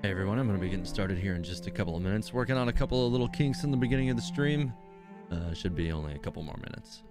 Hey everyone, I'm going to be getting started here in just a couple of minutes. Working on a couple of little kinks in the beginning of the stream. Should be only a couple more minutes.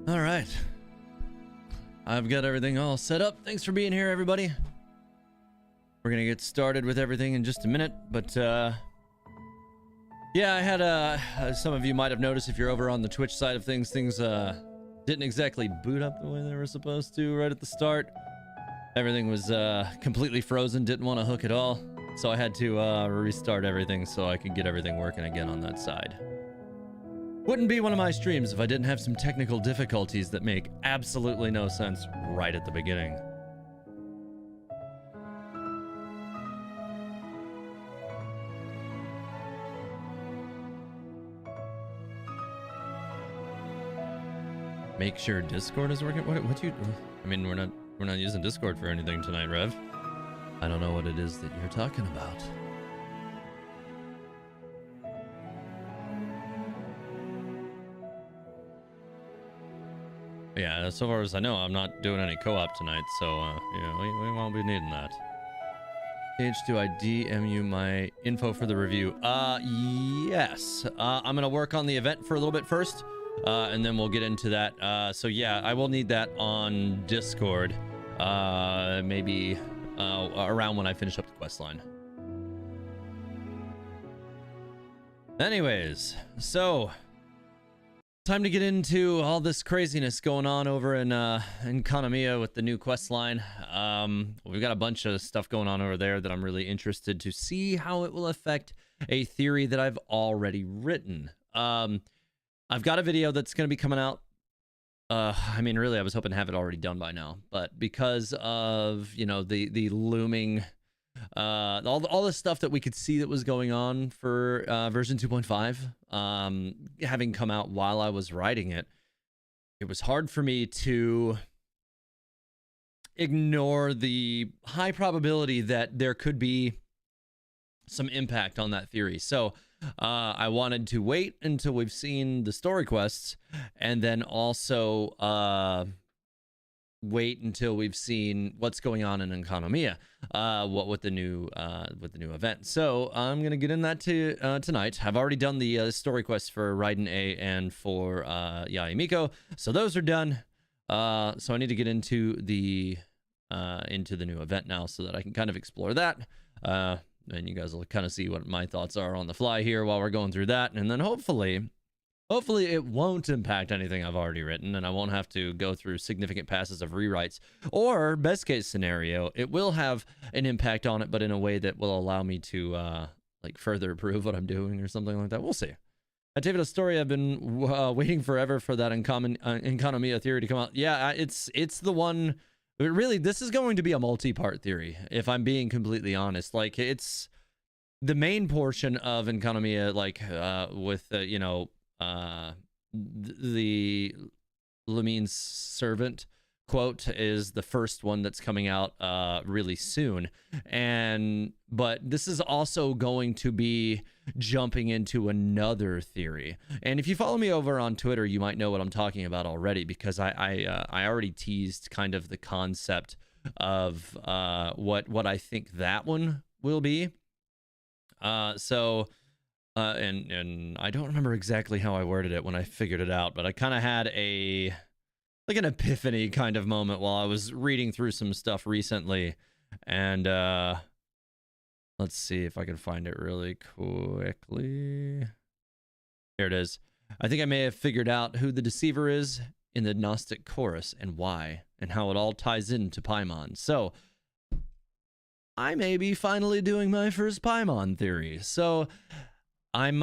All right. I've got everything all set up. Thanks for being here, everybody. We're going to get started with everything in just a minute, but yeah, I had some of you might have noticed if you're over on the Twitch side of things didn't exactly boot up the way they were supposed to right at the start. Everything was completely frozen, didn't want to hook at all. So I had to restart everything so I could get everything working again on that side. Wouldn't be one of my streams if I didn't have some technical difficulties that make absolutely no sense right at the beginning. Make sure Discord is working. What you? I mean, we're not using Discord for anything tonight, Rev. I don't know what it is that you're talking about. Yeah, so far as I know, I'm not doing any co-op tonight, so yeah, we won't be needing that. Page, do I DM you my info for the review? Yes. I'm gonna work on the event for a little bit first, and then we'll get into that. So yeah, I will need that on Discord, maybe around when I finish up the quest line. Anyways, so time to get into all this craziness going on over in Enkanomiya with the new quest line. We've got a bunch of stuff going on over there that I'm really interested to see how it will affect a theory that I've already written. I've got a video that's going to be coming out. I mean, really, I was hoping to have it already done by now, but because of, you know, the looming all the stuff that we could see that was going on for version 2.5 having come out while I was writing it, it was hard for me to ignore the high probability that there could be some impact on that theory. So I wanted to wait until we've seen the story quests and then also wait until we've seen what's going on in Enkanomiya, what with the new event. So I'm gonna get in that tonight. I've already done the story quests for Raiden A and for Yaemiko, so those are done. So I need to get into the new event now so that I can kind of explore that. And you guys will kind of see what my thoughts are on the fly here while we're going through that, and then hopefully it won't impact anything I've already written, and I won't have to go through significant passes of rewrites. Or, best case scenario, it will have an impact on it, but in a way that will allow me to like further improve what I'm doing or something like that. We'll see. Teyvat, a story I've been waiting forever for that Enkanomiya theory to come out. Yeah, it's the one. Really, this is going to be a multi-part theory, if I'm being completely honest. Like, it's the main portion of Enkanomiya, like with the Lumine's servant quote is the first one that's coming out really soon, but this is also going to be jumping into another theory. And if you follow me over on Twitter, you might know what I'm talking about already, because I already teased kind of the concept of what I think that one will be. And I don't remember exactly how I worded it when I figured it out, but I kind of had an epiphany kind of moment while I was reading through some stuff recently. And let's see if I can find it really quickly. Here it is. I think I may have figured out who the deceiver is in the Gnostic chorus and why, and how it all ties into Paimon. So I may be finally doing my first Paimon theory. So I'm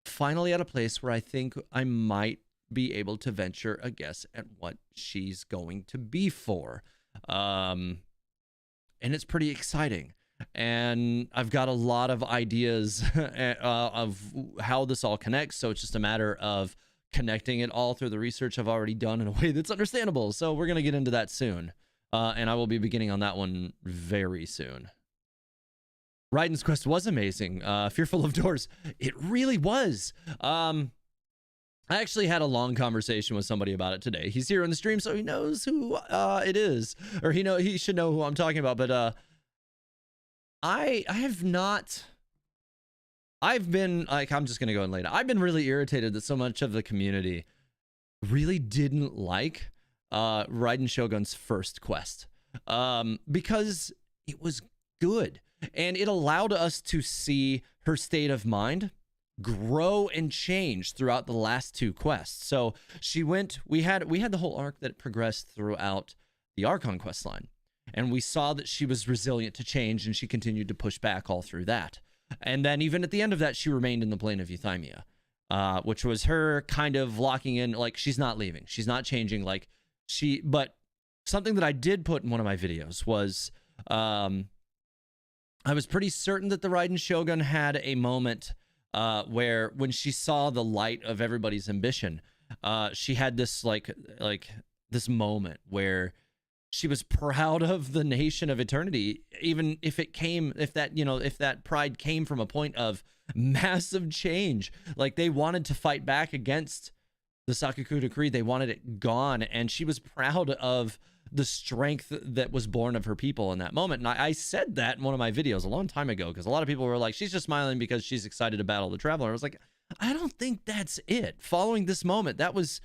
finally at a place where I think I might be able to venture a guess at what she's going to be for. And it's pretty exciting. And I've got a lot of ideas of how this all connects. So it's just a matter of connecting it all through the research I've already done in a way that's understandable. So we're going to get into that soon. And I will be beginning on that one very soon. Raiden's quest was amazing. Fearful of Doors. It really was. I actually had a long conversation with somebody about it today. He's here in the stream, so he knows who it is. Or he should know who I'm talking about. But I've been, like, I'm just going to go in later. I've been really irritated that so much of the community really didn't like Raiden Shogun's first quest. Because it was good. And it allowed us to see her state of mind grow and change throughout the last two quests. So we had the whole arc that progressed throughout the Archon quest line. And we saw that she was resilient to change, and she continued to push back all through that. And then even at the end of that, she remained in the plane of Euthymia, which was her kind of locking in, like, she's not leaving. She's not changing, but something that I did put in one of my videos was, I was pretty certain that the Raiden Shogun had a moment where, when she saw the light of everybody's ambition, she had this like this moment where she was proud of the nation of eternity, even if that pride came from a point of massive change. Like, they wanted to fight back against the Sakuku decree. They wanted it gone, and she was proud of the strength that was born of her people in that moment. And I said that in one of my videos a long time ago, because a lot of people were like, she's just smiling because she's excited to battle the Traveler. I was like, I don't think that's it. Following this moment, that was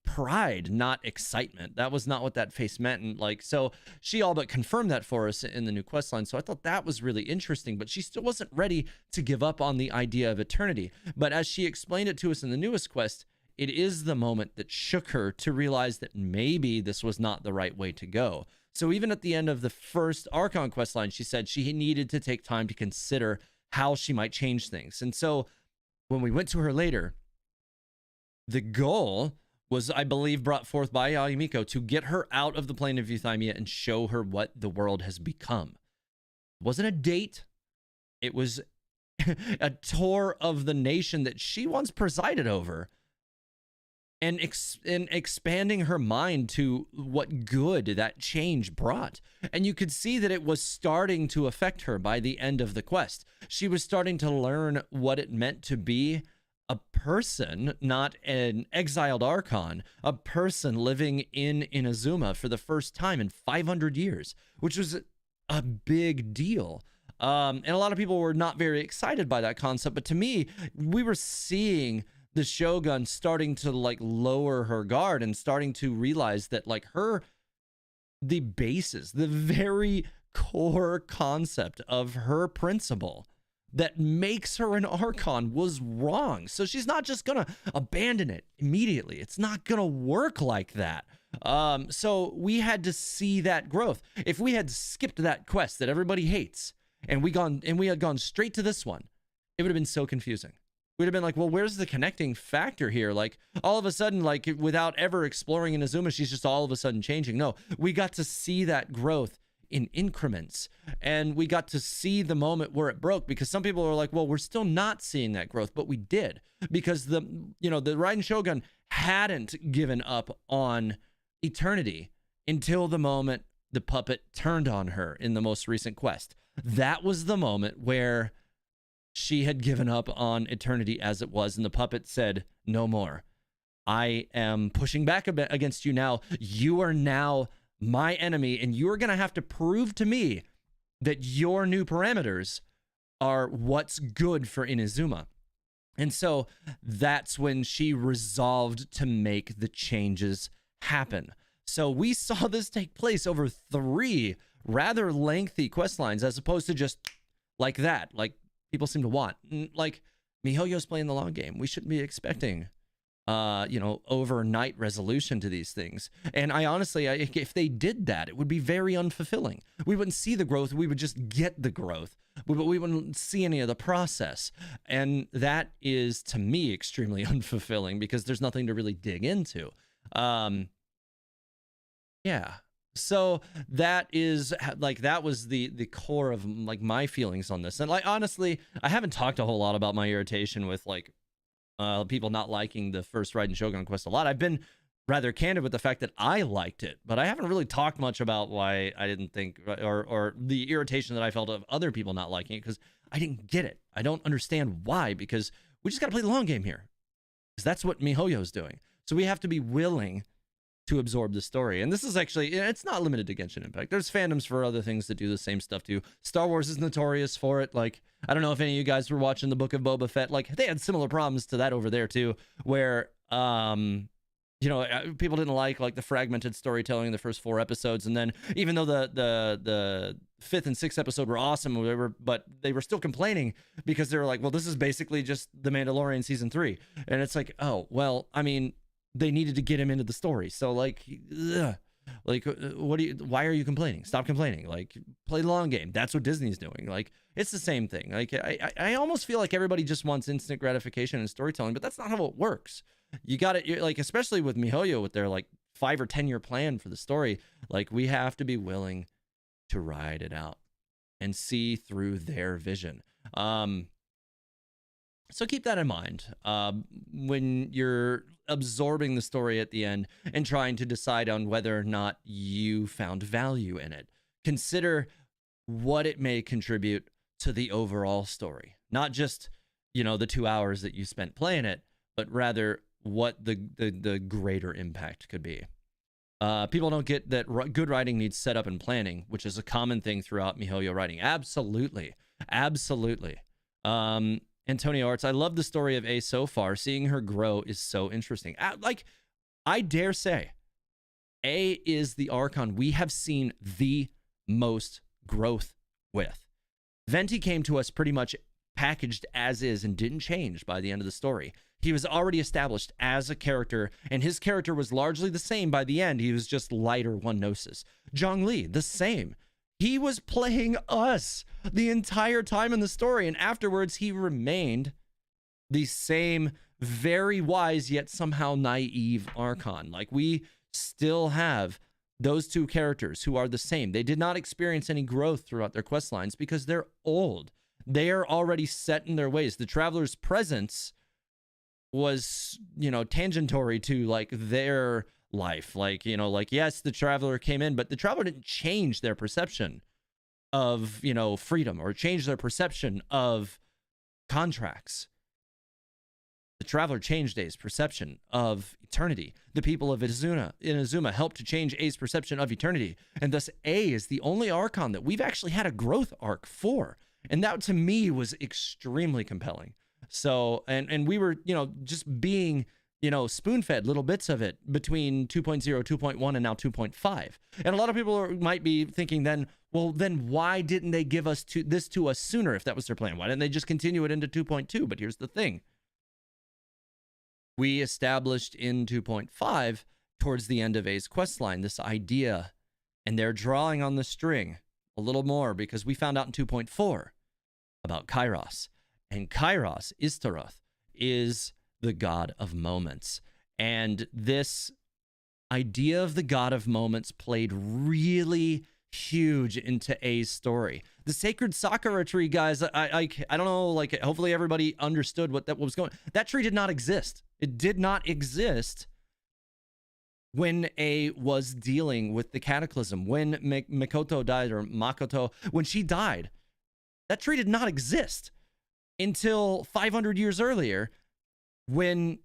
pride, not excitement. That was not what that face meant. And so she all but confirmed that for us in the new quest line. So I thought that was really interesting, but she still wasn't ready to give up on the idea of eternity. But as she explained it to us in the newest quest, it is the moment that shook her to realize that maybe this was not the right way to go. So even at the end of the first Archon quest line, she said she needed to take time to consider how she might change things. And so when we went to her later, the goal was, I believe, brought forth by Yaemiko to get her out of the plane of Euthymia and show her what the world has become. It wasn't a date. It was a tour of the nation that she once presided over. And expanding her mind to what good that change brought. And you could see that it was starting to affect her by the end of the quest. She was starting to learn what it meant to be a person, not an exiled Archon, a person living in Inazuma for the first time in 500 years, which was a big deal. And a lot of people were not very excited by that concept. But to me, we were seeing the Shogun starting to like lower her guard and starting to realize that like the basis, the very core concept of her principle that makes her an Archon was wrong. So she's not just gonna abandon it immediately. It's not gonna work like that. So we had to see that growth. If we had skipped that quest that everybody hates and we had gone straight to this one, it would have been so confusing. We'd have been like, well, where's the connecting factor here? Like all of a sudden, like without ever exploring Inazuma, she's just all of a sudden changing. No, we got to see that growth in increments, and we got to see the moment where it broke, because some people are like, well, we're still not seeing that growth, but we did, because the Raiden Shogun hadn't given up on eternity until the moment the puppet turned on her in the most recent quest. That was the moment where she had given up on eternity as it was, and the puppet said, no more. I am pushing back a bit against you now. You are now my enemy, and you're going to have to prove to me that your new parameters are what's good for Inazuma. And so that's when she resolved to make the changes happen. So we saw this take place over 3 rather lengthy quest lines, as opposed to just like that, like people seem to want. Like, MiHoYo's playing the long game. We shouldn't be expecting overnight resolution to these things. And I honestly, if they did that, it would be very unfulfilling. We wouldn't see the growth. We would just get the growth, but we wouldn't see any of the process. And that is, to me, extremely unfulfilling, because there's nothing to really dig into. Yeah. So that is like, that was the core of like my feelings on this. And like, honestly, I haven't talked a whole lot about my irritation with like people not liking the first Raiden Shogun quest a lot. I've been rather candid with the fact that I liked it, but I haven't really talked much about why I didn't think, or the irritation that I felt of other people not liking it, because I didn't get it. I don't understand why, because we just got to play the long game here, because that's what MiHoYo's doing. So we have to be willing to absorb the story. And this is actually, it's not limited to Genshin Impact. There's fandoms for other things that do the same stuff too. Star Wars is notorious for it. Like, I don't know if any of you guys were watching the Book of Boba Fett. Like, they had similar problems to that over there too, where people didn't like the fragmented storytelling in the first 4 episodes, and then even though the 5th and 6th episode were awesome, but they were still complaining because they were like, well, this is basically just The Mandalorian season 3. And it's like, oh well, I mean, they needed to get him into the story. So like, ugh. Like, why are you complaining? Stop complaining. Like, play the long game. That's what Disney's doing. Like, it's the same thing. Like, I almost feel like everybody just wants instant gratification and storytelling, but that's not how it works. You got it. Like, especially with MiHoYo, with their like 5 or 10 year plan for the story, like, we have to be willing to ride it out and see through their vision. So keep that in mind when you're absorbing the story at the end and trying to decide on whether or not you found value in it. Consider what it may contribute to the overall story. Not just, the 2 hours that you spent playing it, but rather what the greater impact could be. People don't get that good writing needs setup and planning, which is a common thing throughout MiHoYo writing. Absolutely. Absolutely. Antonio Arts, I love the story of A so far. Seeing her grow is so interesting. Like, I dare say, A is the Archon we have seen the most growth with. Venti came to us pretty much packaged as is and didn't change by the end of the story. He was already established as a character, and his character was largely the same by the end. He was just lighter one gnosis. Zhongli, the same. He was playing us the entire time in the story, and afterwards he remained the same very wise yet somehow naive Archon. Like, we still have those 2 characters who are the same. They did not experience any growth throughout their quest lines because they're old. They are already set in their ways. The Traveler's presence was, tangential to like their life. Like, yes, the Traveler came in, but the Traveler didn't change their perception of, freedom, or change their perception of contracts. The traveler changed A's perception of eternity. The people of Inazuma helped to change A's perception of eternity. And thus A is the only Archon that we've actually had a growth arc for. And that to me was extremely compelling. So, and we were, just being, spoon-fed little bits of it between 2.0, 2.1, and now 2.5. And a lot of people might be thinking then, well, then why didn't they give us this to us sooner if that was their plan? Why didn't they just continue it into 2.2? But here's the thing. We established in 2.5, towards the end of A's questline, this idea, and they're drawing on the string a little more because we found out in 2.4 about Kairos. And Kairos, Istaroth, is the god of moments. And this idea of the god of moments played really huge into A's story. The sacred Sakura tree, guys, I don't know, like, hopefully everybody understood what was going. That tree did not exist. It did not exist when A was dealing with the cataclysm. When Mikoto died, or Makoto, when she died, that tree did not exist until 500 years earlier, when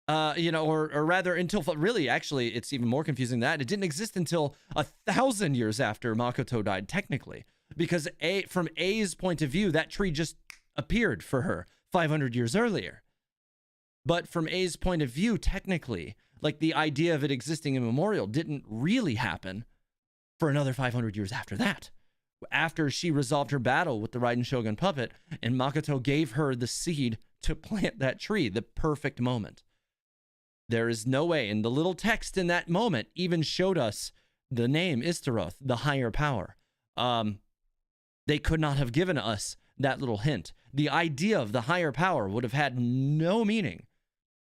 or rather until, really, actually, it's even more confusing than that. It didn't exist until 1,000 years after Makoto died, technically, because from A's point of view, that tree just appeared for her 500 years earlier. But from A's point of view, technically, like, the idea of it existing in Memorial didn't really happen for another 500 years after that. After she resolved her battle with the Raiden Shogun puppet, and Makoto gave her the seed to plant that tree, the perfect moment. There is no way, and the little text in that moment even showed us the name Istaroth, the higher power. They could not have given us that little hint. The idea of the higher power would have had no meaning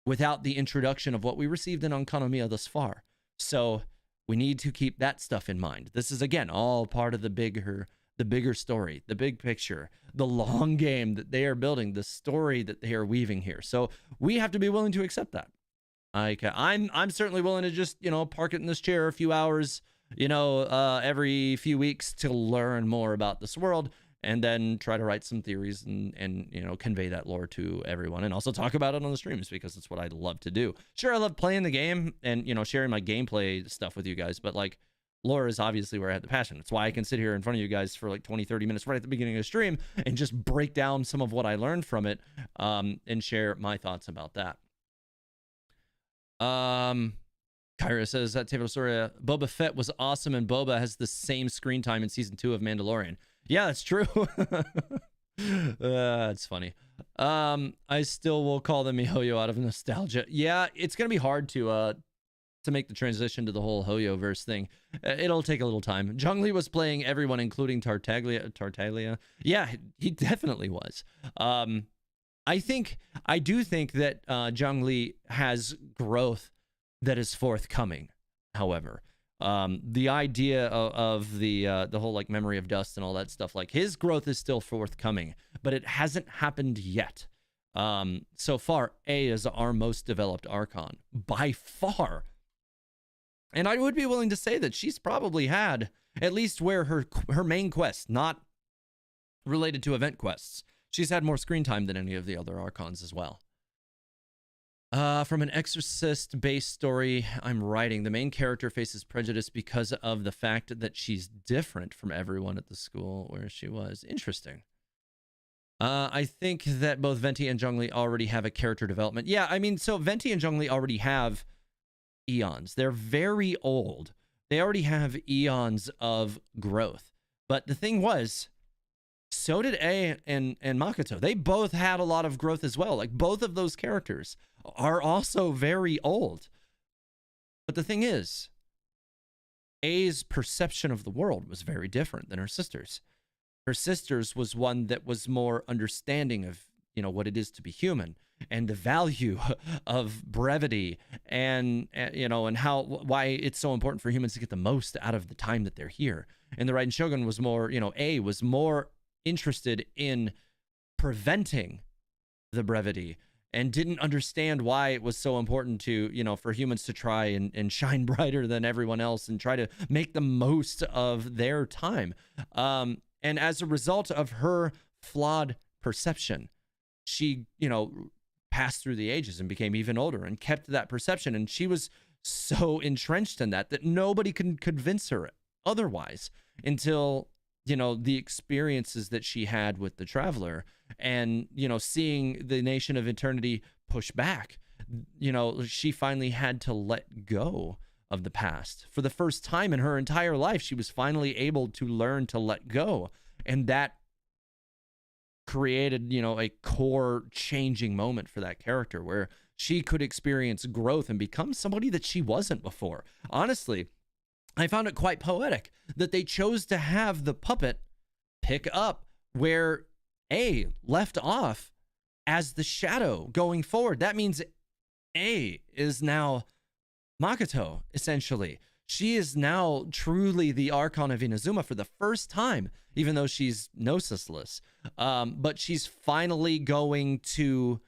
without the introduction of what we received in Enkanomiya thus far. So we need to keep that stuff in mind. This is, again, all part of the bigger story, the big picture, the long game that they are building, the story that they are weaving here. So we have to be willing to accept that. I'm certainly willing to just, park it in this chair a few hours, every few weeks to learn more about this world, and then try to write some theories and convey that lore to everyone, and also talk about it on the streams, because it's what I love to do. Sure, I love playing the game and, sharing my gameplay stuff with you guys, but, like, lore is obviously where I have the passion. It's why I can sit here in front of you guys for like 20, 30 minutes right at the beginning of the stream and just break down some of what I learned from it, and share my thoughts about that. Kyra says that Teyvat Boba Fett was awesome, and Boba has the same screen time in season 2 of Mandalorian. Yeah, that's true. It's funny. I still will call them Mihoyo out of nostalgia. Yeah, it's gonna be hard to make the transition to the whole Hoyo verse thing. It'll take a little time. Zhongli was playing everyone, including Tartaglia. Yeah, he definitely was. I do think that Zhongli has growth that is forthcoming. However, the idea of the whole, like, memory of dust and all that stuff, like, his growth is still forthcoming, but it hasn't happened yet. So far, A is our most developed Archon by far. And I would be willing to say that she's probably had, at least where her main quests, not related to event quests, she's had more screen time than any of the other Archons as well. From an Exorcist-based story I'm writing, the main character faces prejudice because of the fact that she's different from everyone at the school where she was. Interesting. I think that both Venti and Zhongli already have a character development. Yeah, I mean, so Venti and Zhongli already have eons. They're very old. They already have eons of growth. But the thing was, so did A and Makoto. They both had a lot of growth as well. Like, both of those characters are also very old. But the thing is, A's perception of the world was very different than her sister's. Her sister's was one that was more understanding of, what it is to be human, and the value of brevity, and why it's so important for humans to get the most out of the time that they're here. And the Raiden Shogun was more, A was more interested in preventing the brevity, and didn't understand why it was so important to, for humans to try and shine brighter than everyone else and try to make the most of their time. And as a result of her flawed perception, she, passed through the ages and became even older and kept that perception. And she was so entrenched in that nobody can convince her otherwise until, you know, the experiences that she had with the Traveler and, you know, seeing the Nation of Eternity push back. You know, she finally had to let go of the past. For the first time in her entire life, she was finally able to learn to let go. And that created, you know, a core changing moment for that character where she could experience growth and become somebody that she wasn't before. Honestly, I found it quite poetic that they chose to have the puppet pick up where A left off as the shadow going forward. That means A is now Makoto, essentially. She is now truly the Archon of Inazuma for the first time, even though she's gnosis-less. But she's finally going to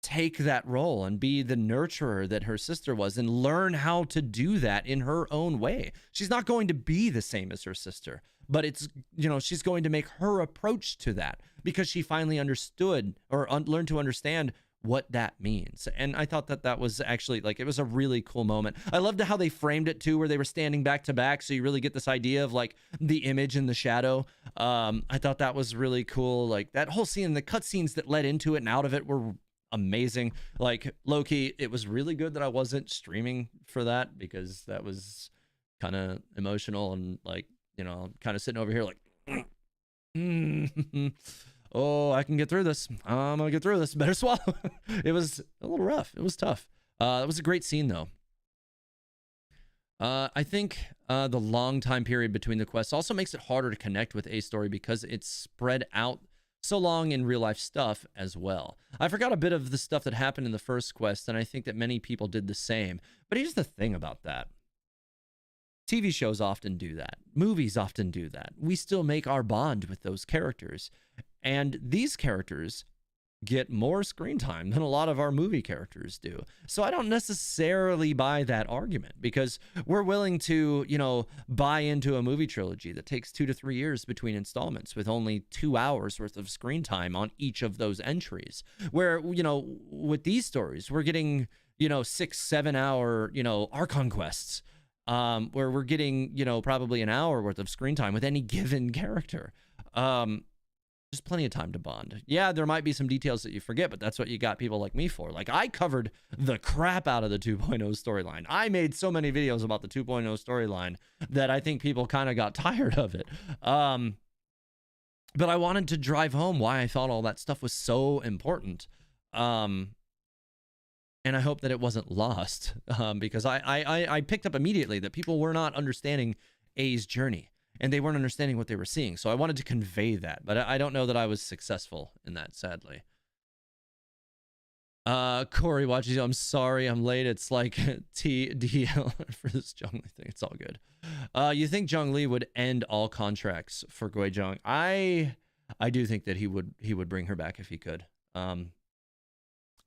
take that role and be the nurturer that her sister was and learn how to do that in her own way. She's not going to be the same as her sister, but it's, you know, she's going to make her approach to that because she finally understood or learned to understand what that means. And I thought that that was actually, like, it was a really cool moment. I loved how they framed it too, where they were standing back to back, so you really get this idea of like the image and the shadow. I thought that was really cool. Like that whole scene, the cutscenes that led into it and out of it were amazing. Like low-key, it was really good that I wasn't streaming for that because that was kind of emotional and, like, you know, kind of sitting over here like oh, I can get through this. I'm gonna get through this. Better swallow. It was a little rough. It was tough. It was a great scene though. I think the long time period between the quests also makes it harder to connect with a story because it's spread out so long in real life stuff as well. I forgot a bit of the stuff that happened in the first quest, and I think that many people did the same. But here's the thing about that. TV shows often do that. Movies often do that. We still make our bond with those characters. And these characters get more screen time than a lot of our movie characters do. So I don't necessarily buy that argument because we're willing to, you know, buy into a movie trilogy that takes 2 to 3 years between installments with only 2 hours worth of screen time on each of those entries. Where, you know, with these stories, we're getting, you know, 6-7 hour, you know, Archon quests, where we're getting, you know, probably an hour worth of screen time with any given character. There's plenty of time to bond. Yeah, there might be some details that you forget, but that's what you got people like me for. Like, I covered the crap out of the 2.0 storyline. I made so many videos about the 2.0 storyline that I think people kind of got tired of it. But I wanted to drive home why I thought all that stuff was so important. And I hope that it wasn't lost, because I picked up immediately that people were not understanding A's journey. And they weren't understanding what they were seeing. So I wanted to convey that. But I don't know that I was successful in that, sadly. Corey watches you. I'm sorry I'm late. It's like TDL for this Zhongli thing. It's all good. You think Zhongli would end all contracts for Guizhong? I do think that he would bring her back if he could. I've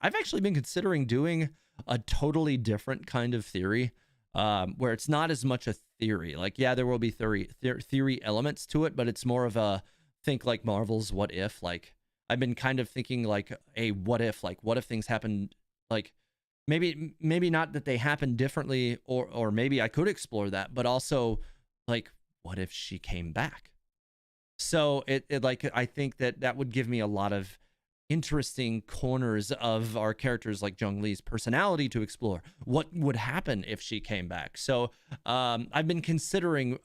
actually been considering doing a totally different kind of theory. Where it's not as much a theory. Like, yeah, there will be theory elements to it, but it's more of a think like Marvel's what if. Like, I've been kind of thinking like a what if, like what if things happened, like maybe not that they happen differently, or maybe I could explore that, but also like what if she came back? So it like, I think that would give me a lot of interesting corners of our characters like Zhongli's personality to explore. What would happen if she came back? So I've been considering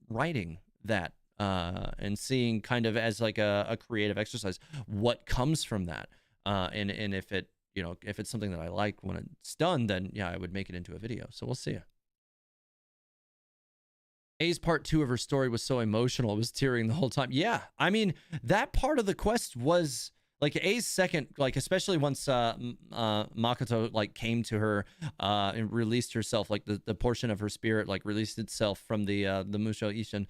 writing that and seeing kind of as like a creative exercise what comes from that, and if it, you know, if it's something that I like when it's done, then yeah, I would make it into a video. So we'll see. A's part 2 of her story was so emotional. It was tearing the whole time. Yeah, I mean, that part of the quest was like A's second, like especially once Makoto like came to her and released herself, like the portion of her spirit like released itself from the Musho Ishin.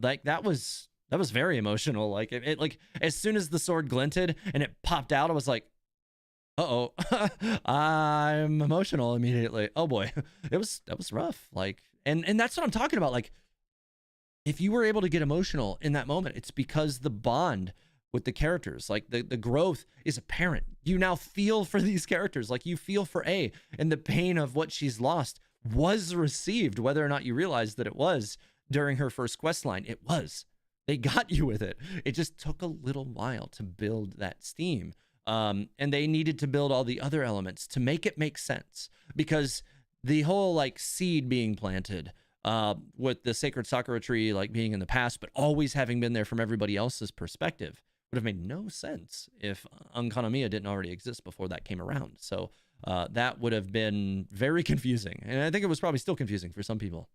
Like that was very emotional. Like it like as soon as the sword glinted and it popped out, I was like, uh-oh, I'm emotional immediately. Oh boy, that was rough. Like, and that's what I'm talking about. Like, if you were able to get emotional in that moment, it's because the bond with the characters. Like the growth is apparent. You now feel for these characters. Like you feel for A, and the pain of what she's lost was received, whether or not you realize that it was during her first quest line. It was. They got you with it. It just took a little while to build that steam. And they needed to build all the other elements to make it make sense, because the whole like seed being planted with the sacred sakura tree like being in the past, but always having been there from everybody else's perspective would have made no sense if Enkanomiya didn't already exist before that came around. So that would have been very confusing. And I think it was probably still confusing for some people.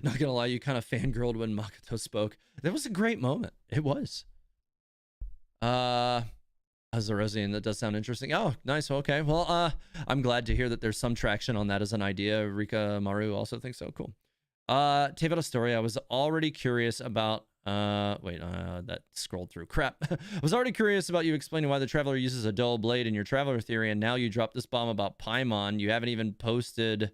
Not gonna lie, you kind of fangirled when Makoto spoke. That was a great moment. It was. Azarosian, that does sound interesting. Oh, nice. Okay. Well, I'm glad to hear that there's some traction on that as an idea. Rika Maru also thinks so. Cool. Teyvat story. I was already curious about that scrolled through. Crap. I was already curious about you explaining why the Traveler uses a dull blade in your Traveler theory, and now you dropped this bomb about Paimon. You haven't even posted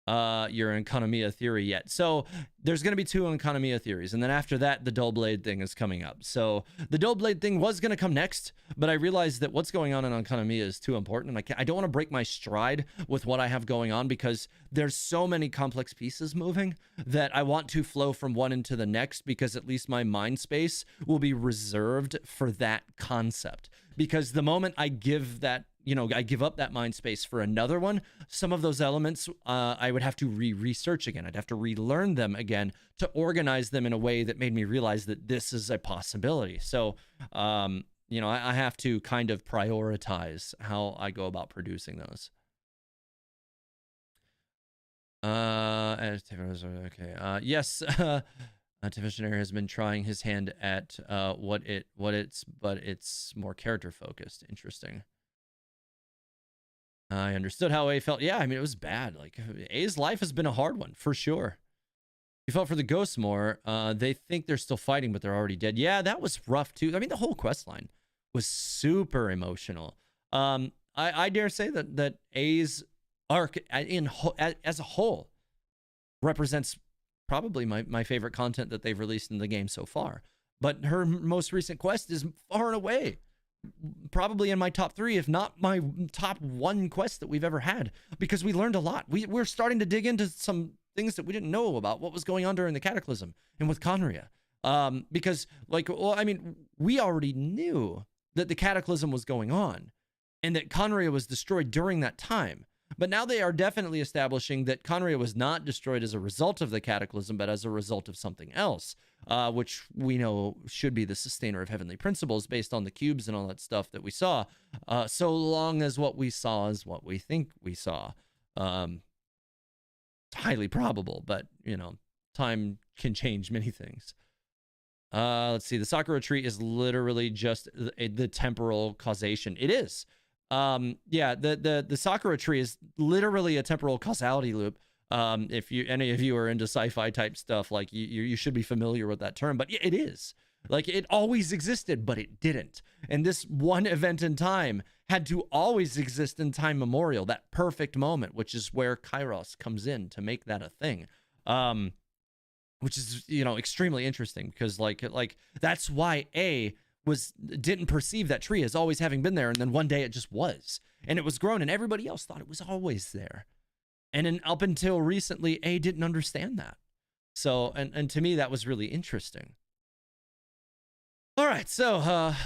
your Enkanomiya theory yet. So there's going to be 2 Enkanomiya theories, and then after that the dull blade thing is coming up. So the dull blade thing was going to come next, but I realized that what's going on in Enkanomiya is too important, and I don't want to break my stride with what I have going on, because there's so many complex pieces moving that I want to flow from one into the next, because at least my mind space will be reserved for that concept. Because the moment I give that, I give up that mind space for another one, some of those elements I would have to research again. I'd have to relearn them again to organize them in a way that made me realize that this is a possibility. So, I have to kind of prioritize how I go about producing those. Okay. Yes. Visionary has been trying his hand at but it's more character focused. Interesting. I understood how A felt. Yeah, I mean, it was bad. Like, A's life has been a hard one, for sure. You felt for the ghosts more. They think they're still fighting, but they're already dead. Yeah, that was rough, too. I mean, the whole quest line was super emotional. I dare say that A's arc as a whole represents probably my favorite content that they've released in the game so far. But her most recent quest is far and away probably in my top 3, if not my top 1 quest that we've ever had, because we learned a lot. We're starting to dig into some things that we didn't know about what was going on during the Cataclysm and with Conria. Because, we already knew that the Cataclysm was going on and that Conria was destroyed during that time. But now they are definitely establishing that Conria was not destroyed as a result of the Cataclysm, but as a result of something else, which we know should be the sustainer of heavenly principles based on the cubes and all that stuff that we saw, so long as what we saw is what we think we saw. It's highly probable, but, time can change many things. Let's see. The Sakura tree is literally just the temporal causation. It is. The Sakura tree is literally a temporal causality loop. If any of you are into sci-fi type stuff, like you should be familiar with that term, but it is. Like, it always existed, but it didn't. And this one event in time had to always exist in time memorial, that perfect moment, which is where Kairos comes in to make that a thing. Which is, extremely interesting, because like that's why A didn't perceive that tree as always having been there, and then one day it just was, and it was grown, and everybody else thought it was always there, and then up until recently A didn't understand that. So and to me that was really interesting. All right, so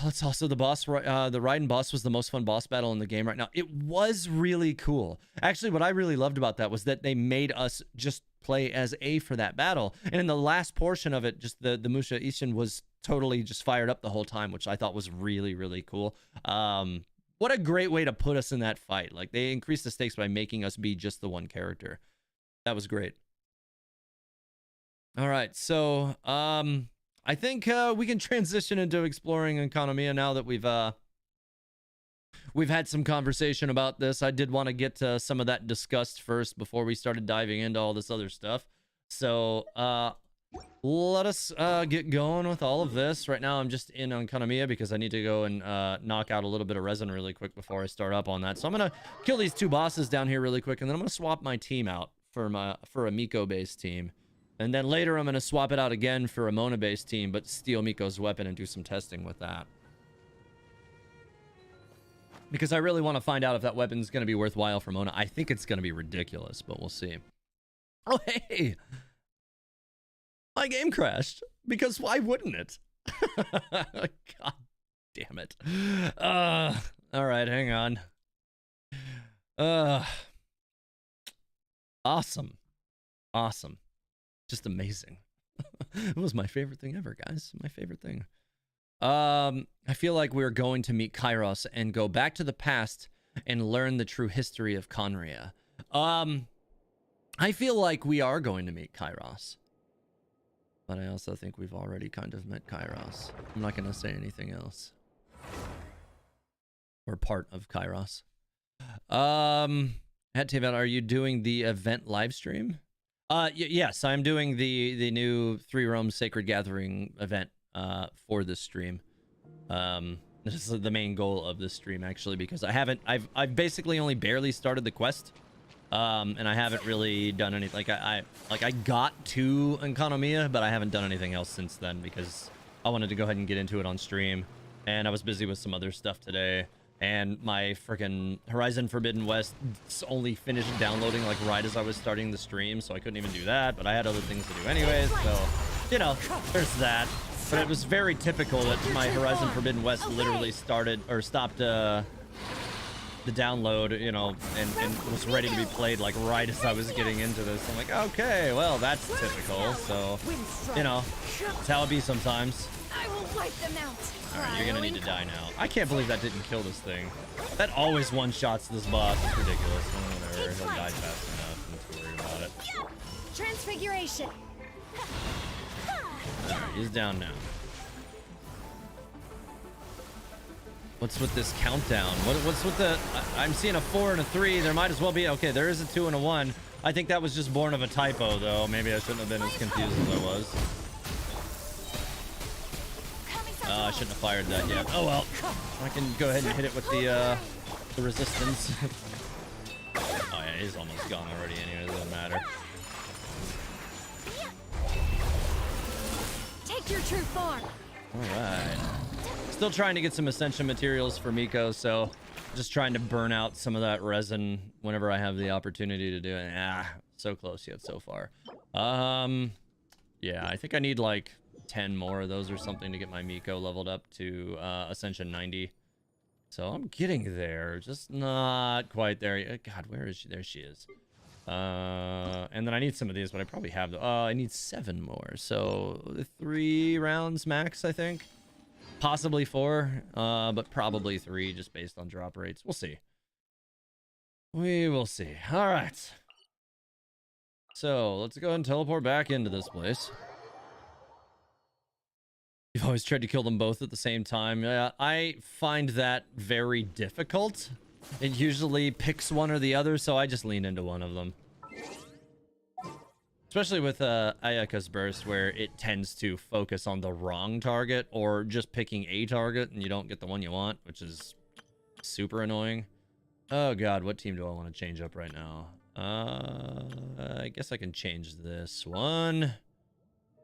let's also the boss. The Raiden boss was the most fun boss battle in the game right now. It was really cool. Actually, what I really loved about that was that they made us just play as A for that battle, and in the last portion of it, just the Musha Ishin was totally just fired up the whole time, which I thought was really, really cool. What a great way to put us in that fight. Like, they increased the stakes by making us be just the one character. That was great. All right, so I think we can transition into exploring Enkanomiya now that we've had some conversation about this. I did want to get some of that discussed first before we started diving into all this other stuff. So let us get going with all of this. Right now I'm just in Enkanomiya because I need to go and knock out a little bit of resin really quick before I start up on that. So I'm gonna kill these 2 bosses down here really quick, and then I'm gonna swap my team out for a Miko based team. And then later I'm going to swap it out again for a Mona-based team, but steal Miko's weapon and do some testing with that. Because I really want to find out if that weapon's going to be worthwhile for Mona. I think it's going to be ridiculous, but we'll see. Oh, hey! My game crashed. Because why wouldn't it? God damn it. Alright, hang on. Awesome. Awesome. Just amazing. It was my favorite thing ever, guys. My favorite thing. I feel like we're going to meet Kairos and go back to the past and learn the true history of Conria. I feel like we are going to meet Kairos. But I also think we've already kind of met Kairos. I'm not going to say anything else. Or part of Kairos. At Teyvat, are you doing the event live stream? Yes, I'm doing the new Three Realms Sacred Gathering event for this stream. This is the main goal of this stream, actually, because I've basically only barely started the quest. And I haven't really done anything. Like I got to Enkanomiya, but I haven't done anything else since then because I wanted to go ahead and get into it on stream, and I was busy with some other stuff today. And my freaking Horizon Forbidden West only finished downloading like right as I was starting the stream, so I couldn't even do that. But I had other things to do anyways, so you know, there's that. But it was very typical that my Horizon Forbidden West literally started or stopped the download, you know, and was ready to be played like right as I was getting into this. I'm like, okay, well, that's typical. So, you know, it's how it be sometimes. I will wipe them out. All right, you're gonna need to die now. I can't believe that didn't kill this thing. That always one-shots this boss. It's ridiculous. Whatever, he'll die fast enough. I'm too worried about it. Transfiguration. All right, he's down now. What's with this countdown? What's with the... I'm seeing a 4 and a 3. There might as well be... Okay, there is a 2 and a 1. I think that was just born of a typo, though. Maybe I shouldn't have been as confused as I was. I shouldn't have fired that yet. Oh, well. I can go ahead and hit it with the resistance. Oh, yeah, he's almost gone already anyway. It doesn't matter. Take your true form. All right. Still trying to get some ascension materials for Miko, so just trying to burn out some of that resin whenever I have the opportunity to do it. So close yet so far. Yeah, I think I need like 10 more of those or something to get my Miko leveled up to ascension 90. So I'm getting there, just not quite there. God, where is she? There she is. And then I need some of these, but I probably have the... I need 7 more, so 3 rounds max, I think. Possibly 4, but probably 3 just based on drop rates. We'll see. We will see. All right. So let's go ahead and teleport back into this place. You've always tried to kill them both at the same time. Yeah, I find that very difficult. It usually picks one or the other, so I just lean into one of them. Especially with Ayaka's burst, where it tends to focus on the wrong target, or just picking a target and you don't get the one you want, which is super annoying. Oh god, what team do I want to change up right now? I guess I can change this one.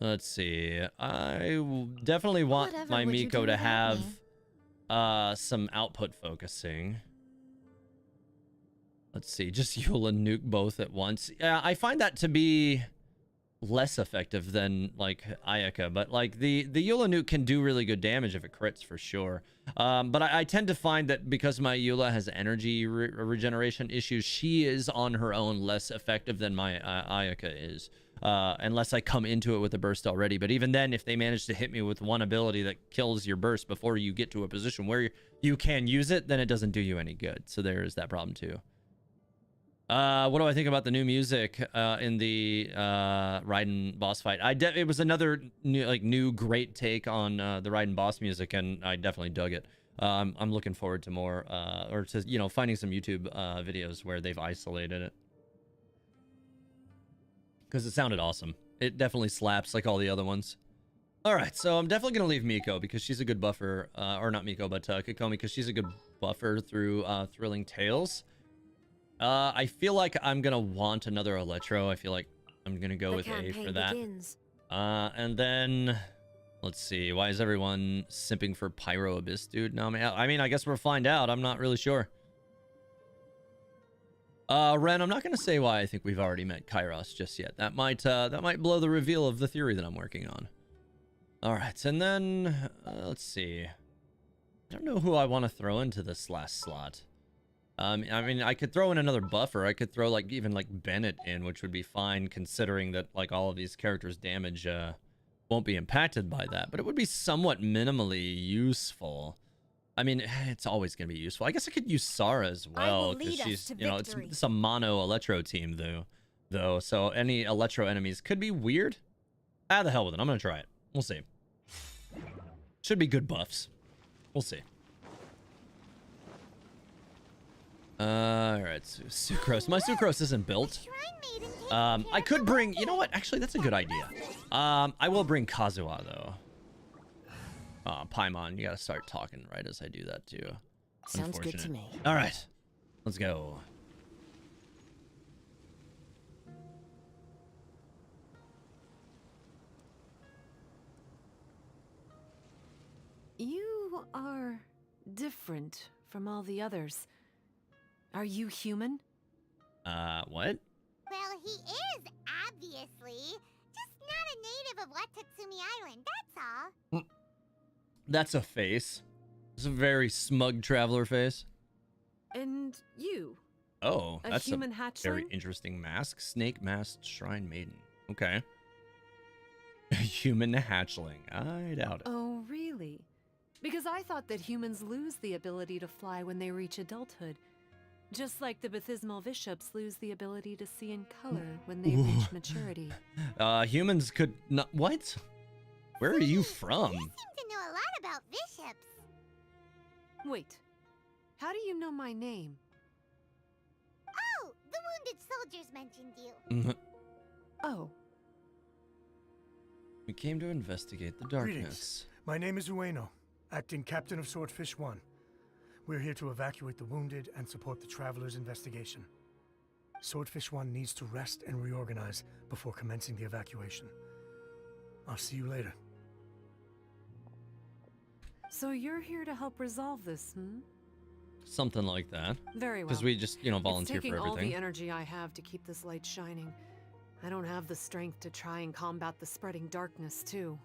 Let's see. I definitely want my Miko to have some output focusing. Let's see, just Eula nuke both at once. Yeah, I find that to be less effective than like Ayaka, but like the Eula nuke can do really good damage if it crits for sure. But I tend to find that because my Eula has energy regeneration issues, she is on her own less effective than my Ayaka is. Unless I come into it with a burst already. But even then, if they manage to hit me with one ability that kills your burst before you get to a position where you can use it, then it doesn't do you any good. So there is that problem too. What do I think about the new music in the Raiden boss fight? It was another new great take on the Raiden boss music, and I definitely dug it. I'm looking forward to more, or to finding some YouTube videos where they've isolated it, because it sounded awesome. It definitely slaps like all the other ones. All right, so I'm definitely gonna leave Miko because she's a good buffer, or not Miko, but Kokomi, because she's a good buffer through Thrilling Tales. I feel like I'm gonna want another Electro. I feel like I'm gonna go The with A for campaign that. begins. And then let's see. Why is everyone simping for Pyro Abyss, dude? No, I mean, I guess we'll find out. I'm not really sure. Ren, I'm not gonna say why I think we've already met Kairos just yet. That might blow the reveal of the theory that I'm working on. All right, and then let's see. I don't know who I want to throw into this last slot. I mean, I could throw in another buffer. I could throw like even like Bennett in, which would be fine considering that like all of these characters' damage won't be impacted by that, but it would be somewhat minimally useful. I mean, it's always going to be useful. I guess I could use Sara as well because she's, you know, it's a mono Electro team though. So any Electro enemies could be weird. Ah, the hell with it. I'm going to try it. We'll see. Should be good buffs. We'll see. All right, Sucrose. My Sucrose isn't built. I could bring, you know what? Actually, that's a good idea. I will bring Kazuha though. Paimon, you gotta start talking right as I do that too. Sounds good to me. All right, let's go. You are different from all the others. Are you human? What? Well, he is, obviously. Just not a native of Watatsumi Island, that's all. That's a face. It's a very smug traveler face. And you? Oh, that's human a hatchling? very interesting mask. Snake masked shrine maiden. Okay. A human hatchling. I doubt it. Oh, really? Because I thought that humans lose the ability to fly when they reach adulthood. Just like the Bathismal Bishops lose the ability to see in color when they reach maturity. Humans could not. What? Where are you from? You seem to know a lot about bishops. Wait, how do you know my name? Oh, the wounded soldiers mentioned you. Oh. We came to investigate the darkness. Greetings. My name is Ueno, acting captain of Swordfish 1. We're here to evacuate the wounded and support the traveler's investigation. Swordfish 1 needs to rest and reorganize before commencing the evacuation. I'll see you later. So you're here to help resolve this, hmm? Something like that. Very well. Because we just, you know, volunteer it's taking for everything. all the energy I have to keep this light shining. I don't have the strength to try and combat the spreading darkness, too.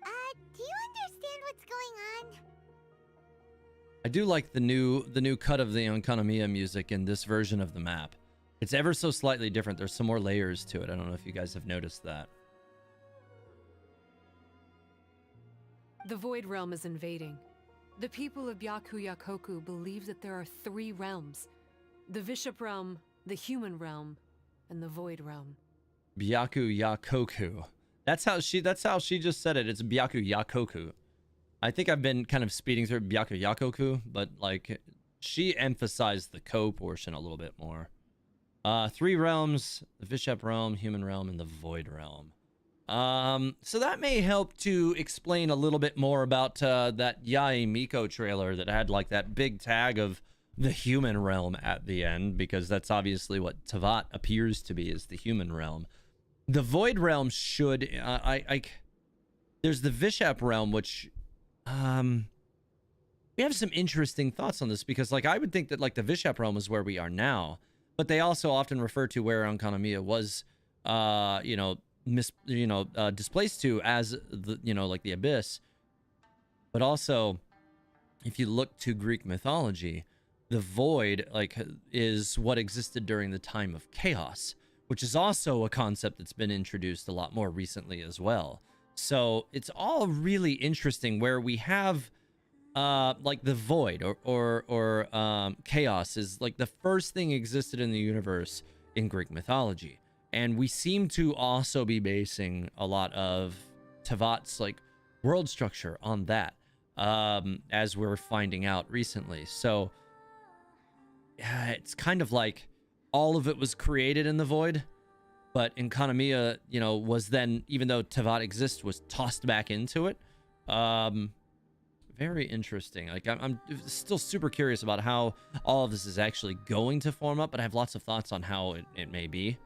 Do you understand what's going on? I do like the new cut of the Enkanomiya music in this version of the map. It's ever so slightly different. There's some more layers to it. I don't know if you guys have noticed that. The Void Realm is invading. The people of Byakuyakoku believe that there are 3 realms. The Bishop Realm, the Human Realm, and the Void Realm. Byakuyakoku. That's how she just said it. It's Byakuyakoku. I think I've been kind of speeding through Byakuyakoku, but like she emphasized the ko portion a little bit more. 3 realms: the Bishop Realm, Human Realm, and the Void Realm. So that may help to explain a little bit more about that Yae Miko trailer that had like that big tag of the Human Realm at the end, because that's obviously what Teyvat appears to be, is the Human Realm. The Void Realm should there's the Bishop Realm, which we have some interesting thoughts on this, because like I would think that like the Bishop Realm is where we are now, but they also often refer to where Enkanomiya was displaced to as the, like the Abyss. But also, if you look to Greek mythology, the Void like is what existed during the time of chaos, which is also a concept that's been introduced a lot more recently as well. So it's all really interesting where we have like the Void or chaos is like the first thing existed in the universe in Greek mythology. And we seem to also be basing a lot of Teyvat's like world structure on that, as we're finding out recently. So it's kind of like all of it was created in the Void, but Enkanomiya, was then, even though Teyvat exists, was tossed back into it. Very interesting. Like I'm still super curious about how all of this is actually going to form up, but I have lots of thoughts on how it may be.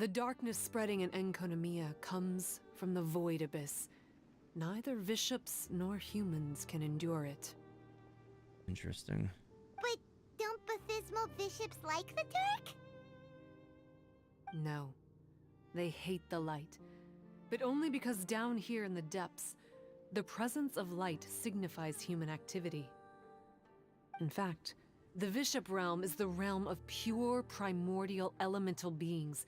The darkness spreading in Enkanomiya comes from the void abyss. Neither bishops nor humans can endure it. Interesting. But don't Baptismal bishops like the dark? No. They hate the light. But only because down here in the depths, the presence of light signifies human activity. In fact, the Bishop realm is the realm of pure primordial elemental beings.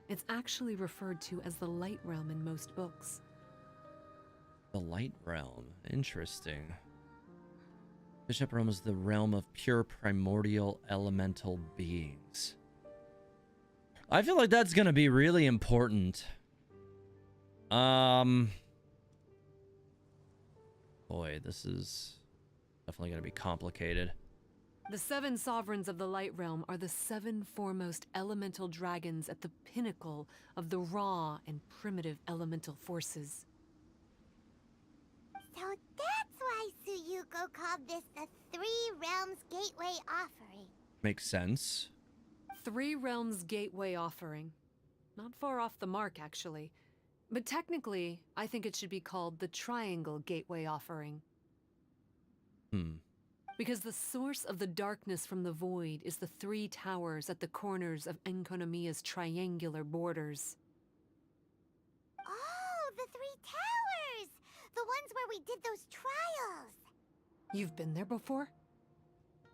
It's actually referred to as the light realm in most books. The light realm. Interesting. Bishop realm is the realm of pure primordial elemental beings. I feel like that's gonna be really important. Boy, this is definitely gonna be complicated. The 7 sovereigns of the light realm are the 7 foremost elemental dragons at the pinnacle of the raw and primitive elemental forces. So that's why Suyuko called this the Three Realms Gateway Offering. Makes sense. 3 realms gateway offering. Not far off the mark, actually. But technically, I think it should be called the Triangle Gateway Offering. Because the source of the darkness from the void is the 3 towers at the corners of Enkanomiya's triangular borders. Oh, the 3 towers! The ones where we did those trials! You've been there before?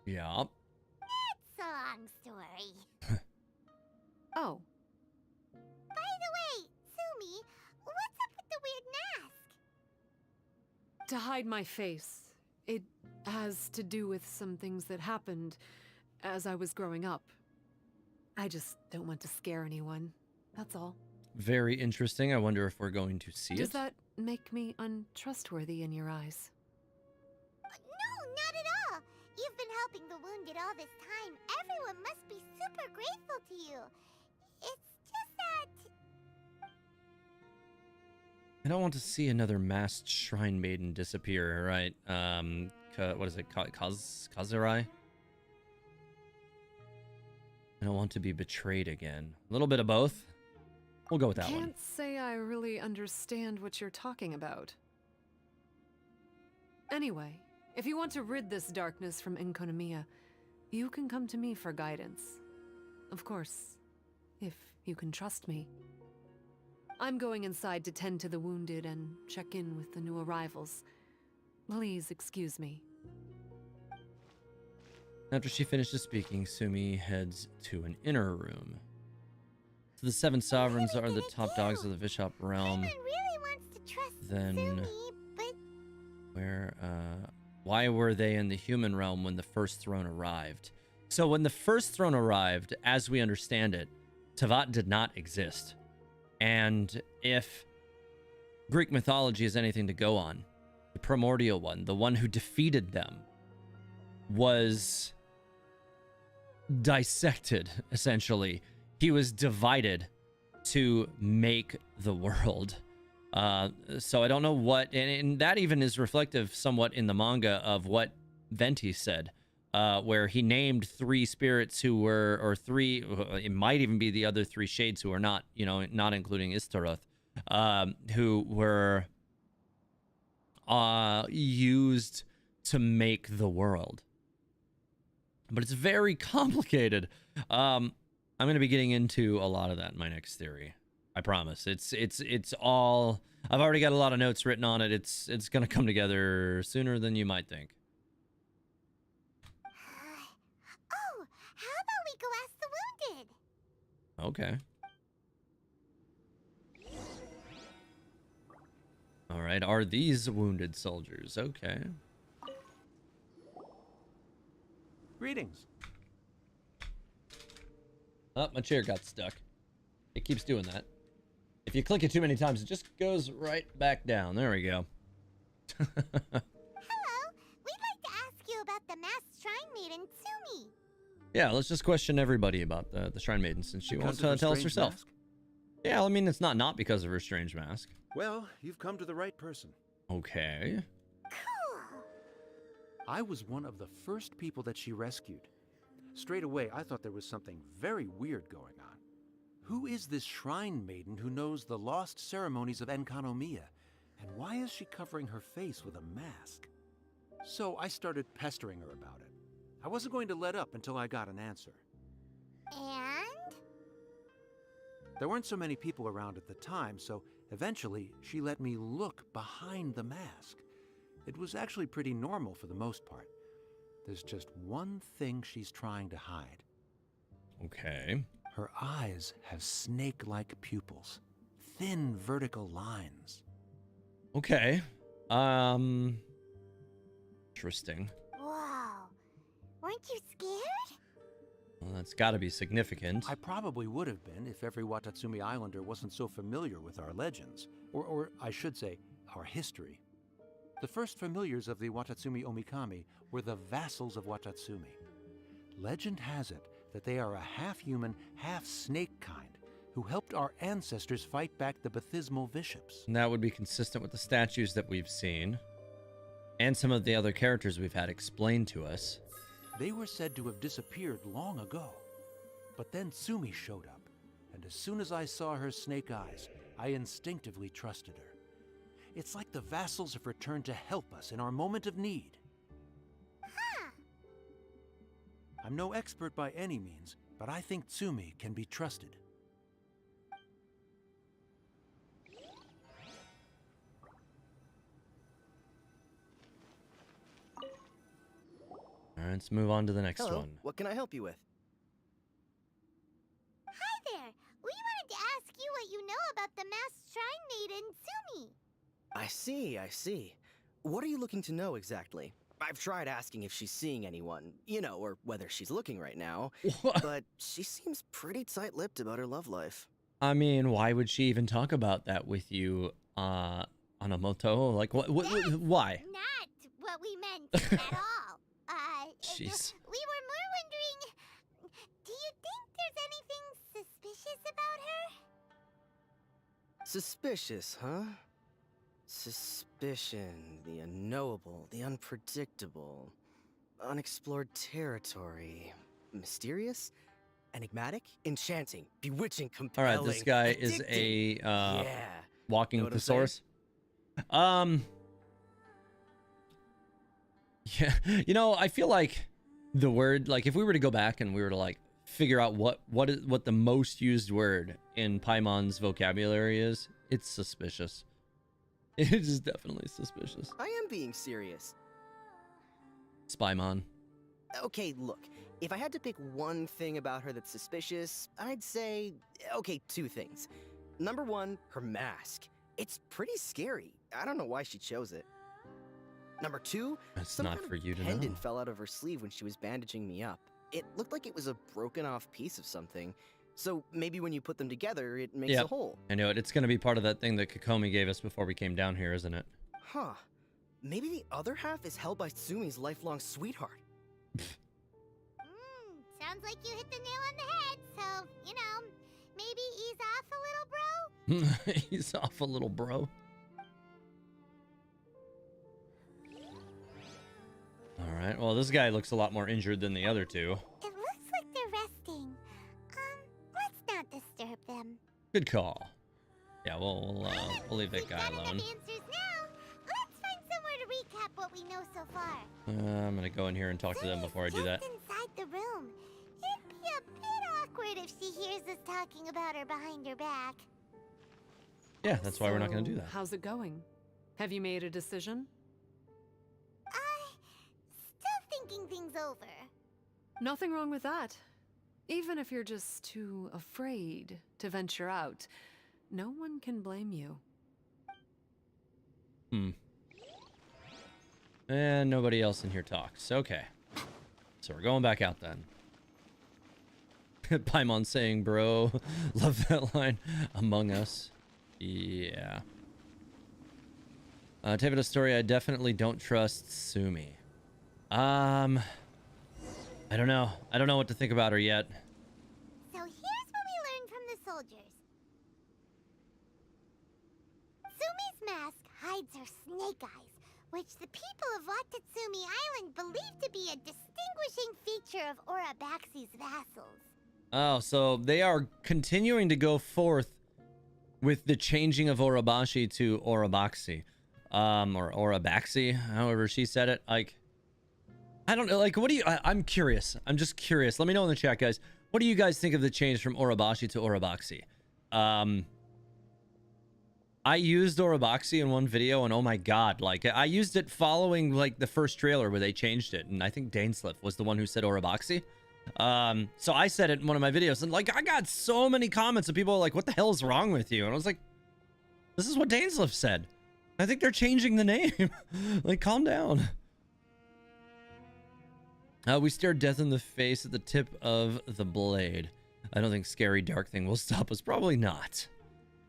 Yeah. It's a long story. Oh, By the way, Sumi, what's up with the weird mask? to hide my face. It has to do with some things that happened as I was growing up. I just don't want to scare anyone. That's all. Very interesting. I wonder if we're going to see Does it. that make me untrustworthy in your eyes? No, not at all. You've been helping the wounded all this time. Everyone must be super grateful to you. It's just that... I don't want to see another masked shrine maiden disappear, right? What is it? Kazurai? I don't want to be betrayed again. A little bit of both. We'll go with that one. Can't say I really understand what you're talking about. Anyway, if you want to rid this darkness from Enkanomiya, you can come to me for guidance. Of course, if you can trust me. I'm going inside to tend to the wounded and check in with the new arrivals. Please excuse me. After she finishes speaking, Sumi heads to an inner room. So the 7 sovereigns are the top dogs of the Bishop realm. Paimon really wants to trust Then Sumi, but... why were they in the human realm when the first throne arrived? So when the first throne arrived, as we understand it, Teyvat did not exist. And if Greek mythology is anything to go on, the primordial one, the one who defeated them, was dissected, essentially. He was divided to make the world. So I don't know what, and that even is reflective somewhat in the manga of what Venti said, where he named 3 spirits who were, or 3, it might even be the other 3 shades who are not, not including Istaroth, who were used to make the world. But it's very complicated. I'm going to be getting into a lot of that in my next theory. I promise. It's all, I've already got a lot of notes written on it. It's going to come together sooner than you might think. Oh, how about we go ask the wounded? Okay. All right. Are these wounded soldiers? Okay. Greetings. Oh, my chair got stuck. It keeps doing that. If you click it too many times, it just goes right back down. There we go. Hello, we'd like to ask you about the masked shrine maiden, Sumi. Yeah, let's just question everybody about the Shrine Maiden since she won't Because of her tell us strange herself. mask? Yeah, I mean, it's not because of her strange mask. Well, you've come to the right person. Okay. Cool. I was one of the first people that she rescued. Straight away, I thought there was something very weird going on. Who is this shrine maiden who knows the lost ceremonies of Enkanomiya? And why is she covering her face with a mask? So I started pestering her about it. I wasn't going to let up until I got an answer. And? There weren't so many people around at the time, so eventually she let me look behind the mask. It was actually pretty normal for the most part. There's just one thing she's trying to hide. Okay. Her eyes have snake-like pupils, thin vertical lines. Okay. Interesting. Whoa. Weren't you scared? Well, that's got to be significant. I probably would have been if every Watatsumi Islander wasn't so familiar with our legends, or I should say, our history. The first familiars of the Watatsumi Omikami were the vassals of Watatsumi. Legend has it that they are a half-human, half-snake kind who helped our ancestors fight back the Bathismal bishops. And that would be consistent with the statues that we've seen and some of the other characters we've had explained to us. They were said to have disappeared long ago. But then Sumi showed up, and as soon as I saw her snake eyes, I instinctively trusted her. It's like the vassals have returned to help us in our moment of need. Huh. I'm no expert by any means, but I think Tsumi can be trusted. All right, let's move on to the next Hello, one. what can I help you with? Hi there. We wanted to ask you what you know about the masked shrine maiden, Sumi. I see. What are you looking to know exactly? I've tried asking if she's seeing anyone, or whether she's looking right now, What? but she seems pretty tight-lipped about her love life. I mean, why would she even talk about that with you, Anamoto? Like, why? Not what we meant at all. Jeez. We were more wondering, do you think there's anything suspicious about her? Suspicious, huh? Suspicion, the unknowable, the unpredictable, unexplored territory, mysterious, enigmatic, enchanting, bewitching, All compelling. right, this guy is addicting. a Yeah. walking Know what I'm saying? thesaurus. Yeah, I feel like the word, like if we were to go back and we were to like figure out what the most used word in Paimon's vocabulary is, it's suspicious. It is definitely suspicious. I am being serious. Spymon. Okay, look, if I had to pick one thing about her that's suspicious, I'd say, okay, two things. Number one, her mask. It's pretty scary. I don't know why she chose it. Number two, That's some not kind for of you to pendant know. fell out of her sleeve when she was bandaging me up. It looked like it was a broken off piece of something. So maybe when you put them together, it makes Yep. a whole. I know it. It's going to be part of that thing that Kokomi gave us before we came down here, isn't it? Huh. Maybe the other half is held by Sumi's lifelong sweetheart. Sounds like you hit the nail on the head, so, maybe ease off a little, bro? He's off a little, bro. All right. Well, this guy looks a lot more injured than the other two. It looks like they're resting. Let's not disturb them. Good call. Yeah, we'll leave that guy We've got alone. enough answers now. Let's find somewhere to recap what we know so far. I'm gonna go in here and talk to them before I do that. Just inside the room. It'd be a bit awkward if she hears us talking about her behind her back. Yeah, that's why we're not gonna do So, that. How's it going? Have you made a decision? Still thinking things over. Nothing wrong with that. Even if you're just too afraid to venture out, no one can blame you. And nobody else in here talks. Okay. So we're going back out then. Paimon saying, bro. Love that line. Among Us. Yeah. Teyvat story, I definitely don't trust Sumi. I don't know. I don't know what to think about her yet. So here's what we learned from the soldiers. Sumi's mask hides her snake eyes, which the people of Watatsumi Island believe to be a distinguishing feature of Orabaxi's vassals. Oh, so they are continuing to go forth with the changing of Orobashi to Orobaxi. Or Orabaxi, however she said it. Like, I don't know, like, what do you... I'm curious. I'm just curious. Let me know in the chat, guys. What do you guys think of the change from Orobashi to Orobaxi? I used Orobaxi in one video, and oh my god, like, I used it following, like, the first trailer where they changed it, and I think Dainsliff was the one who said Orobaxi. So I said it in one of my videos, and, like, I got so many comments of people like, what the hell is wrong with you? And I was like, this is what Dainsliff said. I think they're changing the name. Like, calm down. We stare death in the face at the tip of the blade. I don't think scary dark thing will stop us. Probably not.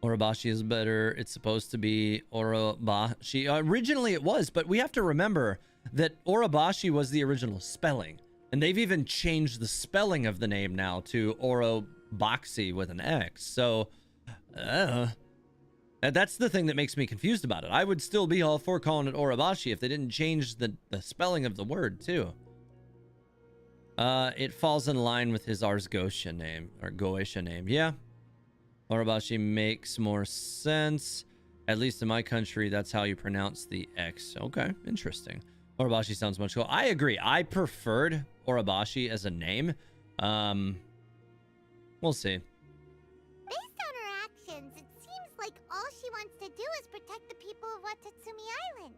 Orobashi is better. It's supposed to be Orobashi. Originally it was, but we have to remember that Orobashi was the original spelling. And they've even changed the spelling of the name now to Orobaxi with an X. So, that's the thing that makes me confused about it. I would still be all for calling it Orobashi if they didn't change the spelling of the word, too. It falls in line with his Ars Goetia name, or Goetia name. Yeah. Orobashi makes more sense. At least in my country, that's how you pronounce the X. Okay, interesting. Orobashi sounds much cool. I agree. I preferred Orobashi as a name. We'll see. Based on her actions, it seems like all she wants to do is protect the people of Watatsumi Island.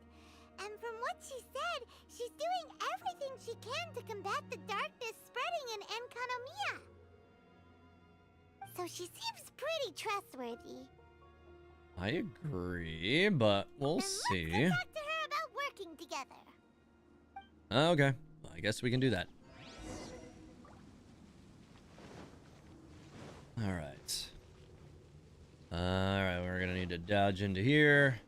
And from what she said, she's doing everything she can to combat the darkness spreading in Enkanomiya. So she seems pretty trustworthy. I agree, but we'll see. Let's talk to her about working together. Okay, I guess we can do that. All right. All right, we're gonna need to dodge into here.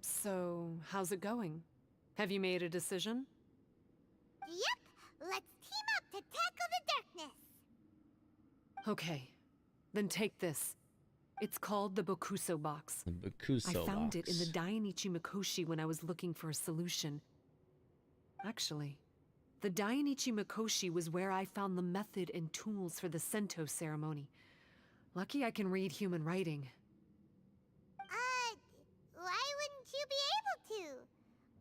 So, how's it going? Have you made a decision? Yep, let's team up to tackle the darkness. Okay, then take this. It's called the Bakuso Box. The Bakuso I found it Box. in the Dainichi Mikoshi when I was looking for a solution. Actually, the Dainichi Mikoshi was where I found the method and tools for the Sento ceremony. Lucky I can read human writing. Why wouldn't you be able to?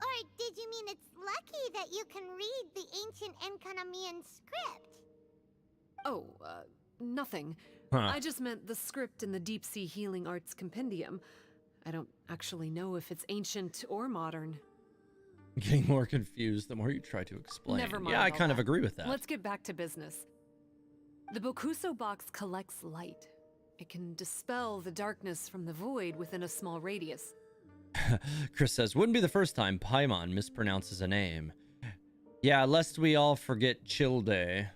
Or did you mean it's lucky that you can read the ancient Enkanomiyan script? Oh, nothing. Huh. I just meant the script in the Deep Sea Healing Arts Compendium. I don't actually know if it's ancient or modern. Getting more confused the more you try to explain. Never mind Yeah, I all kind of that. agree with that. Let's get back to business. The Bakuso Box collects light. It can dispel the darkness from the void within a small radius. Chris says, wouldn't be the first time Paimon mispronounces a name. Yeah, lest we all forget Chill Day.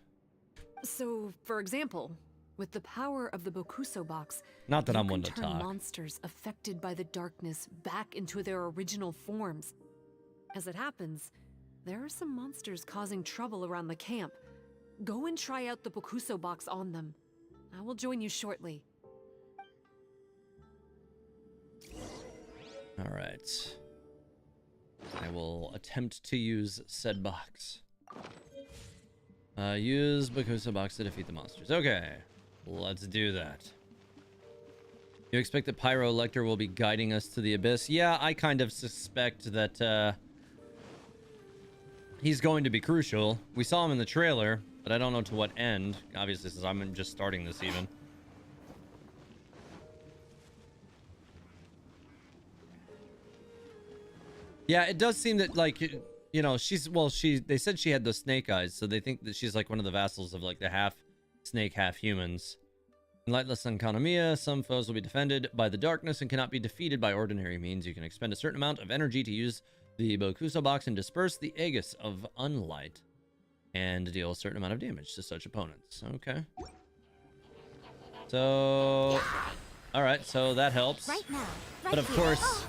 So, for example, with the power of the Bakuso Box, Not that you I'm can one to turn talk. monsters affected by the darkness back into their original forms. As it happens, there are some monsters causing trouble around the camp. Go and try out the Bakuso Box on them. I will join you shortly. All right. I will attempt to use said box. Use Bakuso Box to defeat the monsters. Okay, let's do that. You expect that Pyro Lecter will be guiding us to the abyss? Yeah, I kind of suspect that he's going to be crucial. We saw him in the trailer, but I don't know to what end. Obviously, since I'm just starting this even. Yeah, it does seem that, like, you know, they said she had those snake eyes, so they think that she's like one of the vassals of, like, the half snake, half humans. In Lightless Enkanomiya, some foes will be defended by the darkness and cannot be defeated by ordinary means. You can expend a certain amount of energy to use the Bakuso Box and disperse the Aegis of Unlight and deal a certain amount of damage to such opponents. Okay. So, alright, so that helps. Right now. But of course,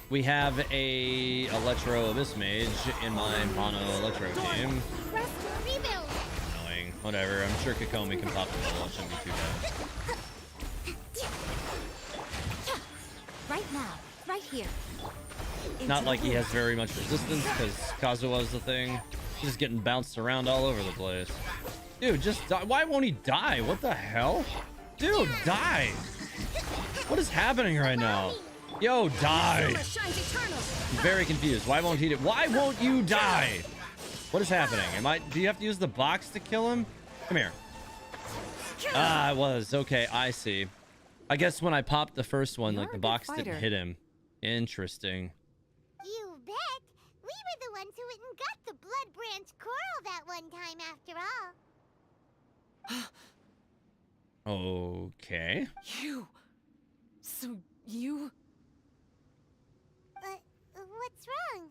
we have a Electro Abyss Mage in my mono Electro team. Rest or rebuild. Annoying. Whatever. I'm sure Kokomi can pop the middle. It shouldn't be too bad. Right now. Right here. Not like he has very much resistance, because Kazuha's the thing. He's just getting bounced around all over the place. Dude, just die. Why won't he die? What the hell? Dude, die! What is happening right now? Yo, die! I'm very confused. Why won't he? Why won't you die? What is happening? Do you have to use the box to kill him? Come here. Ah, it was. Okay, I see. I guess when I popped the first one, like the box didn't hit him. Interesting. You bet. We were the ones who went and got the blood branch coral that one time after all. Okay. So you... What's wrong?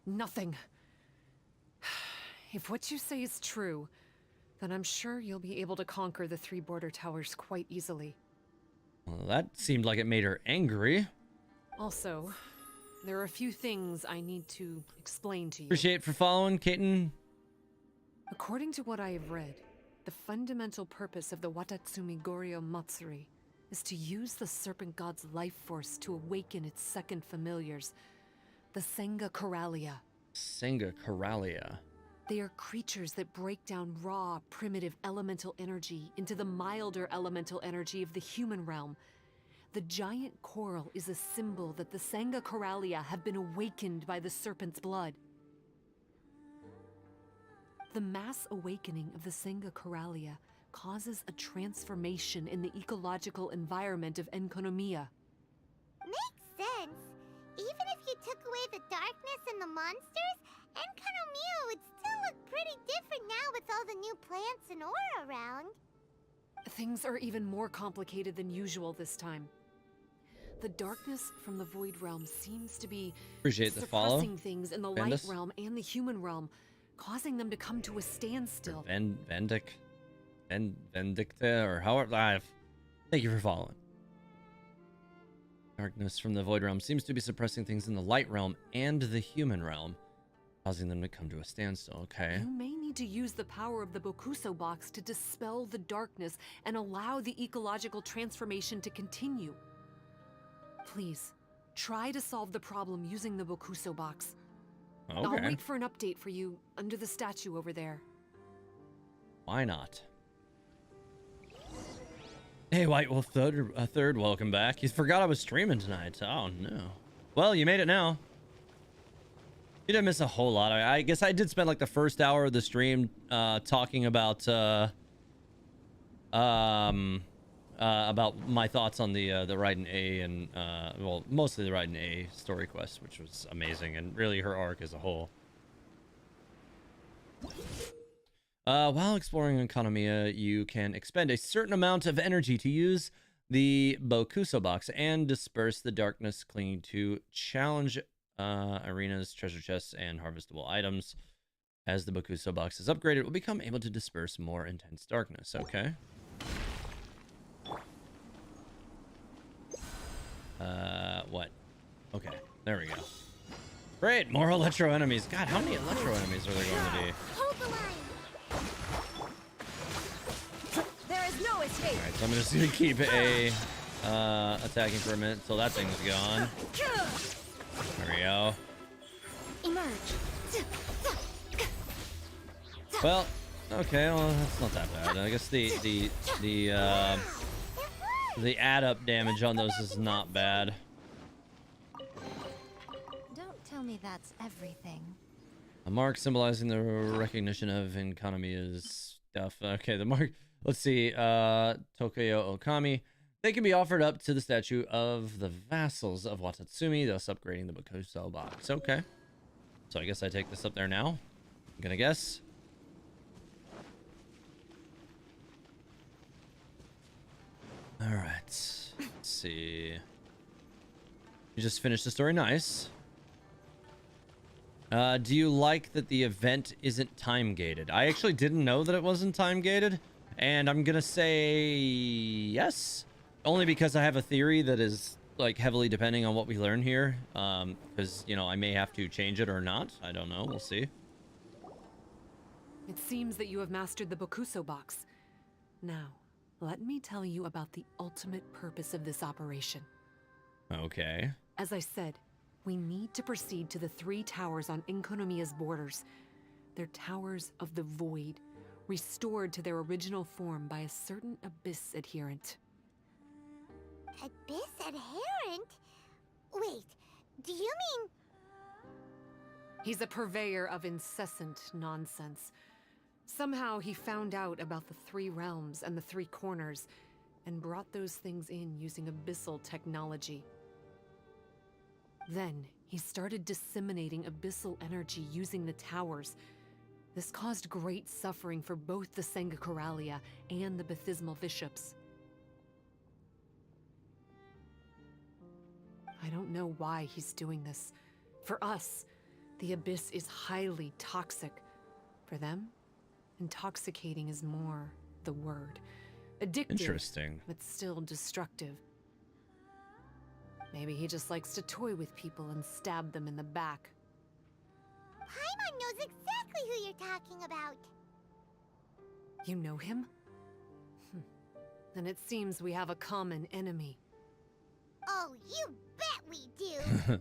Nothing. If what you say is true, then I'm sure you'll be able to conquer the 3 border towers quite easily. Well, that seemed like it made her angry. Also, there are a few things I need to explain to you. Appreciate for following, Kaiten. According to what I have read, the fundamental purpose of the Watatsumi Goryo Matsuri is to use the serpent god's life force to awaken its second familiars, the Senga Coralia. Senga Coralia. They are creatures that break down raw, primitive elemental energy into the milder elemental energy of the human realm. The giant coral is a symbol that the Senga Coralia have been awakened by the serpent's blood. The mass awakening of the Senga Coralia causes a transformation in the ecological environment of Enkanomiya. Makes sense. Even if you took away the darkness and the monsters, Enkanomiya would still look pretty different now with all the new plants and ore around. Things are even more complicated than usual this time. The darkness from the Void Realm seems to be Appreciate the follow. suppressing things in the Light Realm and the Human Realm, causing them to come to a standstill. Vendicta, or however. Thank you for following. Darkness from the Void Realm seems to be suppressing things in the Light Realm and the Human Realm, causing them to come to a standstill. Okay. You may need to use the power of the Bakuso Box to dispel the darkness and allow the ecological transformation to continue. Please, try to solve the problem using the Bakuso Box. Okay. I'll wait for an update for you under the statue over there. Why not? Hey, White Wolf third, welcome back. You forgot I was streaming tonight. Oh, no. Well, you made it now. You didn't miss a whole lot. I guess I did spend like the first hour of the stream talking about my thoughts on the Raiden A and well, mostly the Raiden A story quest, which was amazing, and really her arc as a whole. While exploring Enkanomiya, you can expend a certain amount of energy to use the Bakuso Box and disperse the darkness clinging to challenge arenas, treasure chests, and harvestable items. As the Bakuso Box is upgraded, it will become able to disperse more intense darkness. Okay. What? Okay, there we go. Great, more electro enemies. God, how many electro enemies are there going to be? Hold the line. There is no escape. Alright, so I'm just gonna keep attacking for a minute until that thing's gone. There we go. Emerge. Well, okay, well that's not that bad. I guess the add up damage on those is not bad. Don't tell me that's everything. A mark symbolizing the recognition of Enkanomiya's stuff. Okay, the mark. Let's see. Tokuyo Okami. They can be offered up to the statue of the vassals of Watatsumi, thus upgrading the Bakuso Box. Okay. So I guess I take this up there now. I'm gonna guess. All right. Let's see. You just finished the story. Nice. Do you like that the event isn't time gated? I actually didn't know that it wasn't time gated, and I'm gonna say yes, only because I have a theory that is like heavily depending on what we learn here. Because you know, I may have to change it or not. I don't know. We'll see. It seems that you have mastered the Bakuso Box. Now, let me tell you about the ultimate purpose of this operation. Okay. As I said, we need to proceed to the 3 towers on Enkanomiya's borders. They're towers of the void, restored to their original form by a certain Abyss adherent. Abyss adherent? Wait, do you mean... He's a purveyor of incessant nonsense. Somehow he found out about the 3 realms and the 3 corners, and brought those things in using abyssal technology. Then, he started disseminating abyssal energy using the towers. This caused great suffering for both the Sangakaralia and the Bathismal Bishops. I don't know why he's doing this. For us, the Abyss is highly toxic. For them, intoxicating is more the word. Addictive, Interesting. but still destructive. Maybe he just likes to toy with people and stab them in the back. Paimon knows exactly who you're talking about. You know him? Then it seems we have a common enemy. Oh, you bet we do!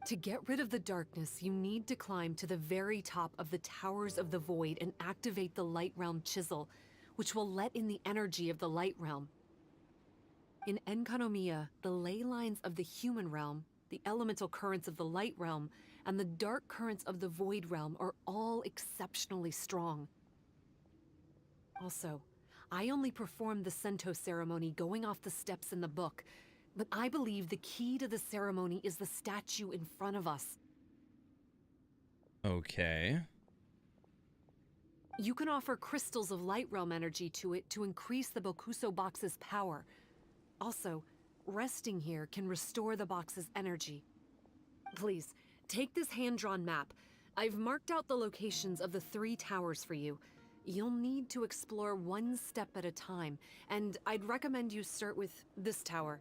To get rid of the darkness, you need to climb to the very top of the Towers of the Void and activate the Light Realm Chisel, which will let in the energy of the Light Realm. In Enkanomiya, the ley lines of the human realm, the elemental currents of the Light Realm, and the dark currents of the Void Realm are all exceptionally strong. Also, I only performed the Sento ceremony going off the steps in the book, but I believe the key to the ceremony is the statue in front of us. Okay. You can offer crystals of Light Realm energy to it to increase the Bakuso Box's power. Also, resting here can restore the box's energy. Please, take this hand-drawn map. I've marked out the locations of the 3 towers for you. You'll need to explore one step at a time, and I'd recommend you start with this tower.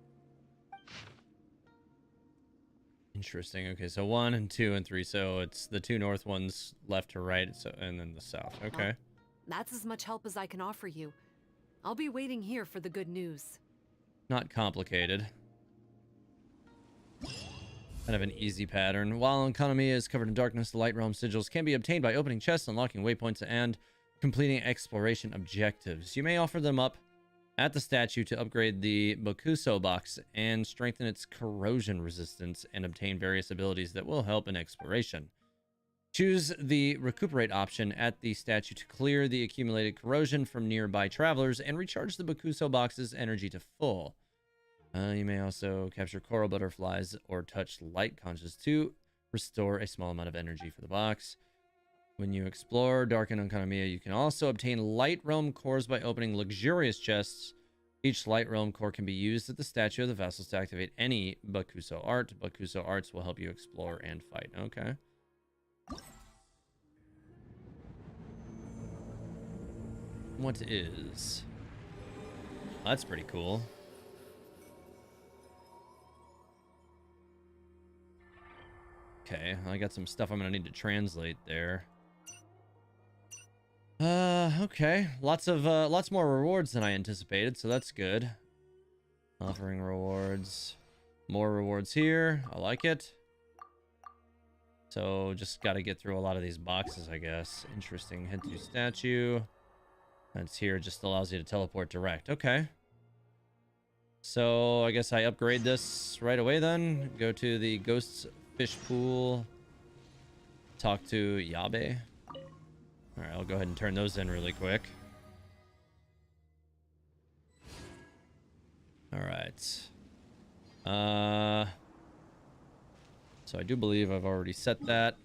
Interesting. Okay, so 1 and 2 and 3. So it's the 2 north ones left to right, so and then the south. Okay. That's as much help as I can offer you. I'll be waiting here for the good news. Not complicated. Kind of an easy pattern. While Enkanomiya is covered in darkness, the Light Realm sigils can be obtained by opening chests, unlocking waypoints, and completing exploration objectives. You may offer them up at the statue to upgrade the Bakuso Box and strengthen its corrosion resistance and obtain various abilities that will help in exploration. Choose the recuperate option at the statue to clear the accumulated corrosion from nearby travelers and recharge the Bakuso Box's energy to full. You may also capture coral butterflies or touch light conches to restore a small amount of energy for the box. When you explore Darken Enkanomiya, you can also obtain Light Realm cores by opening luxurious chests. Each Light Realm core can be used at the statue of the vessels to activate any Bakuso art. Bakuso arts will help you explore and fight. Okay. What is? That's pretty cool. Okay, I got some stuff I'm gonna need to translate there. Okay. Lots more rewards than I anticipated, so that's good. Offering rewards. More rewards here. I like it. So, just gotta get through a lot of these boxes, I guess. Interesting. Head to statue. That's here. Just allows you to teleport direct. Okay. So, I guess I upgrade this right away then. Go to the Ghost's Fish Pool. Talk to Yabe. Alright, I'll go ahead and turn those in really quick. Alright. So I do believe I've already set that.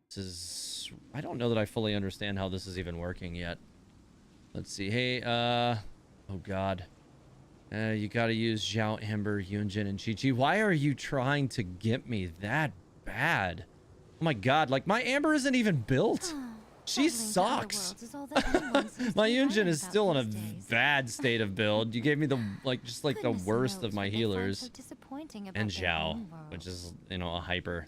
This is... I don't know that I fully understand how this is even working yet. Let's see. Hey, oh god. You gotta use Zhao, Amber, Yunjin, and Chi-Chi. Why are you trying to get me that bad? Oh my god, like, my Amber isn't even built. She sucks. My Yunjin is still in a bad state of build. You gave me the, like, just like the worst of my healers. And Zhao, which is, you know, a hyper.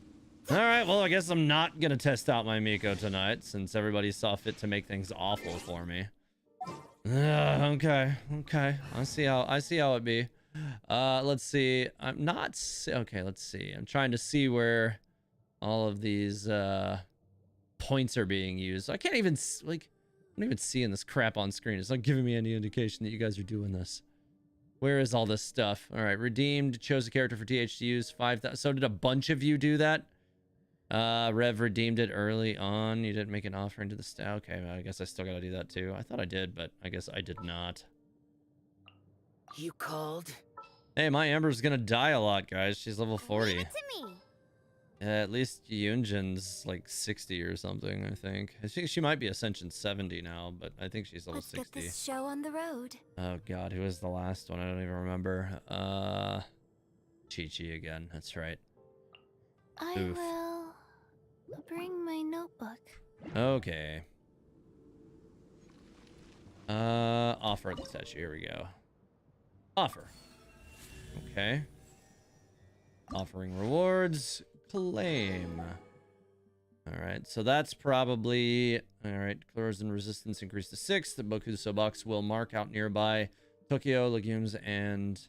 Alright, well, I guess I'm not gonna test out my Miko tonight, since everybody saw fit to make things awful for me. Okay. I see how it be. Let's see. Okay, let's see. I'm trying to see where all of these points are being used. I can't even like I'm not even seeing this crap on screen. It's not giving me any indication that you guys are doing this. Where is all this stuff? All right, redeemed, chose a character for TH to use 5,000. So did a bunch of you do that? Rev redeemed it early on. You didn't make an offering to the staff. Okay, well, I guess I still gotta do that too. I thought I did, but I guess I did not. You called? Hey, my Amber's gonna die a lot, guys. She's level 40. Leave it to me. At least Yunjin's like 60 or something, I think. I think she might be Ascension 70 now, but I think she's level Let's 60. get this show on the road. Oh god, who was the last one? I don't even remember. Chi-Chi again. That's right. I Oof. will bring my notebook. Okay. Offer at the statue. Here we go. Offer. Okay. Offering rewards. Claim. Alright, so that's probably... Alright, corrosion resistance increased to 6. The Bakuso Box will mark out nearby Tokyo, legumes, and...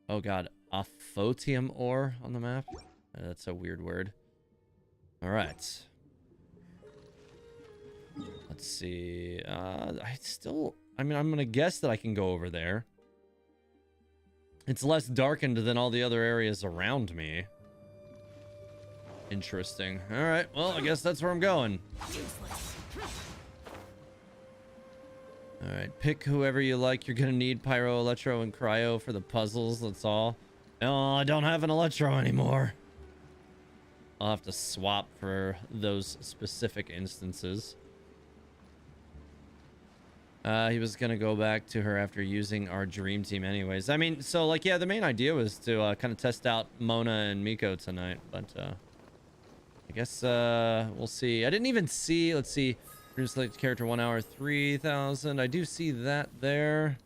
Oh god, aphotium ore on the map? That's a weird word. Alright. Let's see. I mean, I'm gonna guess that I can go over there. It's less darkened than all the other areas around me. Interesting. Alright, well, I guess that's where I'm going. Alright, pick whoever you like. You're gonna need Pyro, Electro, and Cryo for the puzzles, that's all. Oh, I don't have an Electro anymore. I'll have to swap for those specific instances. He was gonna go back to her after using our dream team anyways. I mean, so like, yeah, the main idea was to kind of test out Mona and Miko tonight, but I guess we'll see. I didn't even see, let's see, select character 1 hour 3,000. I do see that there.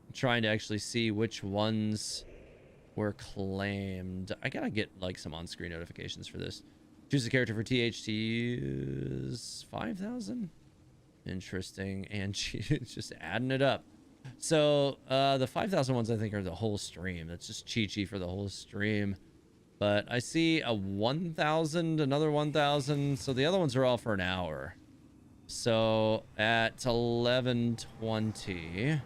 I'm trying to actually see which ones were claimed. I gotta get like some on-screen notifications for this. Choose a character for TH to use 5,000. Interesting. And she's just adding it up. So the 5,000 ones I think are the whole stream. That's just Chi-Chi for the whole stream. But I see a 1,000, another 1,000. So the other ones are all for an hour. So at 11:20,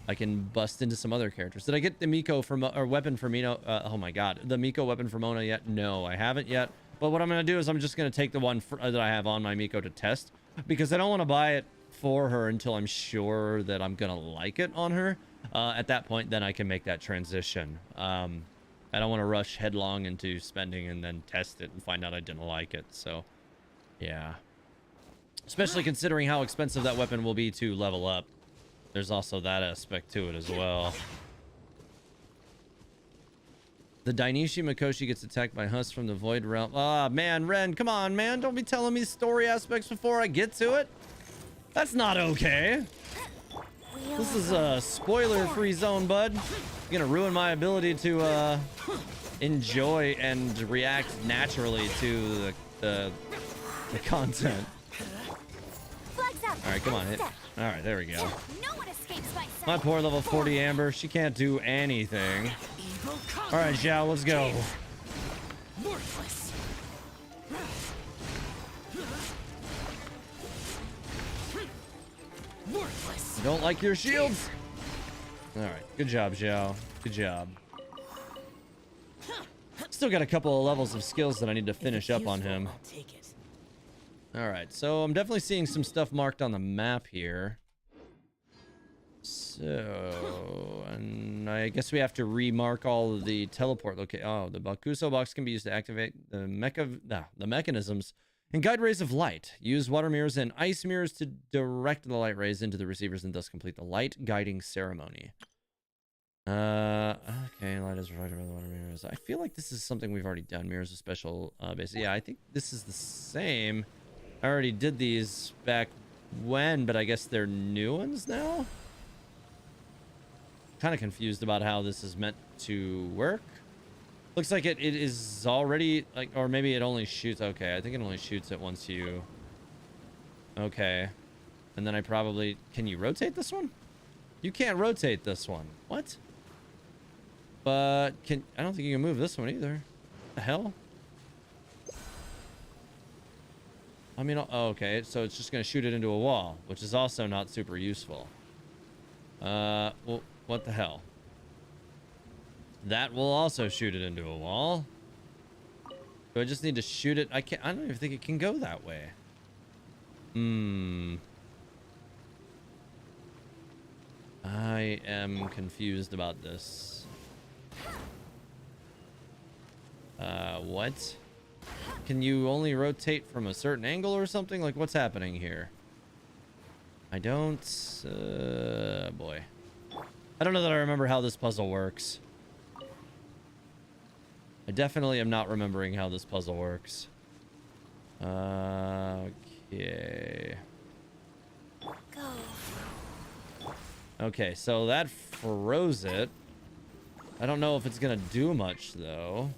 I can bust into some other characters. Did I get the Miko from or weapon for Mino? Oh my god, the Miko weapon for Mona yet? No, I haven't yet. But what I'm gonna do is I'm just gonna take the one that I have on my Miko to test, because I don't want to buy it for her until I'm sure that I'm gonna like it on her. At that point, then I can make that transition. I don't want to rush headlong into spending and then test it and find out I didn't like it. So, yeah. Especially considering how expensive that weapon will be to level up. There's also that aspect to it as well. The Dainishi Mikoshi gets attacked by Huss from the Void Realm. Ah, man, Ren, come on, man. Don't be telling me story aspects before I get to it. That's not okay. This is a spoiler-free zone, bud. You're gonna ruin my ability to enjoy and react naturally to the content. All right, come on, hit. All right, there we go. My poor level 40 Amber, she can't do anything. All right, Xiao, let's go. Don't like your shields? All right, good job, Xiao. Good job. Still got a couple of levels of skills that I need to finish up on him. All right, so I'm definitely seeing some stuff marked on the map here. So, and I guess we have to remark all of the teleport location. Oh, the Bakuso Box can be used to activate the mechanisms and guide rays of light. Use water mirrors and ice mirrors to direct the light rays into the receivers and thus complete the light guiding ceremony. Okay, light is provided by the water mirrors. I feel like this is something we've already done. Mirrors of special base. Yeah, I think this is the same. I already did these back when, but I guess they're new ones now? Kind of confused about how this is meant to work. Looks like it is already, like, or maybe it only shoots. Okay, I think it only shoots it once you... Okay. And then I probably... Can you rotate this one? You can't rotate this one. What? But I don't think you can move this one either. What the hell? I mean, oh, okay, so it's just gonna shoot it into a wall, which is also not super useful. Well, what the hell? That will also shoot it into a wall. Do I just need to shoot it? I don't even think it can go that way. I am confused about this. What? Can you only rotate from a certain angle or something? Like, what's happening here? I don't... boy. I don't know that I remember how this puzzle works. I definitely am not remembering how this puzzle works. Okay. Go. Okay, so that froze it. I don't know if it's gonna do much, though.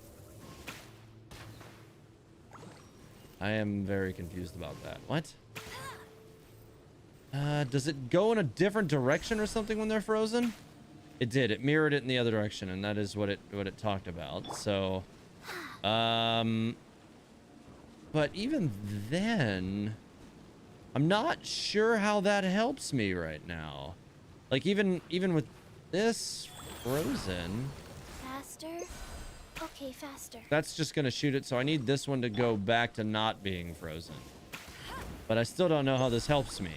I am very confused about that. What? Does it go in a different direction or something when they're frozen? It did. It mirrored it in the other direction, and that is what it talked about. So, but even then, I'm not sure how that helps me right now. Like, even with this frozen, Faster? Okay, faster. that's just gonna shoot it. So I need this one to go back to not being frozen. But I still don't know how this helps me.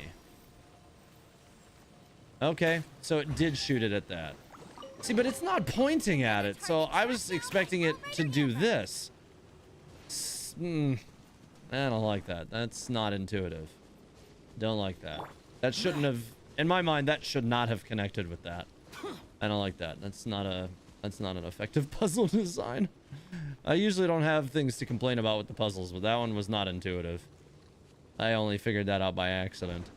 Okay, so it did shoot it at that. See, but it's not pointing at it, so I was expecting it to do this. I don't like that. That's not intuitive. Don't like that. That shouldn't have, in my mind, that should not have connected with that. I don't like that. That's not an effective puzzle design. I usually don't have things to complain about with the puzzles, but that one was not intuitive. I only figured that out by accident.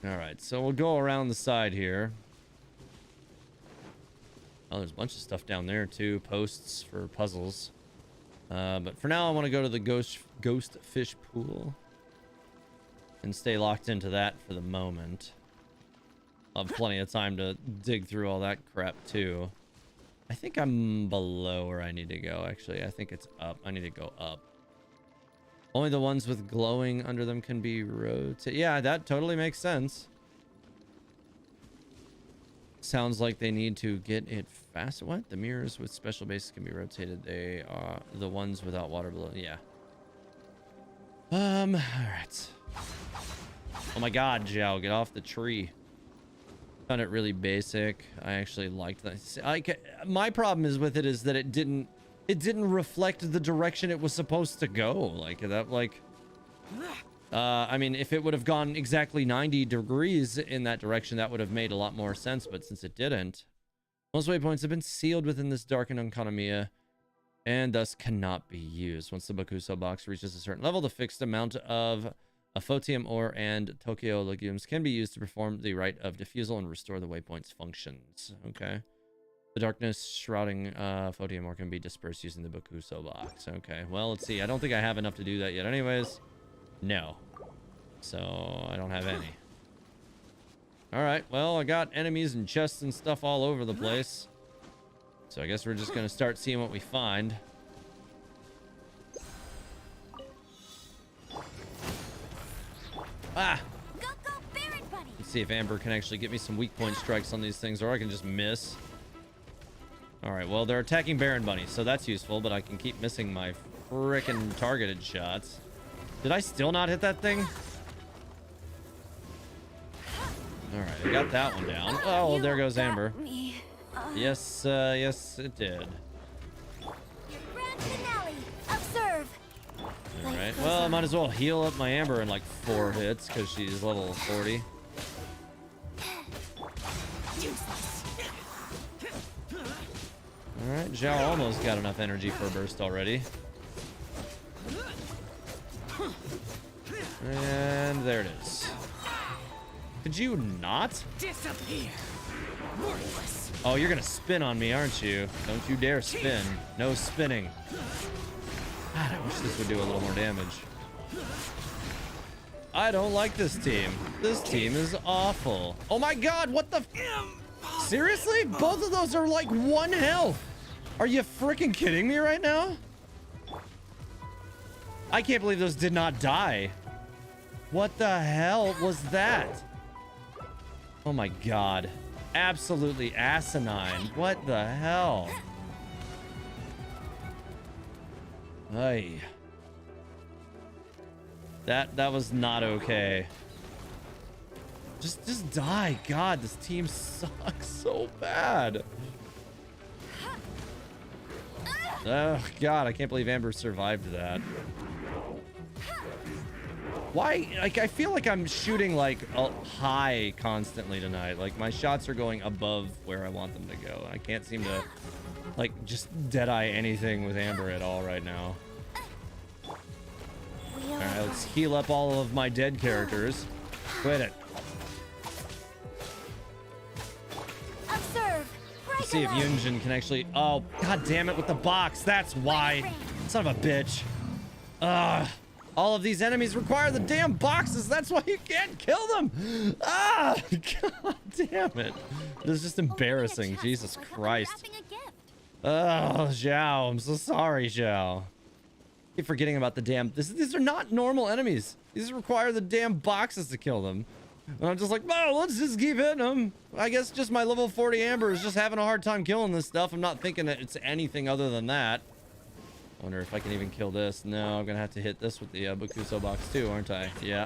Alright, so we'll go around the side here. Oh, there's a bunch of stuff down there too. Posts for puzzles. But for now, I want to go to the ghost fish pool. And stay locked into that for the moment. I'll have plenty of time to dig through all that crap too. I think I'm below where I need to go, actually. I think it's up. I need to go up. Only the ones with glowing under them can be rotated. Yeah, that totally makes sense. Sounds like they need to get it fast. What? The mirrors with special bases can be rotated. They are the ones without water below. Yeah. All right. Oh my God, Zhao, get off the tree. Found it really basic. I actually liked that. My problem is with it is that it didn't reflect the direction it was supposed to go. Like that, like, I mean, if it would have gone exactly 90 degrees in that direction, that would have made a lot more sense. But since it didn't, most waypoints have been sealed within this darkened Enkanomiya and thus cannot be used. Once the Bakuso box reaches a certain level, the fixed amount of a photium ore and Tokyo legumes can be used to perform the rite of diffusal and restore the waypoint's functions. Okay. The darkness shrouding photium ore can be dispersed using the Bakuso box. Okay, well, let's see. I don't think I have enough to do that yet anyways. No. So, I don't have any. Alright, well, I got enemies and chests and stuff all over the place. So I guess we're just going to start seeing what we find. Ah! Go, go, Baron Bunny! Let's see if Amber can actually get me some weak point strikes on these things, or I can just miss. Alright, well, they're attacking Baron Bunny, so that's useful, but I can keep missing my frickin' targeted shots. Did I still not hit that thing? Alright, I got that one down. Oh, well, there goes Amber. Yes, yes, it did. Brand finale! Observe! Alright, well, I might as well heal up my Amber in like 4 hits, because she's level 40. Alright, Zhao almost got enough energy for a burst already. And there it is. Could you not? Disappear. Worthless. Oh, you're gonna spin on me, aren't you? Don't you dare spin. No spinning. God, I wish this would do a little more damage. I don't like this team. This team is awful. Oh my God, what the? seriously? Both of those are like 1 health. Are you freaking kidding me right now? I can't believe those did not die. What the hell was that? Oh my god. Absolutely asinine. What the hell? Ay. That was not okay. Just die. God, this team sucks so bad. Oh god, I can't believe Amber survived that. Why? Like, I feel like I'm shooting like high constantly tonight. Like, my shots are going above where I want them to go. I can't seem to like just deadeye anything with Amber at all right now. All right, let's heal up all of my dead characters. Quit it. Observe. Let's see if Yunjin can actually. Oh, god damn it with the box. That's why. Son of a bitch. All of these enemies require the damn boxes. That's why you can't kill them. God damn it. This is just embarrassing. Jesus Christ. Oh, Zhao. I'm so sorry, Zhao. Keep forgetting about the damn. These are not normal enemies. These require the damn boxes to kill them. And I'm just like, oh, let's just keep hitting them. I guess just my level 40 Amber is just having a hard time killing this stuff. I'm not thinking that it's anything other than that. I wonder if I can even kill this. No, I'm gonna have to hit this with the Bakuso Box too, aren't I? Yeah.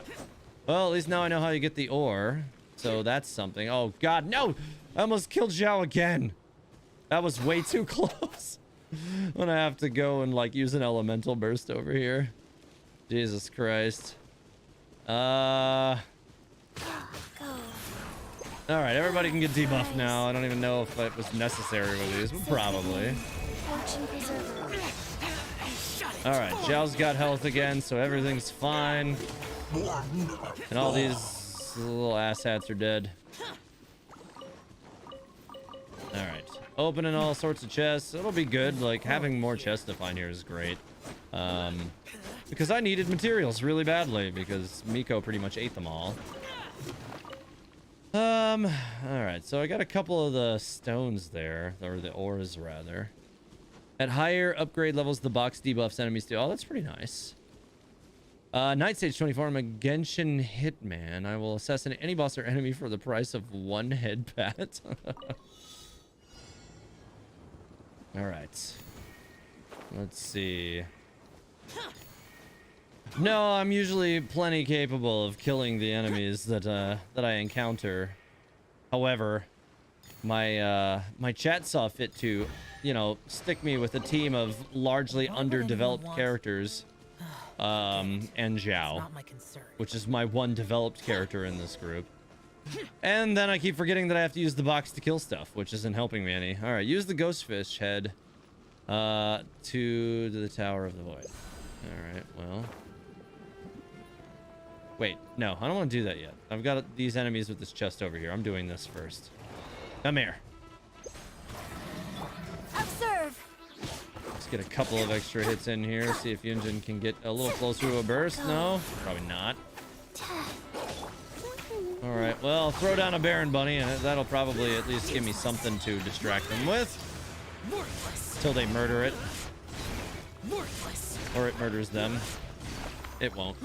Well, at least now I know how you get the ore. So that's something. Oh god, no! I almost killed Zhao again. That was way too close. I'm gonna have to go and like use an elemental burst over here. Jesus Christ. All right, everybody can get debuffed now. I don't even know if it was necessary with these, but probably. Fortune preserver. All right, Zhao's got health again, so everything's fine. And all these little asshats are dead. All right, opening all sorts of chests. It'll be good. Like, having more chests to find here is great. Because I needed materials really badly because Miko pretty much ate them all. All right, so I got a couple of the stones there, or the ores rather. At higher upgrade levels, the box debuffs enemies too. Oh, that's pretty nice. Night Stage 24, I'm a Genshin hitman. I will assassinate any boss or enemy for the price of 1 head pat. All right. Let's see. No, I'm usually plenty capable of killing the enemies that I encounter. However, my chat saw fit to, you know, stick me with a team of largely underdeveloped characters, and Zhao, which is my one developed character in this group. And then I keep forgetting that I have to use the box to kill stuff, which isn't helping me any. All right, use the ghostfish head to the Tower of the Void. All right, well. Wait, no, I don't want to do that yet. I've got these enemies with this chest over here. I'm doing this first. Come here. Observe. Let's get a couple of extra hits in here. See if Yunjin can get a little closer to a burst. No, probably not. All right, well, throw down a Baron Bunny, and that'll probably at least give me something to distract them with. Until they murder it. Or it murders them. It won't.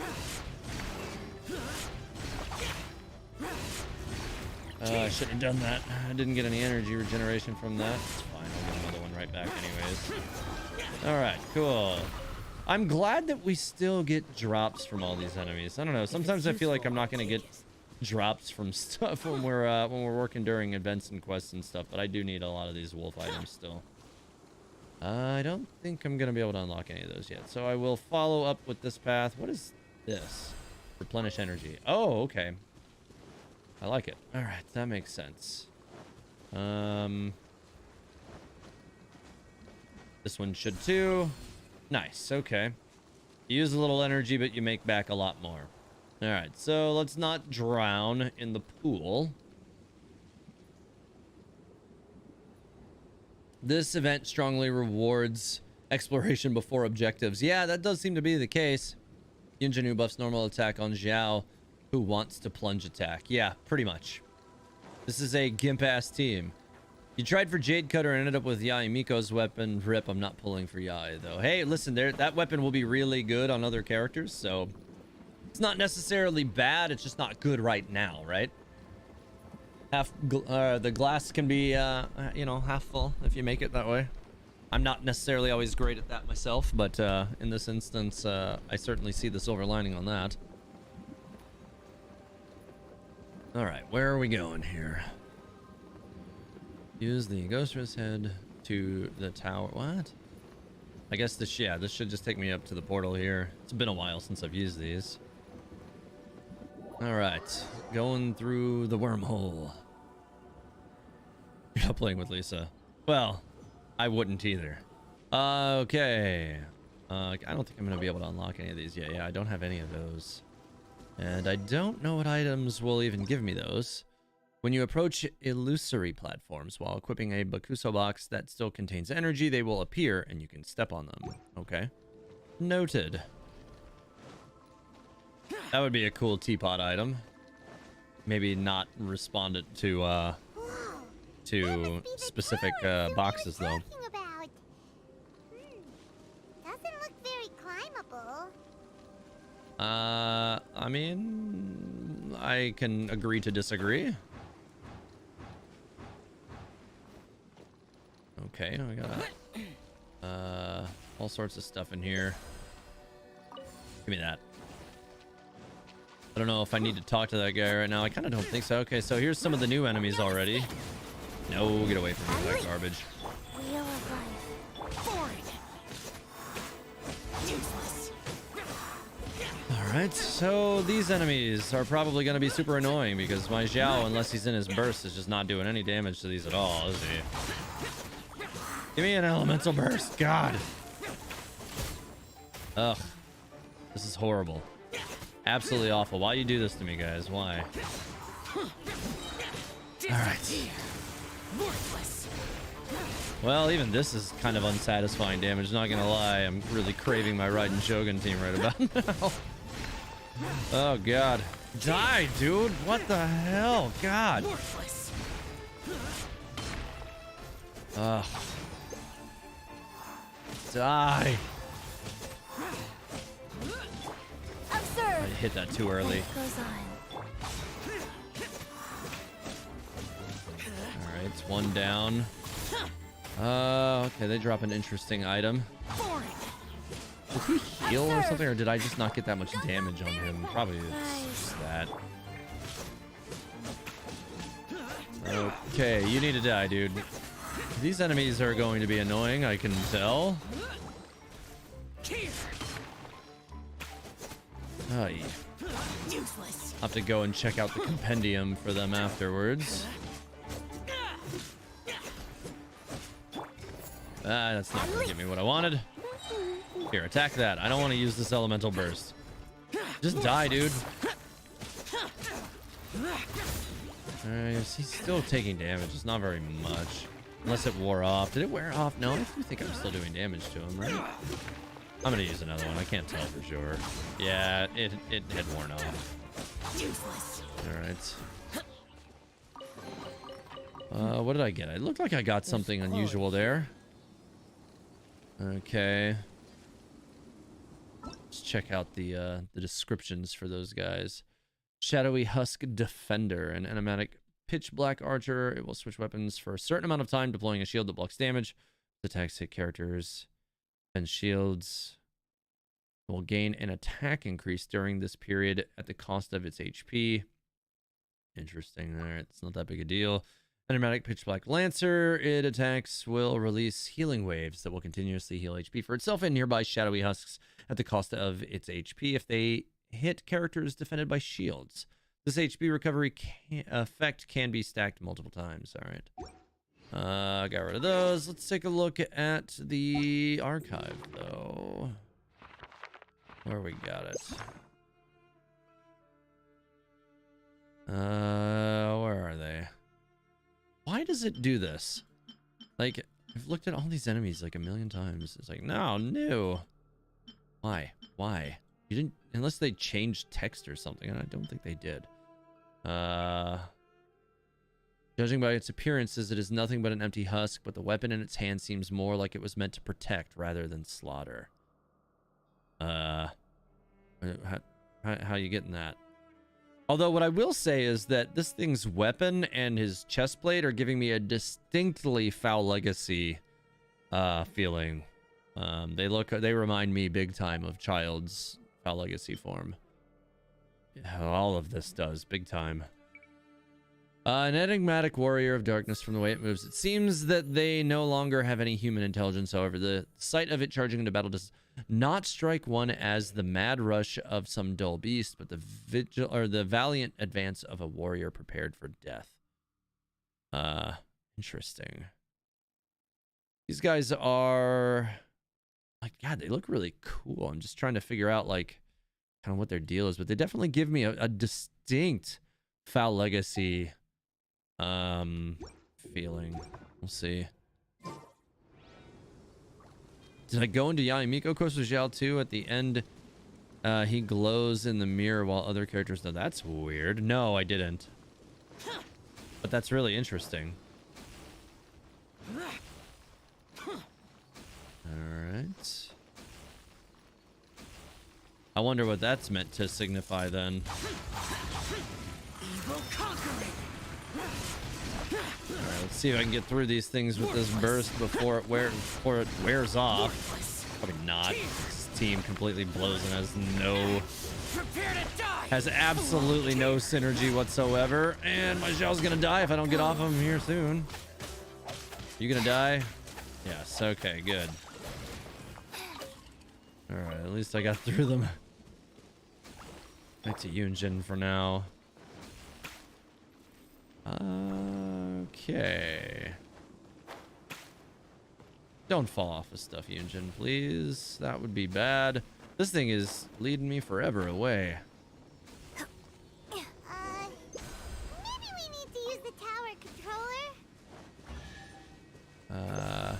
I shouldn't have done that. I didn't get any energy regeneration from that. It's fine, I'll get another one right back anyways. All right, cool. I'm glad that we still get drops from all these enemies. I don't know, sometimes I feel like I'm not going to get drops from stuff when we're working during events and quests and stuff, but I do need a lot of these wolf items still. I don't think I'm going to be able to unlock any of those yet, so I will follow up with this path. What is this? Replenish energy. Oh, okay. I like it. All right, that makes sense. This one should too. Nice, okay. You use a little energy, but you make back a lot more. All right, so let's not drown in the pool. This event strongly rewards exploration before objectives. Yeah, that does seem to be the case. Yunjin who buffs normal attack on Zhao, who wants to plunge attack. Yeah, pretty much. This is a gimp-ass team. You tried for Jade Cutter and ended up with Yai Miko's weapon. Rip, I'm not pulling for Yai, though. Hey, listen, that weapon will be really good on other characters, so... It's not necessarily bad, it's just not good right now, right? The glass can be, you know, half full if you make it that way. I'm not necessarily always great at that myself, but in this instance, I certainly see the silver lining on that. Alright, where are we going here? Use the Ghost's head to the tower. What? I guess this should just take me up to the portal here. It's been a while since I've used these. Alright, going through the wormhole. You're not playing with Lisa. Well, I wouldn't either. Okay. I don't think I'm going to be able to unlock any of these yet. Yeah, I don't have any of those. And I don't know what items will even give me those. When you approach illusory platforms while equipping a Bakuso Box that still contains energy, they will appear and you can step on them. Okay. Noted. That would be a cool teapot item. Maybe not respondent to specific boxes though. Doesn't look very climbable. I mean, I can agree to disagree. Okay, we got all sorts of stuff in here. Give me that. I don't know if I need to talk to that guy right now. I kind of don't think so. Okay, so here's some of the new enemies already. No, get away from me with that garbage. Wheel of life. Useless. Alright, so these enemies are probably going to be super annoying because my Xiao, unless he's in his burst, is just not doing any damage to these at all, is he? Give me an elemental burst, God! Ugh. This is horrible. Absolutely awful. Why you do this to me, guys? Why? Alright. Well, even this is kind of unsatisfying damage, not gonna lie. I'm really craving my Raiden Shogun team right about now. Oh, God. Die, dude! What the hell? God! Ugh. Die! I hit that too early. Alright, it's one down. Okay, they drop an interesting item. Did he heal or something, or did I just not get that much damage on him? Probably it's that. Okay, you need to die, dude. These enemies are going to be annoying, I can tell. Oh, yeah. I'll have to go and check out the compendium for them afterwards. That's not gonna give me what I wanted. Here, attack that. I don't want to use this elemental burst. Just die, dude. He's still taking damage. It's not very much. Unless it wore off. Did it wear off? No, I do think I'm still doing damage to him, right? I'm gonna use another one. I can't tell for sure. Yeah, it had worn off. Alright. What did I get? It looked like I got something unusual there. Okay. Let's check out the descriptions for those guys. Shadowy Husk Defender, an enigmatic pitch black archer. It will switch weapons for a certain amount of time, deploying a shield that blocks damage. Attacks hit characters and shields. Will gain an attack increase during this period at the cost of its HP. Interesting. All right, it's not that big a deal. Enigmatic Pitch Black Lancer. It attacks will release healing waves that will continuously heal HP for itself and nearby shadowy husks at the cost of its HP if they hit characters defended by shields. This HP recovery effect can be stacked multiple times. All right. Got rid of those. Let's take a look at the archive, though. Where we got it. Where are they? Why does it do this? Like, I've looked at all these enemies like a million times. It's like, no. Why? You didn't, unless they changed text or something, and I don't think they did. Judging by its appearances, it is nothing but an empty husk, but the weapon in its hand seems more like it was meant to protect rather than slaughter. How you getting that? Although what I will say is that this thing's weapon and his chest plate are giving me a distinctly Foul Legacy feeling. They remind me big time of Child's Foul Legacy form. All of this does, big time. An enigmatic warrior of darkness from the way it moves. It seems that they no longer have any human intelligence, however. The sight of it charging into battle does not strike one as the mad rush of some dull beast, but the valiant advance of a warrior prepared for death. Interesting. These guys are... like, God, they look really cool. I'm just trying to figure out, like, kind of what their deal is, but they definitely give me a distinct Foul Legacy feeling. We'll see. Did I go into Yayamiko Koso Zhao too? At the end, he glows in the mirror while other characters don't. That's weird. No, I didn't. But that's really interesting. Alright. I wonder what that's meant to signify then. Alright, let's see if I can get through these things with this burst before it wears off. Probably not. This team completely blows and has absolutely no synergy whatsoever. And my shell's gonna die if I don't get off of him here soon. You gonna die? Yes, okay, good. Alright, at least I got through them. Back to Yunjin for now. Okay. Don't fall off of stuff, Yunjin, please. That would be bad. This thing is leading me forever away. Maybe we need to use the tower controller?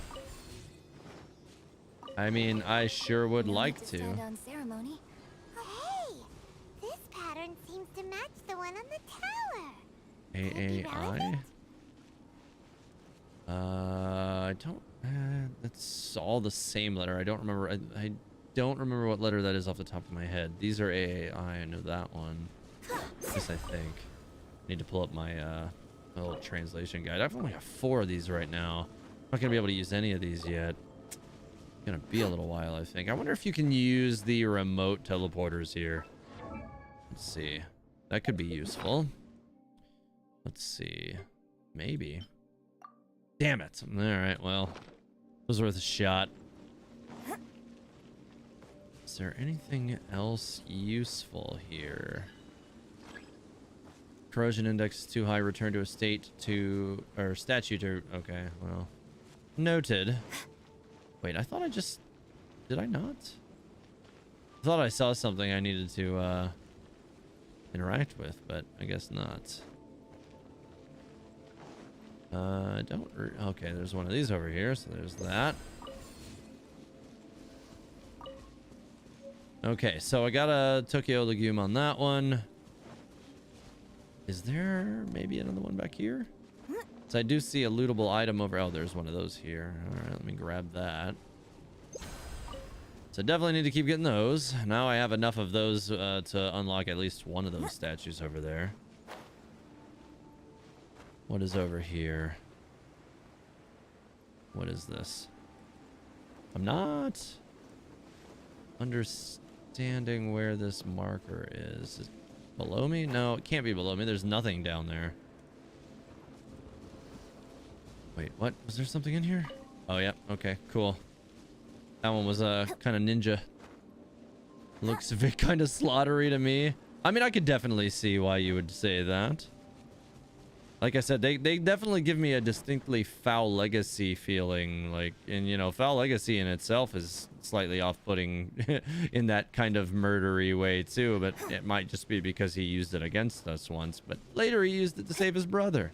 I mean, I sure would like to. On ceremony. Hey, this pattern seems to match the one on the tower. AAI? I don't... that's all the same letter. I don't remember... I don't remember what letter that is off the top of my head. These are AAI. I know that one. This, I think. Need to pull up my my little translation guide. I've only got 4 of these right now. I'm not going to be able to use any of these yet. It's going to be a little while, I think. I wonder if you can use the remote teleporters here. Let's see. That could be useful. Let's see. Maybe. Damn it. Alright, well. It was worth a shot. Is there anything else useful here? Corrosion index is too high. Return to a statue to... Okay, well. Noted. Wait, I thought I just... Did I not? I thought I saw something I needed to interact with, but I guess not. Okay, there's one of these over here, so there's that. Okay, so I got a Tokyo legume on that one. Is there maybe another one back here? So I do see a lootable item over... Oh, there's one of those here. Alright, let me grab that. So definitely need to keep getting those. Now I have enough of those to unlock at least one of those statues over there. What is over here? What is this? I'm not understanding where this marker is. Is it below me? No, it can't be below me. There's nothing down there. Wait, what? Was there something in here? Oh, yeah. Okay, cool. That one was kind of ninja. Looks a bit kind of slaughtery to me. I mean, I could definitely see why you would say that. Like I said, they definitely give me a distinctly Foul Legacy feeling. Like, and you know, Foul Legacy in itself is slightly off-putting in that kind of murdery way too. But it might just be because he used it against us once. But later he used it to save his brother.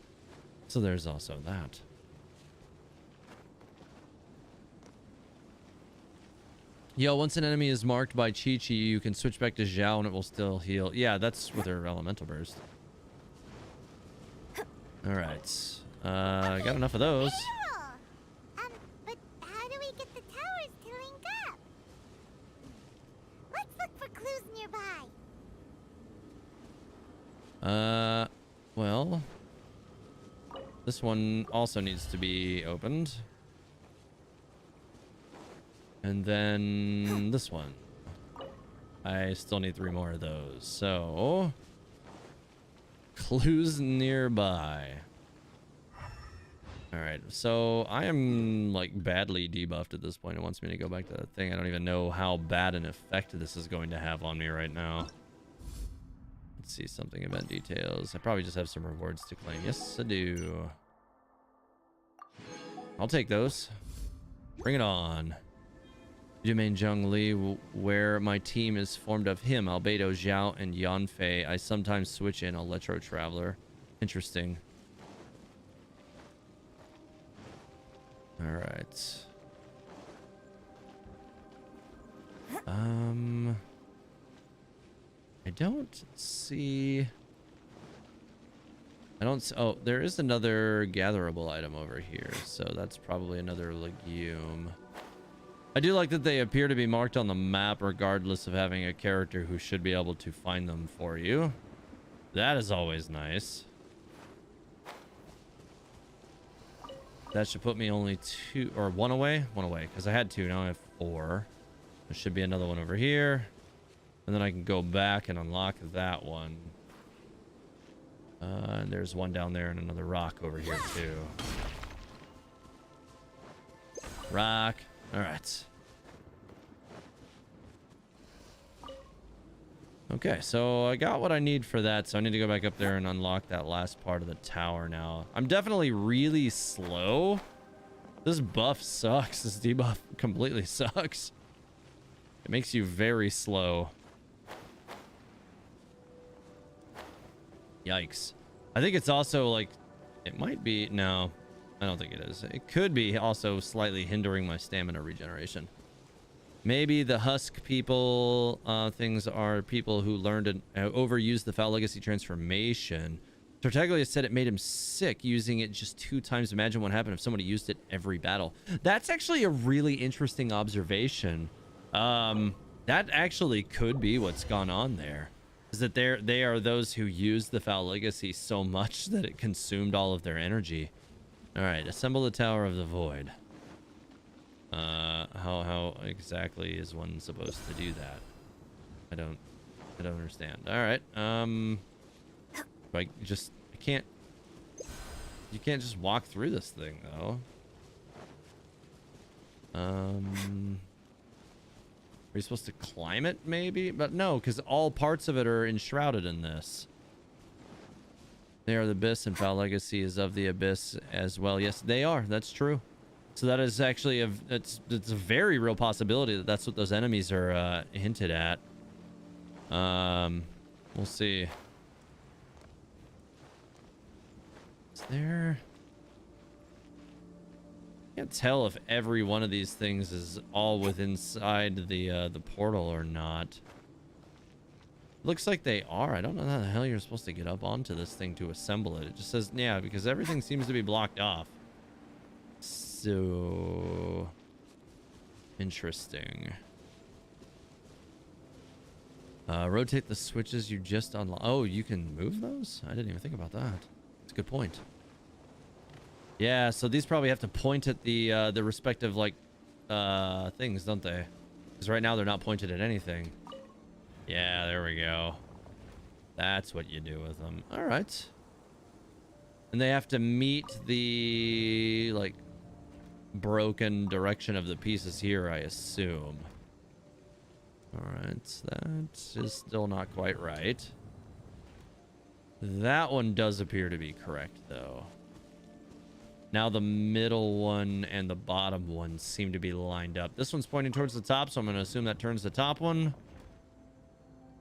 So there's also that. Yo, once an enemy is marked by Chi-Chi, you can switch back to Zhao and it will still heal. Yeah, that's with her elemental burst. All right. I got enough of those. Carol! But how do we get the towers to link up? Let's look for clues nearby. Well, this one also needs to be opened. And then this one. I still need 3 more of those. So, clues nearby. All right. So I am like badly debuffed at this point. It wants me to go back to that thing. I don't even know how bad an effect this is going to have on me right now. Let's see something event details. I probably just have some rewards to claim. Yes, I do. I'll take those. Bring it on. Jimain Zheng Li, where my team is formed of him, Albedo, Zhao, and Yanfei. I sometimes switch in Electro Traveler. Interesting. All right. I don't see... Oh, there is another gatherable item over here, so that's probably another legume. I do like that they appear to be marked on the map regardless of having a character who should be able to find them for you. That is always nice. That should put me only 2 or 1 away. 1 away, because I had 2, now I have 4. There should be another one over here. And then I can go back and unlock that one. And there's one down there and another rock over here too. Rock. All right. Okay, so I got what I need for that, so I need to go back up there and unlock that last part of the tower now. I'm definitely really slow. This buff sucks. This debuff completely sucks. It makes you very slow. Yikes. I think it's also like, it might be, no, I don't think it is. It could be also slightly hindering my stamina regeneration. Maybe the husk people things are people who learned and overused the Foul Legacy transformation. Tartaglia said it made him sick using it just 2 times. Imagine what happened if somebody used it every battle. That's actually a really interesting observation. That actually could be what's gone on there. Is that they are those who use the Foul Legacy so much that it consumed all of their energy. All right, assemble the Tower of the Void. How exactly is one supposed to do that? I don't understand. All right. I can't. You can't just walk through this thing though. Are you supposed to climb it maybe? But no, because all parts of it are enshrouded in this. They are the Abyss, and Foul Legacy is of the Abyss as well. Yes, they are. That's true. So that is actually it's a very real possibility that that's what those enemies are hinted at. We'll see. Is there... I can't tell if every one of these things is all within inside the portal or not. Looks like they are. I don't know how the hell you're supposed to get up onto this thing to assemble it. It just says, yeah, because everything seems to be blocked off. So interesting. Rotate the switches you just unlocked. Oh, you can move those? I didn't even think about that. That's a good point. Yeah, so these probably have to point at the respective like things, don't they? Because right now they're not pointed at anything. Yeah, there we go. That's what you do with them. All right. And they have to meet the like broken direction of the pieces here, I assume. All right, that is still not quite right. That one does appear to be correct, though. Now the middle one and the bottom one seem to be lined up. This one's pointing towards the top, so I'm going to assume that turns the top one.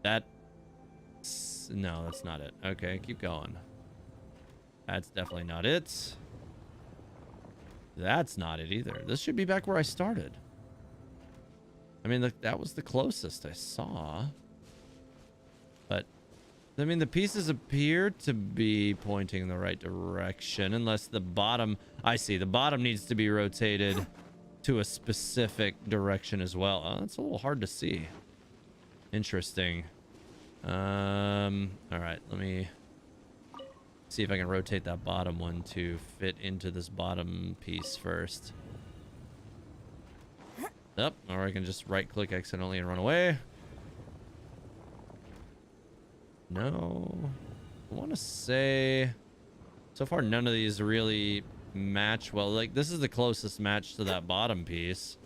No, that's not it. Okay, keep going. That's definitely not it. That's not it either. This should be back where I started. I mean, that was the closest I saw. But I mean, the pieces appear to be pointing in the right direction, unless the bottom... I see. The bottom needs to be rotated to a specific direction as well. Oh, that's a little hard to see. Interesting. All right. Let me see if I can rotate that bottom one to fit into this bottom piece first. Yep. Or I can just right-click accidentally and run away. No. I want to say... So far, none of these really match well. Like, this is the closest match to that bottom piece.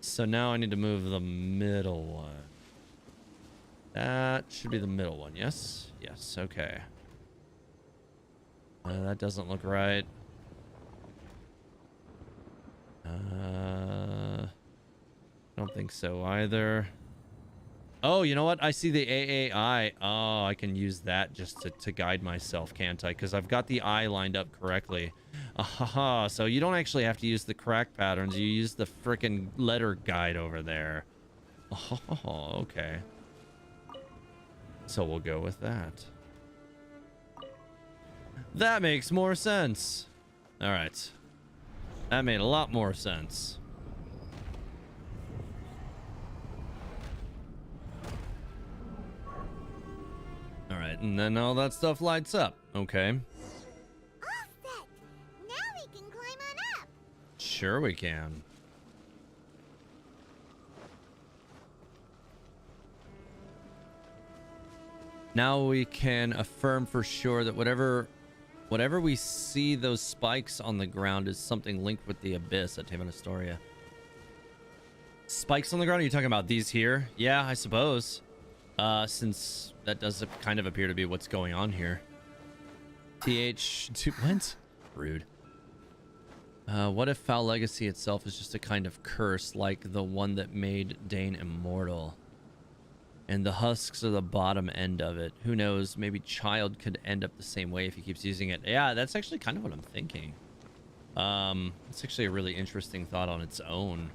So now I need to move the middle one. That should be the middle one. Yes? Yes. Okay. That doesn't look right. I don't think so either. Oh, you know what? I see the AAI. Oh, I can use that just to guide myself, can't I? Because I've got the eye lined up correctly. Aha, so you don't actually have to use the crack patterns. You use the frickin' letter guide over there. Oh, okay. So we'll go with that. That makes more sense. All right. That made a lot more sense. All right, and then all that stuff lights up. Okay. All set. Now we can climb on up. Sure we can. Now we can affirm for sure that whatever we see those spikes on the ground is something linked with the abyss at Teyvat Astoria. Spikes on the ground? Are you talking about these here? Yeah, I suppose. Since that does kind of appear to be what's going on here. What? Rude. What if Foul Legacy itself is just a kind of curse like the one that made Dane immortal? And the husks are the bottom end of it. Who knows? Maybe Child could end up the same way if he keeps using it. Yeah, that's actually kind of what I'm thinking. It's actually a really interesting thought on its own.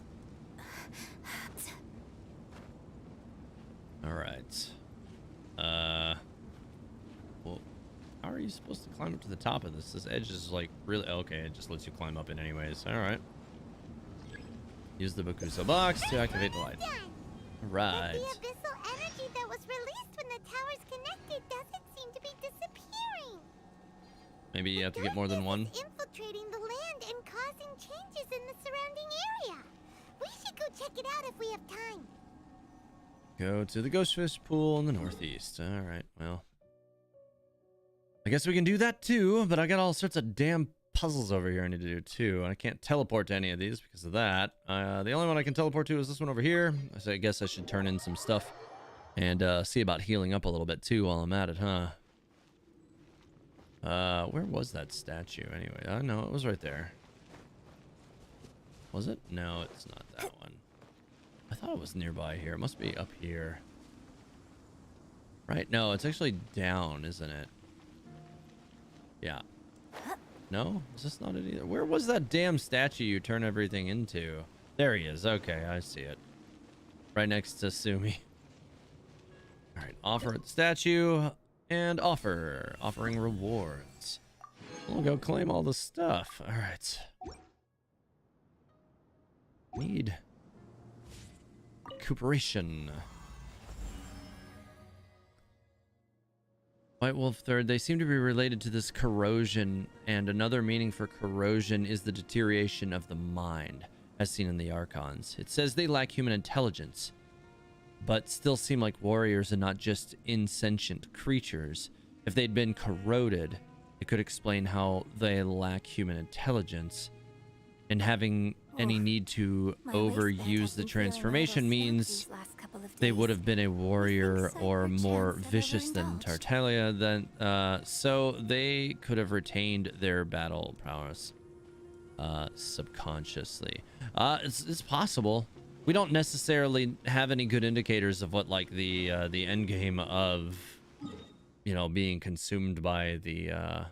All right. Well, how are you supposed to climb up to the top of this? This edge is like really okay. It just lets you climb up it anyways. All right. Use the Bakuso Box to activate the light. Right. But the abyssal energy that was released when the towers connected doesn't seem to be disappearing. Maybe you have to get more than one. It's infiltrating the land and causing changes in the surrounding area. We should go check it out if we have time. Go to the Ghostfish Pool in the northeast. All right, well. I guess we can do that too, but I got all sorts of damn puzzles over here I need to do too. And I can't teleport to any of these because of that. The only one I can teleport to is this one over here. So I guess I should turn in some stuff and see about healing up a little bit too while I'm at it, huh? Where was that statue anyway? No, it was right there. Was it? No, it's not that one. I thought it was nearby here. It must be up here. Right? No, it's actually down, isn't it? Yeah. No? Is this not it either? Where was that damn statue you turn everything into? There he is. Okay, I see it. Right next to Sumi. Alright, offer at the statue. And offering rewards. We'll go claim all the stuff. Alright. Need recuperation. White Wolf Third, they seem to be related to this corrosion, and another meaning for corrosion is the deterioration of the mind, as seen in the Archons. It says they lack human intelligence, but still seem like warriors and not just insentient creatures. If they'd been corroded, it could explain how they lack human intelligence. And having any need to overuse the transformation means they would have been a warrior or more vicious than Tartaglia, so they could have retained their battle prowess subconsciously. It's possible. We don't necessarily have any good indicators of what like the end game of, you know, being consumed by the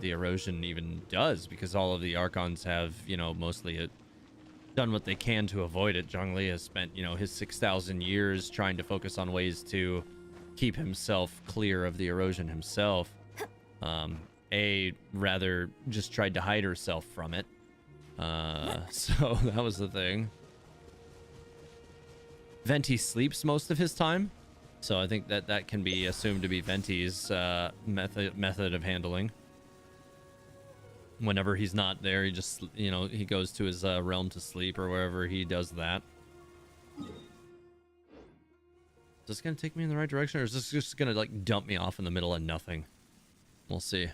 erosion even does, because all of the Archons have, you know, mostly done what they can to avoid it. Zhongli has spent, you know, his 6,000 years trying to focus on ways to keep himself clear of the erosion himself. A rather just tried to hide herself from it. So that was the thing. Venti sleeps most of his time, so I think that can be assumed to be Venti's method of handling. Whenever he's not there, he just, you know, he goes to his realm to sleep or wherever he does that. Is this gonna take me in the right direction, or is this just gonna like dump me off in the middle of nothing? We'll see.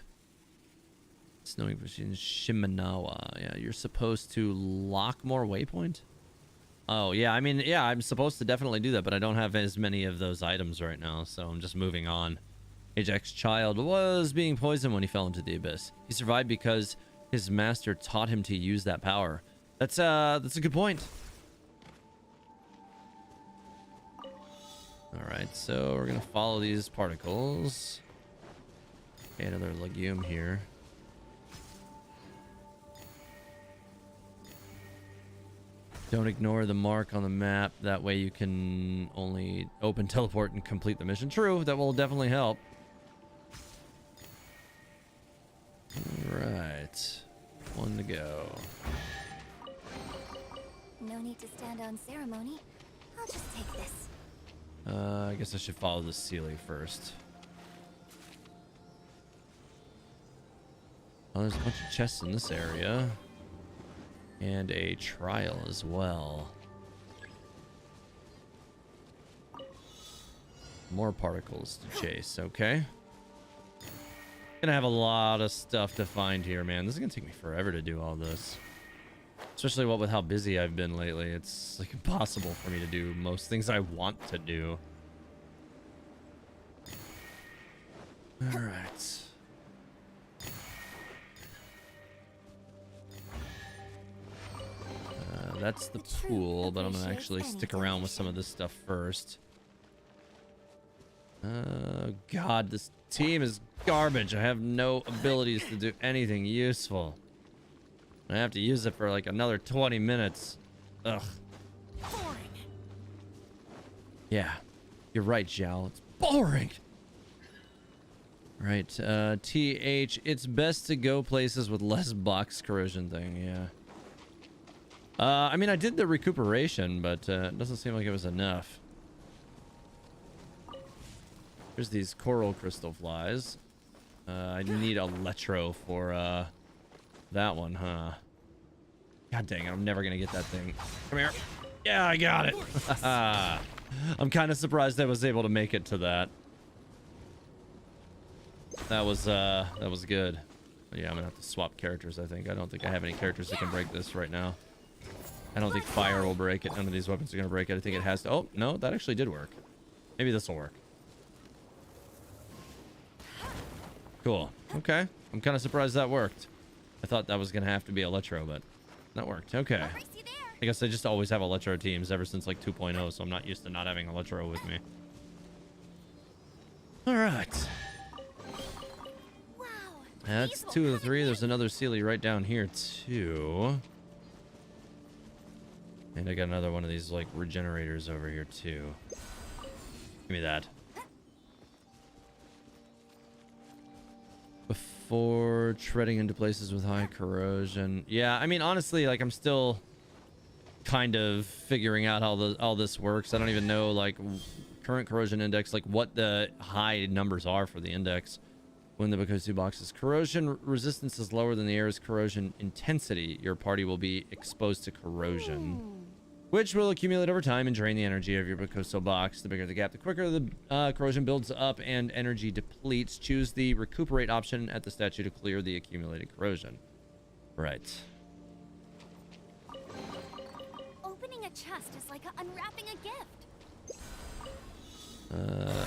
Snowing machine Shimenawa. Yeah, you're supposed to lock more waypoint. Oh yeah, I mean, yeah, I'm supposed to definitely do that, but I don't have as many of those items right now, so I'm just moving on. Ajax's child was being poisoned when he fell into the abyss. He survived because his master taught him to use that power. That's a good point. All right, so we're gonna follow these particles. Okay, another legume here. Don't ignore the mark on the map. That way you can only open, teleport, and complete the mission. True, that will definitely help. Right, one to go. No need to stand on ceremony. I'll just take this. I guess I should follow the Sealy first. Oh, there's a bunch of chests in this area. And a trial as well. More particles to chase, okay. Gonna have a lot of stuff to find here, man. This is gonna take me forever to do all this. Especially with how busy I've been lately. It's like impossible for me to do most things I want to do. All right. That's the pool, but I'm gonna actually stick around with some of this stuff first. God, this team is garbage. I have no abilities to do anything useful. I have to use it for like another 20 minutes. Ugh. Yeah, you're right, Zhao. It's boring. Right, TH, it's best to go places with less box corrosion thing, yeah. I mean, I did the recuperation, but it doesn't seem like it was enough. Here's these coral crystal flies. I need a Electro for that one, huh? God dang it, I'm never gonna get that thing. Come here. Yeah, I got it. I'm kind of surprised I was able to make it to that. That was good. But yeah, I'm gonna have to swap characters, I think. I don't think I have any characters that can break this right now. I don't think fire will break it. None of these weapons are gonna break it. I think it has to. Oh, no, that actually did work. Maybe this will work. Cool. Okay. I'm kind of surprised that worked. I thought that was gonna have to be Electro, but that worked. Okay. I guess I just always have Electro teams ever since like 2.0, so I'm not used to not having Electro with me. All right. Wow. That's 2 of the 3. There's another Sealy right down here too. And I got another one of these like regenerators over here too. Give me that. Before treading into places with high corrosion. Yeah, I mean, honestly, like I'm still kind of figuring out how all this works. I don't even know like current corrosion index, like what the high numbers are for the index. When the Bakuso Box's corrosion resistance is lower than the air's corrosion intensity, your party will be exposed to corrosion, which will accumulate over time and drain the energy of your Bakuso Box. The bigger the gap, the quicker the corrosion builds up and energy depletes. Choose the recuperate option at the statue to clear the accumulated corrosion. Right. Opening a chest is like unwrapping a gift.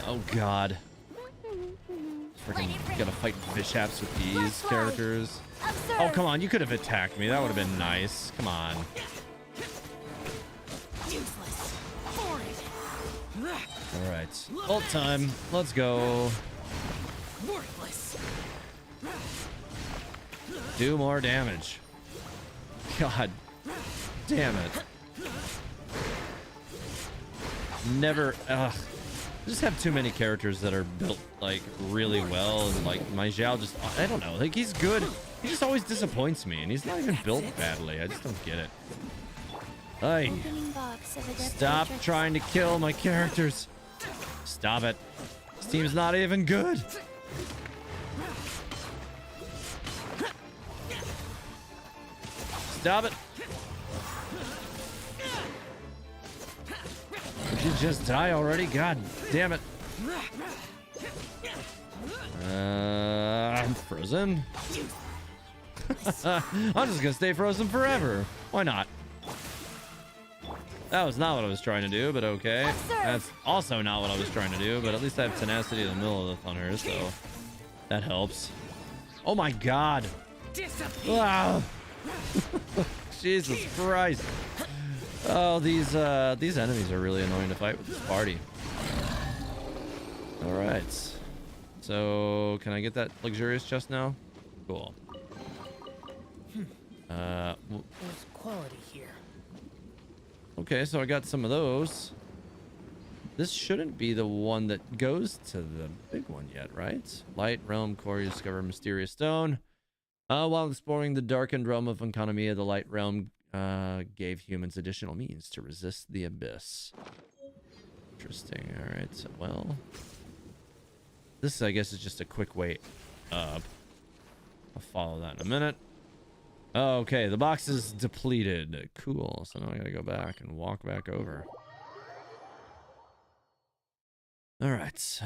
Oh God. Freaking gotta fight fishaps with these characters. Oh, come on. You could have attacked me. That would have been nice. Come on. All right. Ult time. Let's go. Do more damage. God damn it. Never. Ugh. I just have too many characters that are built like really well, and like my Zhao just, I don't know, like he's good. He just always disappoints me, and he's not even built badly. I just don't get it. Hey, Opening box of a stop death trying to kill my characters. Stop it. This team's not even good. Stop it. Did you just die already? God damn it. I'm frozen. I'm just gonna stay frozen forever. Why not? That was not what I was trying to do, but okay. That's also not what I was trying to do, but at least I have tenacity in the middle of the thunder, so that helps. Oh my god. Wow. Jesus Christ. Oh, these enemies are really annoying to fight with this party. All right. So, can I get that luxurious chest now? Cool. There's quality here. Okay, so I got some of those. This shouldn't be the one that goes to the big one yet, right? Light Realm Core, you discover a mysterious stone. While exploring the darkened realm of Enkanomiya, the Light Realm gave humans additional means to resist the abyss. Interesting. All right. So, well, this, I guess, is just a quick way up. I'll follow that in a minute. Okay, the box is depleted. Cool. So now I gotta go back and walk back over. All right.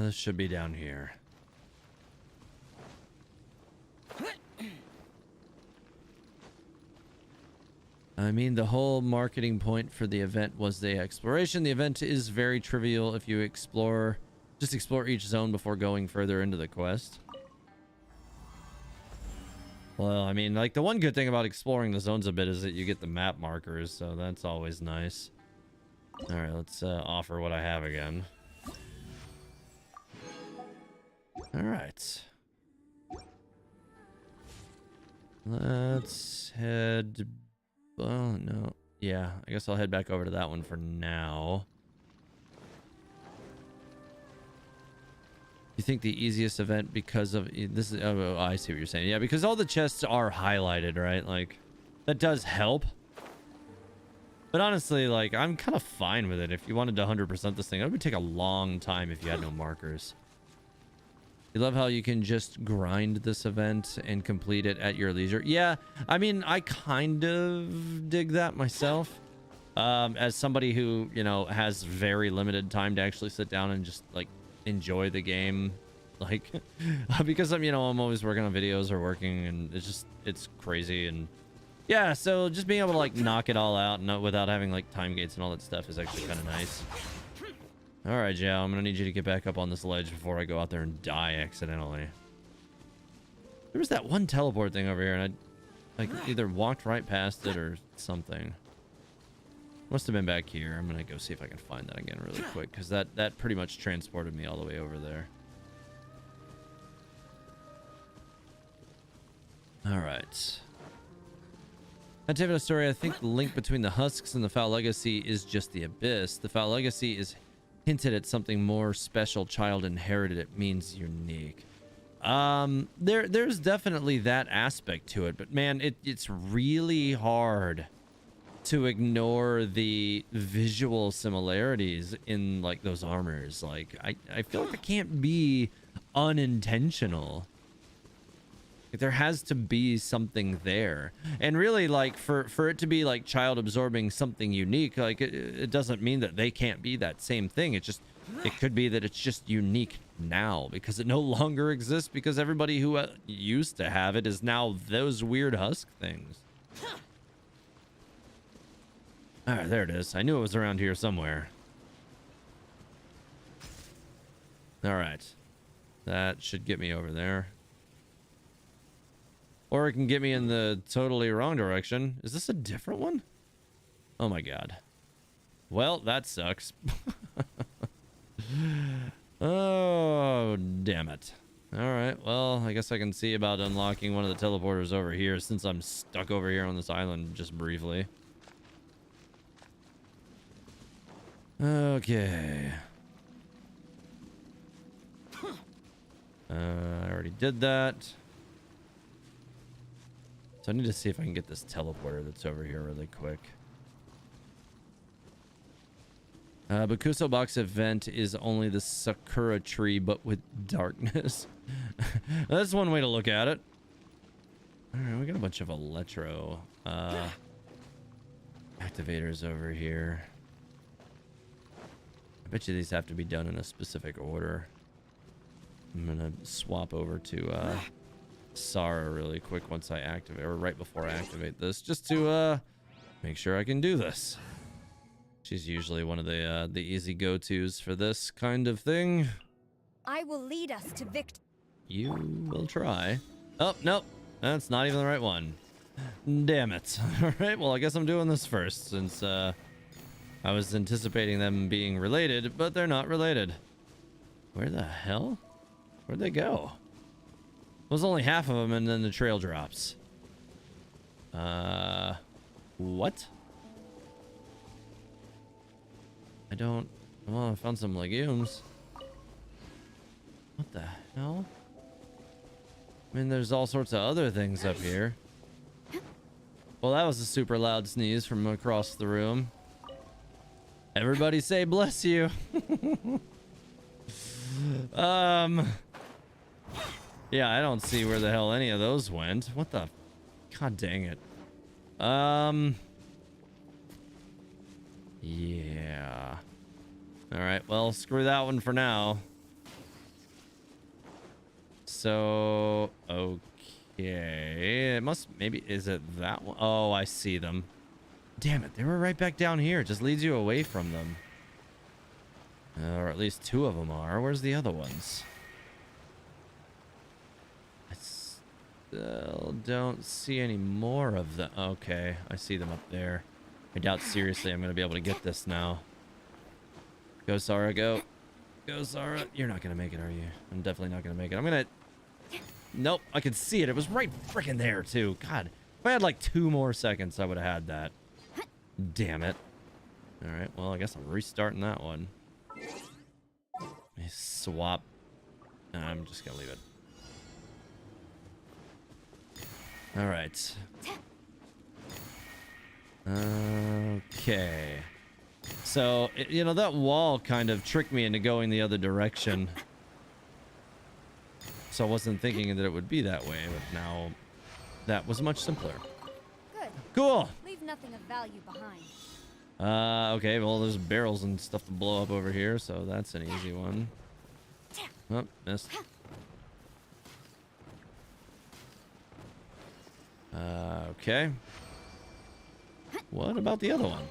This should be down here. I mean, the whole marketing point for the event was the exploration. The event is very trivial if you just explore each zone before going further into the quest. Well, I mean, like, the one good thing about exploring the zones a bit is that you get the map markers, so that's always nice. All right, let's offer what I have again. All right. Let's head... Well, no. Yeah, I guess I'll head back over to that one for now. You think the easiest event because of this is, oh, I see what you're saying. Yeah, because all the chests are highlighted, right? Like, that does help. But honestly, like, I'm kind of fine with it. If you wanted to 100% this thing, it would take a long time if you had no markers. You love how you can just grind this event and complete it at your leisure. Yeah, I mean, I kind of dig that myself. As somebody who, you know, has very limited time to actually sit down and just, like, enjoy the game. Like, because I'm, you know, I'm always working on videos or working, and it's crazy. And yeah, so just being able to, like, knock it all out and without having, like, time gates and all that stuff is actually kind of nice. All right, Zhao, I'm gonna need you to get back up on this ledge before I go out there and die accidentally. There was that one teleport thing over here, and I, like, either walked right past it or something. Must have been back here. I'm gonna go see if I can find that again really quick, because that pretty much transported me all the way over there. All right. At Teyvat story, I think the link between the husks and the Foul Legacy is just the abyss. The Foul Legacy is hinted at something more special. Child inherited. It means unique. There's definitely that aspect to it, but man, it's really hard to ignore the visual similarities in, like, those armors. Like, I feel like it can't be unintentional. Like, there has to be something there. And really, like, for it to be, like, child absorbing something unique, like, it doesn't mean that they can't be that same thing. It could be that it's just unique now because it no longer exists, because everybody who used to have it is now those weird husk things. All right, there it is. I knew it was around here somewhere. All right. That should get me over there. Or it can get me in the totally wrong direction. Is this a different one? Oh my god. Well, that sucks. Oh, damn it. All right, well, I guess I can see about unlocking one of the teleporters over here, since I'm stuck over here on this island just briefly. Okay. I already did that. So I need to see if I can get this teleporter that's over here really quick. Bakuso Box event is only the Sakura tree, but with darkness. That's one way to look at it. Alright, we got a bunch of electro activators over here. I bet you these have to be done in a specific order. I'm gonna swap over to Sara really quick once I activate, or right before I activate this, just to make sure I can do this. She's usually one of the easy go-tos for this kind of thing. I will lead us to victory. You will try. Oh, nope. That's not even the right one. Damn it. Alright, well, I guess I'm doing this first, since I was anticipating them being related, but they're not related. Where the hell? Where'd they go? Was only half of them, and then the trail drops. What? I don't... Well, I found some legumes. What the hell? I mean, there's all sorts of other things up here. Well, that was a super loud sneeze from across the room. Everybody say bless you. Yeah, I don't see where the hell any of those went. What the... God dang it. Yeah. Alright, well, screw that one for now. So... Okay... It must... Maybe... Is it that one? Oh, I see them. Damn it, they were right back down here. It just leads you away from them. Or at least two of them are. Where's the other ones? I still don't see any more of them. Okay, I see them up there. I doubt seriously I'm going to be able to get this now. Go, Sara, go. Go, Sara. You're not going to make it, are you? I'm definitely not going to make it. I'm going to... Nope, I could see it. It was right freaking there, too. God, if I had like 2 more seconds, I would have had that. Damn it. Alright, well, I guess I'm restarting that one. Let me swap. I'm just going to leave it. Alright. Okay. So, you know, that wall kind of tricked me into going the other direction. So I wasn't thinking that it would be that way, but now that was much simpler. Good. Cool. Leave nothing of value behind. Okay, well, there's barrels and stuff to blow up over here, so that's an easy one. Oh, missed. Okay. What about the other one?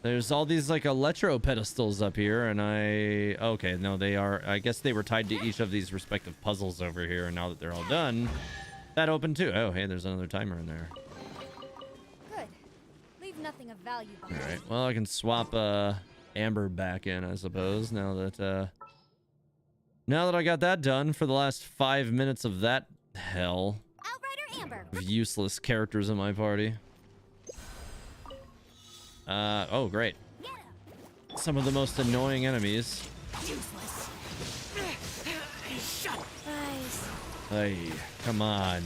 There's all these like electro pedestals up here, and okay, no, they are, I guess they were tied to each of these respective puzzles over here, and now that they're all done, that opened too. Oh, hey, there's another timer in there. Good. Leave nothing of value behind. All right, well, I can swap Amber back in, I suppose, now that I got that done for the last 5 minutes of that hell Outrider Amber. of useless characters in my party. Oh, great. Some of the most annoying enemies. Useless. Hey, come on.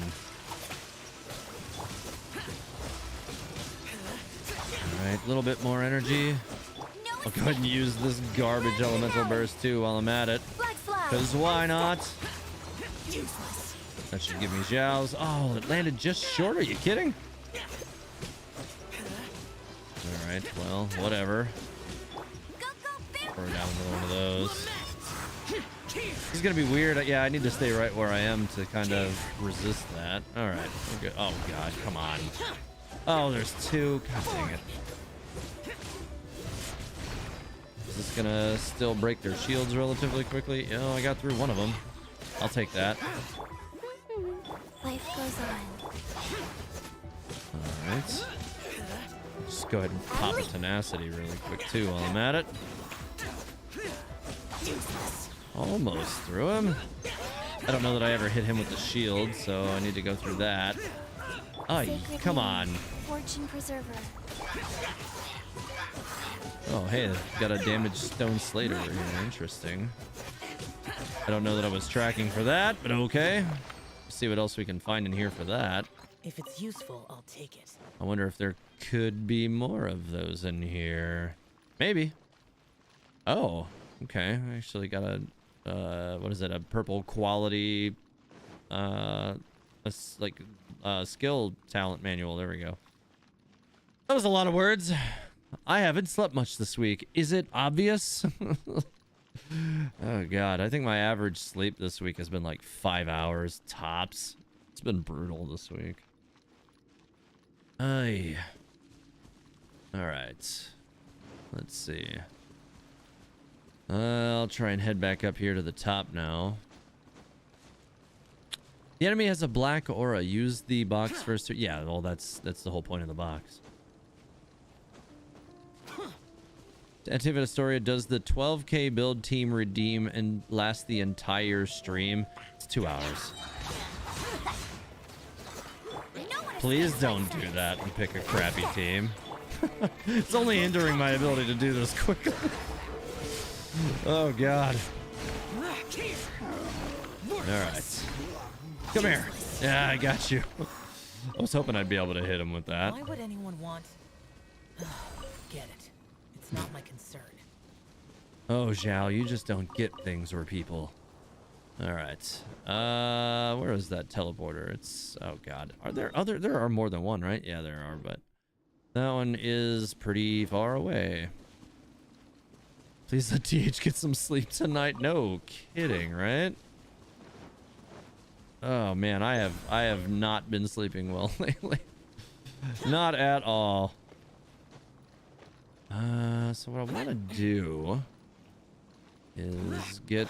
Alright, a little bit more energy. I'll go ahead and use this garbage elemental burst too while I'm at it. Because why not? That should give me Zhao's. Oh, it landed just short. Are you kidding? Alright, well, whatever. Throw down another one of those. This is gonna be weird. Yeah, I need to stay right where I am to kind of resist that. Alright, we're good. Oh god, come on. Oh, there's 2. God dang it. Is this gonna still break their shields relatively quickly? Oh, I got through one of them. I'll take that. Life goes on. Alright. Just go ahead and pop a tenacity really quick too while I'm at it. Almost through him. I don't know that I ever hit him with the shield, so I need to go through that. Oh, come on. Fortune preserver. Oh, hey, got a damaged stone slate over here. Interesting. I don't know that I was tracking for that, but okay. Let's see what else we can find in here for that. If it's useful, I'll take it. I wonder if there could be more of those in here. Maybe. Oh, okay. I actually got a, what is it? A purple quality, skill talent manual. There we go. That was a lot of words. I haven't slept much this week. Is it obvious? Oh God, I think my average sleep this week has been like 5 hours tops. It's been brutal this week. Aye. All right. Let's see. I'll try and head back up here to the top now. The enemy has a black aura. Use the box first. Yeah, well, that's the whole point of the box. Teyvat Astoria, does the 12K build team redeem and last the entire stream? It's 2 hours. Please don't do that and pick a crappy team. It's only hindering my ability to do this quickly. Oh God. Alright. Come here. Yeah, I got you. I was hoping I'd be able to hit him with that. Why would anyone want... Get it. It's not my concern. Oh, Zhao, you just don't get things or people. Alright. Where is that teleporter? It's... Oh God. Are there other... There are more than one, right? Yeah, there are, but... That one is pretty far away. Please let TH get some sleep tonight. No kidding, right? Oh man, I have not been sleeping well lately. Not at all. So what I want to do is get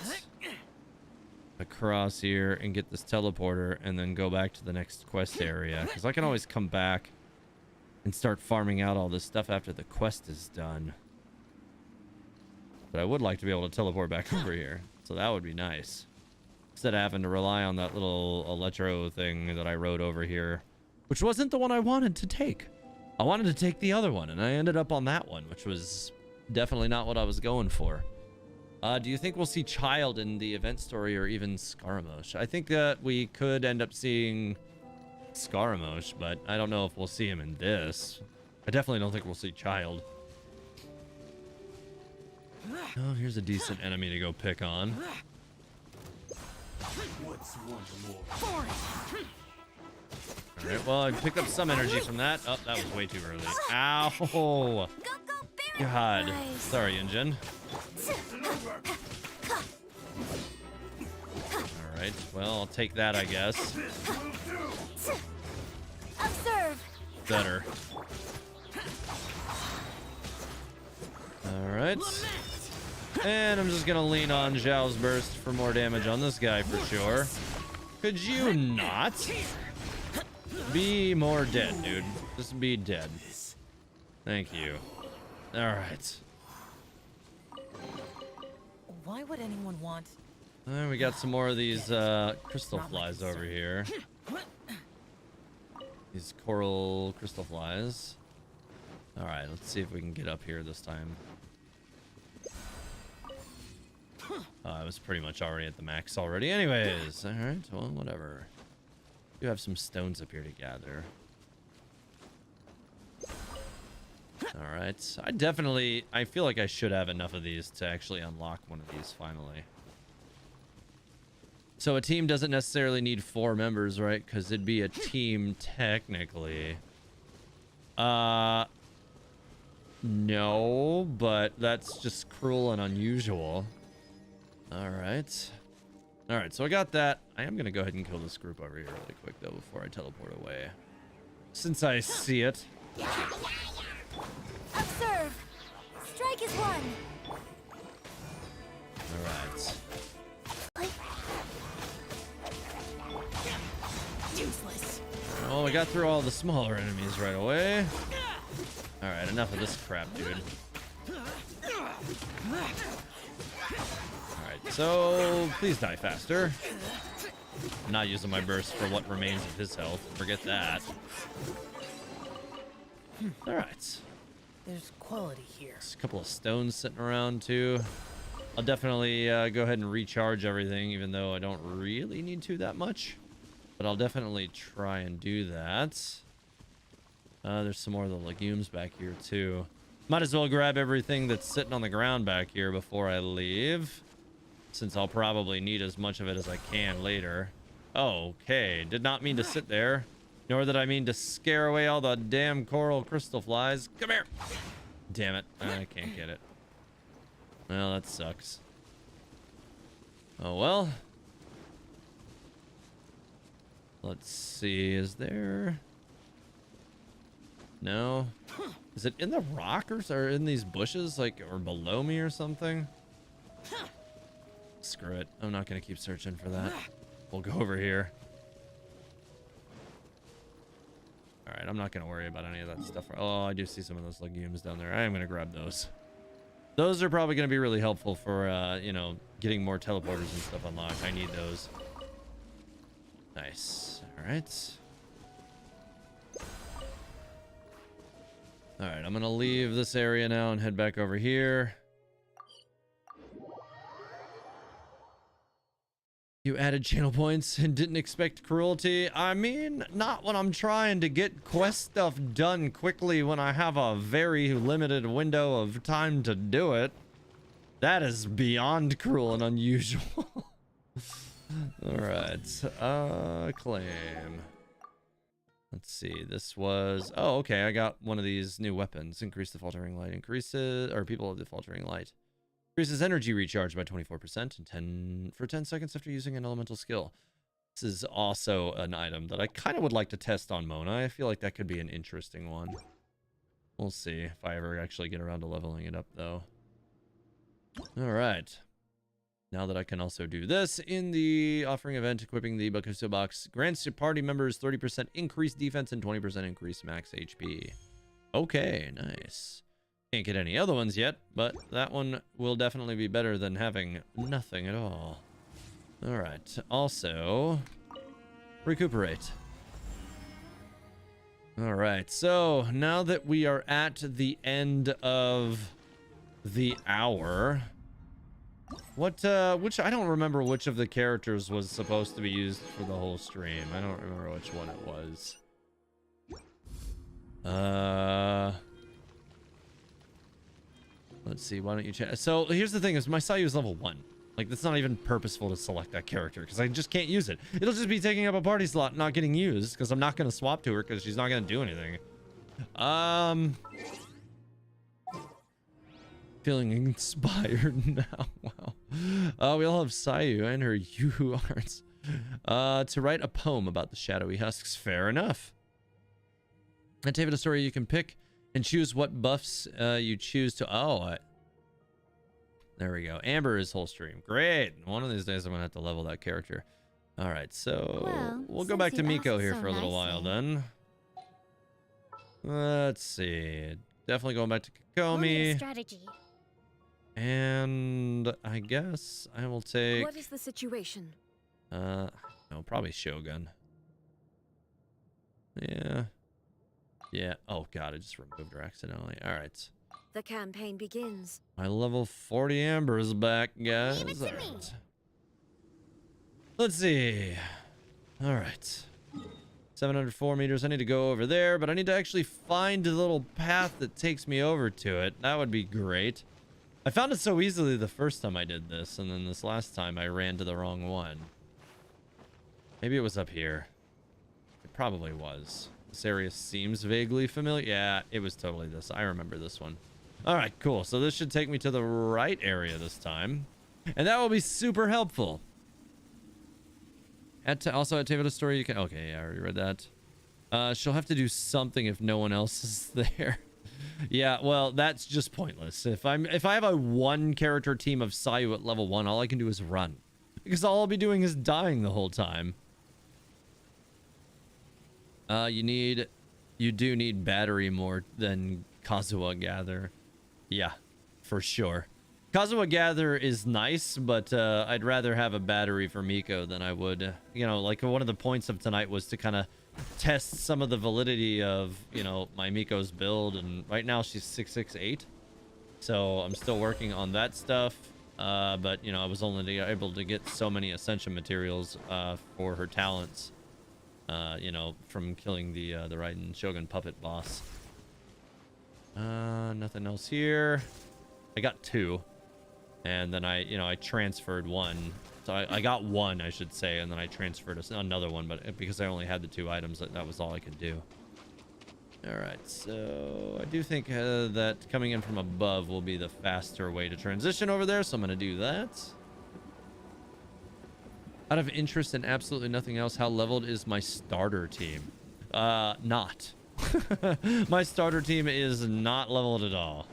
across here and get this teleporter and then go back to the next quest area, because I can always come back and start farming out all this stuff after the quest is done. But I would like to be able to teleport back over here, so that would be nice. Instead of having to rely on that little electro thing that I rode over here, which wasn't the one I wanted to take. I wanted to take the other one, and I ended up on that one, which was definitely not what I was going for. Do you think we'll see Child in the event story or even Scaramouche? I think that we could end up seeing Scaramouche, but I don't know if we'll see him in this. I definitely don't think we'll see Child. Oh, here's a decent enemy to go pick on. Alright, well, I picked up some energy from that. Oh, that was way too early. Ow! God. Sorry, Engine. Alright, well, I'll take that, I guess. Observe. Better. Alright. And I'm just gonna lean on Zhao's burst for more damage on this guy for sure. Could you not be more dead, dude? Just be dead. Thank you. Alright. Why would anyone want... We got some more of these crystal flies over here. These coral crystal flies. Alright, let's see if we can get up here this time. I was pretty much already at the max already anyways. Alright, well, whatever. We have some stones up here to gather. Alright, I feel like I should have enough of these to actually unlock one of these finally. So a team doesn't necessarily need 4 members, right? Because it'd be a team technically. No, but that's just cruel and unusual. Alright. Alright, so I got that. I am going to go ahead and kill this group over here really quick, though, before I teleport away. Since I see it. Observe. Strike is one. Alright. Useless. Well, we got through all the smaller enemies right away. Alright, enough of this crap, dude. Alright, so please die faster. I'm not using my burst for what remains of his health. Forget that. Alright. There's quality here. There's a couple of stones sitting around too. I'll definitely go ahead and recharge everything, even though I don't really need to that much. But I'll definitely try and do that. There's some more of the legumes back here too. Might as well grab everything that's sitting on the ground back here before I leave, since I'll probably need as much of it as I can later. Okay, did not mean to sit there, nor did I mean to scare away all the damn coral crystal flies. Come here. Damn it, I can't get it. Well, that sucks. Oh well. Let's see, is there... No. Is it in the rock or in these bushes, like, or below me or something? Screw it. I'm not gonna keep searching for that. We'll go over here. All right, I'm not gonna worry about any of that stuff. Oh, I do see some of those legumes down there. I am gonna grab those. Those are probably gonna be really helpful for, you know, getting more teleporters and stuff unlocked. I need those. Nice. All right. All right, I'm gonna leave this area now and head back over here. You added channel points and didn't expect cruelty? I mean, not when I'm trying to get quest stuff done quickly when I have a very limited window of time to do it. That is beyond cruel and unusual. All right, claim. Let's see, this was... Oh, okay, I got one of these new weapons. Increase the faltering light. Increases... Or people of the faltering light. Increases energy recharge by 24% and for 10 seconds after using an elemental skill. This is also an item that I kind of would like to test on Mona. I feel like that could be an interesting one. We'll see if I ever actually get around to leveling it up, though. All right. Now that I can also do this in the offering event, equipping the Bakuso Box grants your party members 30% increased defense and 20% increased max HP. Okay, nice. Can't get any other ones yet, but that one will definitely be better than having nothing at all. All right. Also, recuperate. All right. So now that we are at the end of the hour... which I don't remember which of the characters was supposed to be used for the whole stream. I don't remember which one it was. Let's see, why don't you check? So here's the thing is my Sayu is level 1. Like, that's not even purposeful to select that character because I just can't use it. It'll just be taking up a party slot, not getting used because I'm not going to swap to her because she's not going to do anything. Feeling inspired now. Wow. We all have Sayu and her Yuhu arts. To write a poem about the shadowy husks. Fair enough. And Teyvat, a story you can pick and choose what buffs you choose to... Oh, there we go. Amber is whole stream. Great. One of these days I'm going to have to level that character. All right, so Well, we'll go back to since you Miko asked here so for a little while nicely. then. Let's see. Definitely going back to We'll need a Kokomi. strategy. And I guess I will take... What is the situation? No, probably Shogun. Yeah. Yeah. Oh, God, I just removed her accidentally. All right. The campaign begins. My level 40 Amber is back, guys. Give it to All me. right. Let's see. All right. 704 meters. I need to go over there, but I need to actually find the little path that takes me over to it. That would be great. I found it so easily the first time I did this, and then this last time I ran to the wrong one. Maybe it was up here. It probably was. This area seems vaguely familiar. Yeah, it was totally this. I remember this one. All right, cool. So this should take me to the right area this time. And that will be super helpful. Also, at Teyvat, a story you can... Okay, I already read that. She'll have to do something if no one else is there. Yeah, well, that's just pointless. If I have a one character team of Sayu at level 1, all I can do is run. Because all I'll be doing is dying the whole time. You do need battery more than Kazuha Gather. Yeah, for sure. Kazuha Gather is nice, but I'd rather have a battery for Miko than I would. You know, like one of the points of tonight was to kind of test some of the validity of, you know, my Miko's build, and right now she's 668. So I'm still working on that stuff. But you know, I was only able to get so many ascension materials for her talents. You know, from killing the Raiden Shogun puppet boss. Nothing else here. I got 2, and then I transferred 1. So I got 1, I should say, and then I transferred another one, but because I only had the 2 items, that was all I could do. All right, so I do think that coming in from above will be the faster way to transition over there, so I'm gonna do that. Out of interest and absolutely nothing else, how leveled is my starter team? Not. My starter team is not leveled at all.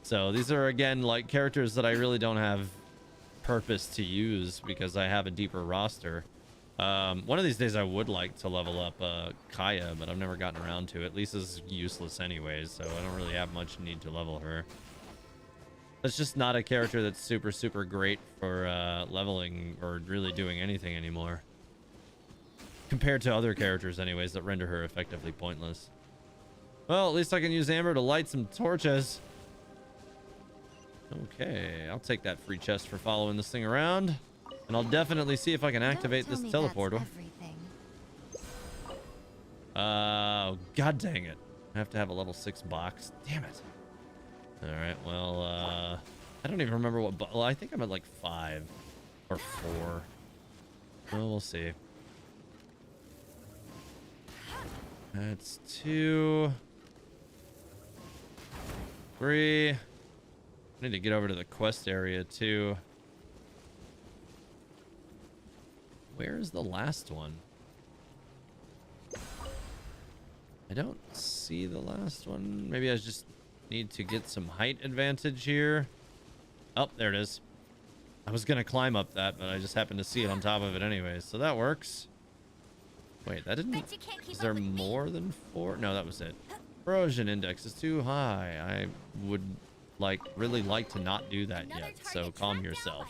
So these are, again, like characters that I really don't have purpose to use because I have a deeper roster. One of these days I would like to level up Kaya, but I've never gotten around to it. Lisa's useless anyways, so I don't really have much need to level her. That's just not a character that's super great for leveling or really doing anything anymore. Compared to other characters anyways that render her effectively pointless. Well, at least I can use Amber to light some torches. Okay, I'll take that free chest for following this thing around. And I'll definitely see if I can activate this teleporter. Oh, god dang it. I have to have a level 6 box. Damn it. Alright, well, I don't even remember what... Well, I think I'm at like 5 or 4. Well, we'll see. That's 2. 3. I need to get over to the quest area too. Where is the last one? I don't see the last one. Maybe I just need to get some height advantage here. Oh, there it is. I was gonna climb up that, but I just happened to see it on top of it anyways, so that works. Wait, that didn't... Is there more than 4? No, that was it. Corrosion index is too high. I would really like to not do that yet, so calm yourself.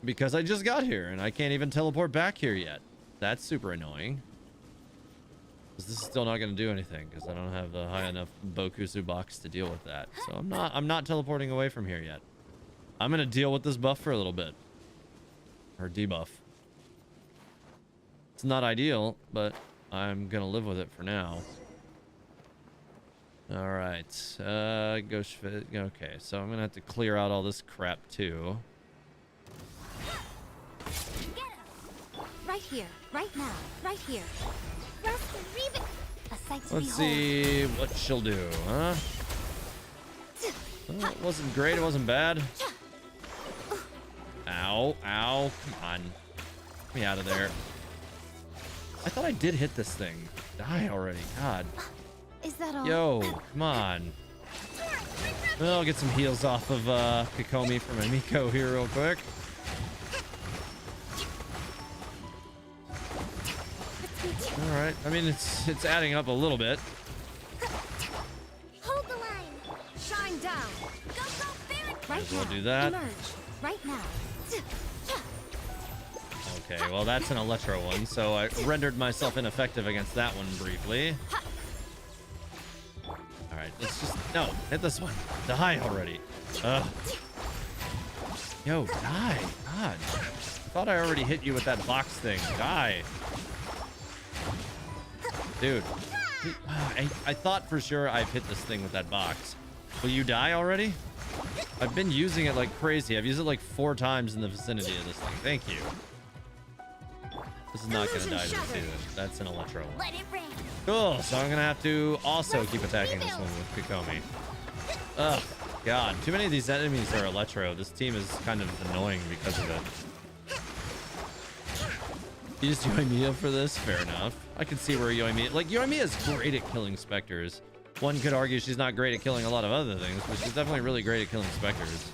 Because I just got here and I can't even teleport back here yet. That's super annoying. This is still not going to do anything because I don't have a high enough Bakuso Box to deal with that. So I'm not teleporting away from here yet. I'm going to deal with this buff for a little bit. Or debuff. It's not ideal, but I'm going to live with it for now. All right. Ghost fit. Okay, so I'm going to have to clear out all this crap too. Right here, right now, right here. Let's see what she'll do, huh? Well, it wasn't great, it wasn't bad. Ow, ow, come on. Get me out of there. I thought I did hit this thing. Die already, God. Is that all? Yo, come on. Well, I'll get some heals off of Kokomi from my Miko here real quick. All right. I mean, it's adding up a little bit. Hold the line. Shine down. Go, Barret. Might as well do that. Emerge. Right now. Okay, well, that's an Electro one, so I rendered myself ineffective against that one briefly. All right, let's just... No, hit this one. Die already. Ugh. Yo, die. God. I thought I already hit you with that box thing. Die. Dude, I thought for sure I've hit this thing with that box. Will you die already? I've been using it like crazy. I've used it like 4 times in the vicinity of this thing. Thank you. This is not going to die to this either. That's an Electro one. Let it rain. Cool, so I'm going to have to also keep attacking this one with Kokomi. Ugh, God. Too many of these enemies are Electro. This team is kind of annoying because of it. You used Yoimiya for this? Fair enough. I can see where Yoimiya... Like, Yoimiya is great at killing specters. One could argue she's not great at killing a lot of other things, but she's definitely really great at killing specters.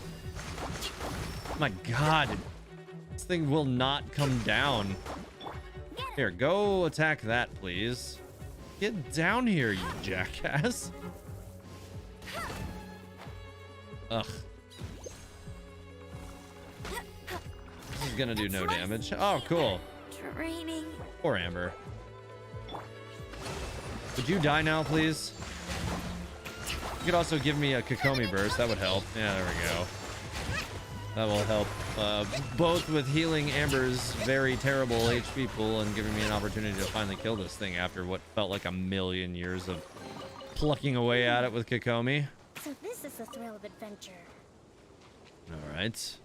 Oh my God. This thing will not come down. Here, go attack that, please. Get down here, you jackass. Ugh. This is gonna do no damage. Oh, cool. Draining. Poor Amber. Would you die now, please? You could also give me a Kokomi burst. That would help. Yeah, there we go. That will help both with healing Amber's very terrible HP pool and giving me an opportunity to finally kill this thing after what felt like a million years of plucking away at it with Kokomi. So this is the thrill of adventure. All right.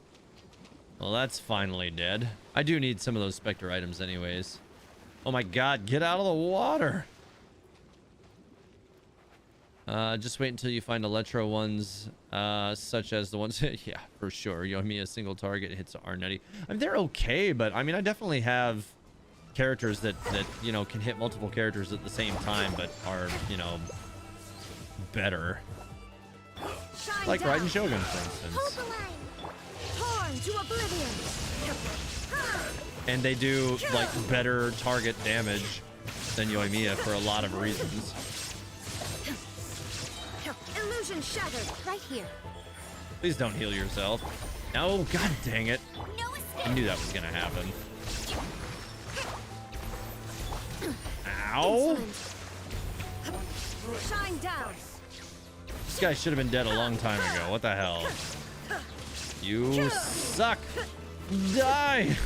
Well, that's finally dead. I do need some of those Spectre items anyways. Oh my god, get out of the water! Just wait until you find Electro ones, such as the ones... yeah, for sure. Yomi, a single target hits Arnetti. I mean, they're okay, but I mean, I definitely have characters that, you know, can hit multiple characters at the same time, but are, you know, better. Shine Like down. Raiden Shogun, for Hold instance. the line. Torn to oblivion. And they do, like, better target damage than Yoimiya for a lot of reasons. Illusion shattered. Right here. Please don't heal yourself. No, god dang it. No escape. I knew that was gonna happen. Ow! Shine down. This guy should have been dead a long time ago. What the hell? You suck! Die!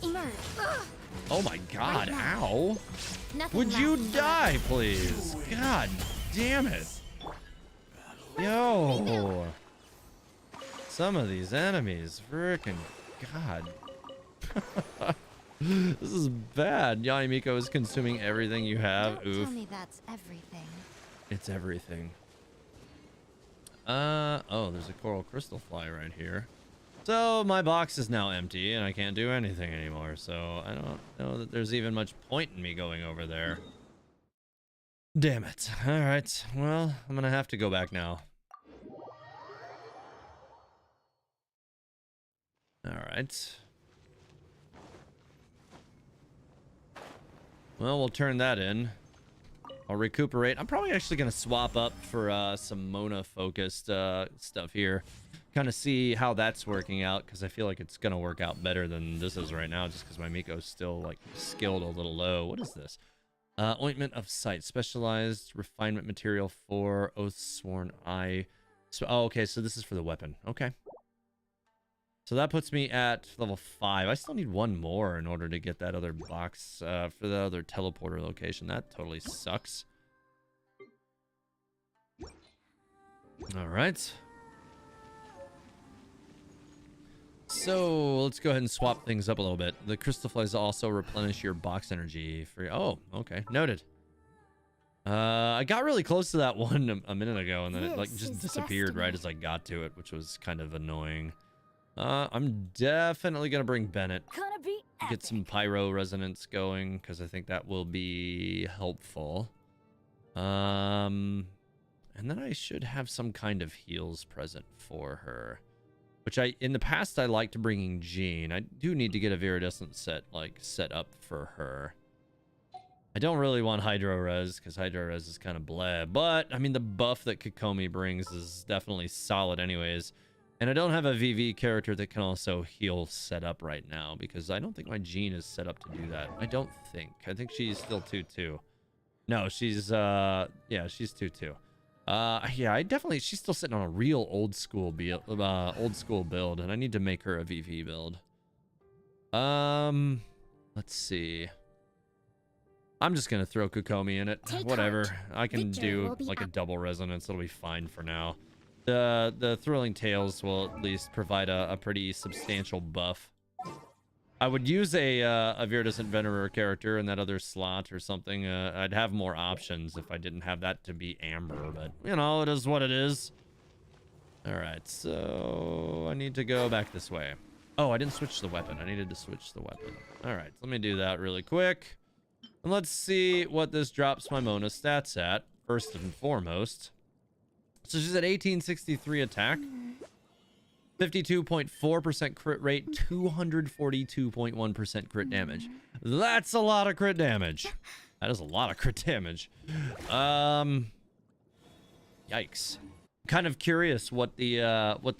Emerge. Oh my god, ow! Nothing Would you lasts die, please? God damn it. Yo! Some of these enemies, frickin' god. This is bad. Yanimiko is consuming everything you have. Don't Oof. tell me that's everything. It's everything. Oh, there's a coral crystal fly right here. So my box is now empty and I can't do anything anymore. So I don't know that there's even much point in me going over there. Damn it. All right. Well, I'm gonna have to go back now. All right. Well, we'll turn that in. I'll recuperate. I'm probably actually going to swap up for some Mona-focused stuff here. Kind of see how that's working out, because I feel like it's going to work out better than this is right now, just because my Miko's still, like, skilled a little low. What is this? Ointment of Sight. Specialized refinement material for Oath Sworn Eye. So, oh, okay, so this is for the weapon. Okay. So that puts me at level 5. I still need one more in order to get that other box for the other teleporter location. That totally sucks. All right. So let's go ahead and swap things up a little bit. The crystal flies also replenish your box energy for... Oh, okay. Noted. I got really close to that one a minute ago, and then it like This just is disappeared destiny. right as I got to it, which was kind of annoying. I'm definitely gonna bring Bennett. Gonna be Get epic. some pyro resonance going, because I think that will be helpful. And then I should have some kind of heals present for her, which in the past I liked bringing Jean. I do need to get a viridescent set up for her. I don't really want Hydro Res, because Hydro Res is kind of bleh, but I mean the buff that Kokomi brings is definitely solid anyways. And I don't have a VV character that can also heal set up right now, because I don't think my Jean is set up to do that. I don't think. I think she's still 2-2. No, she's yeah, she's 2-2. Yeah, she's still sitting on a real old school build, and I need to make her a VV build. Let's see. I'm just gonna throw Kokomi in it. Take Whatever. heart. I can Victory do will be like a up. double resonance. It'll be fine for now. The Thrilling Tales will at least provide a pretty substantial buff. I would use a Viridescent Venerer character in that other slot or something. I'd have more options if I didn't have that to be Amber, but you know, it is what it is. All right, so I need to go back this way. Oh, I didn't switch the weapon. I needed to switch the weapon. All right, let me do that really quick. And let's see what this drops my Mona stats at, first and foremost. So she's at 1863 attack, 52.4% crit rate, 242.1% crit damage. That's a lot of crit damage. That is a lot of crit damage. Yikes. Kind of curious what the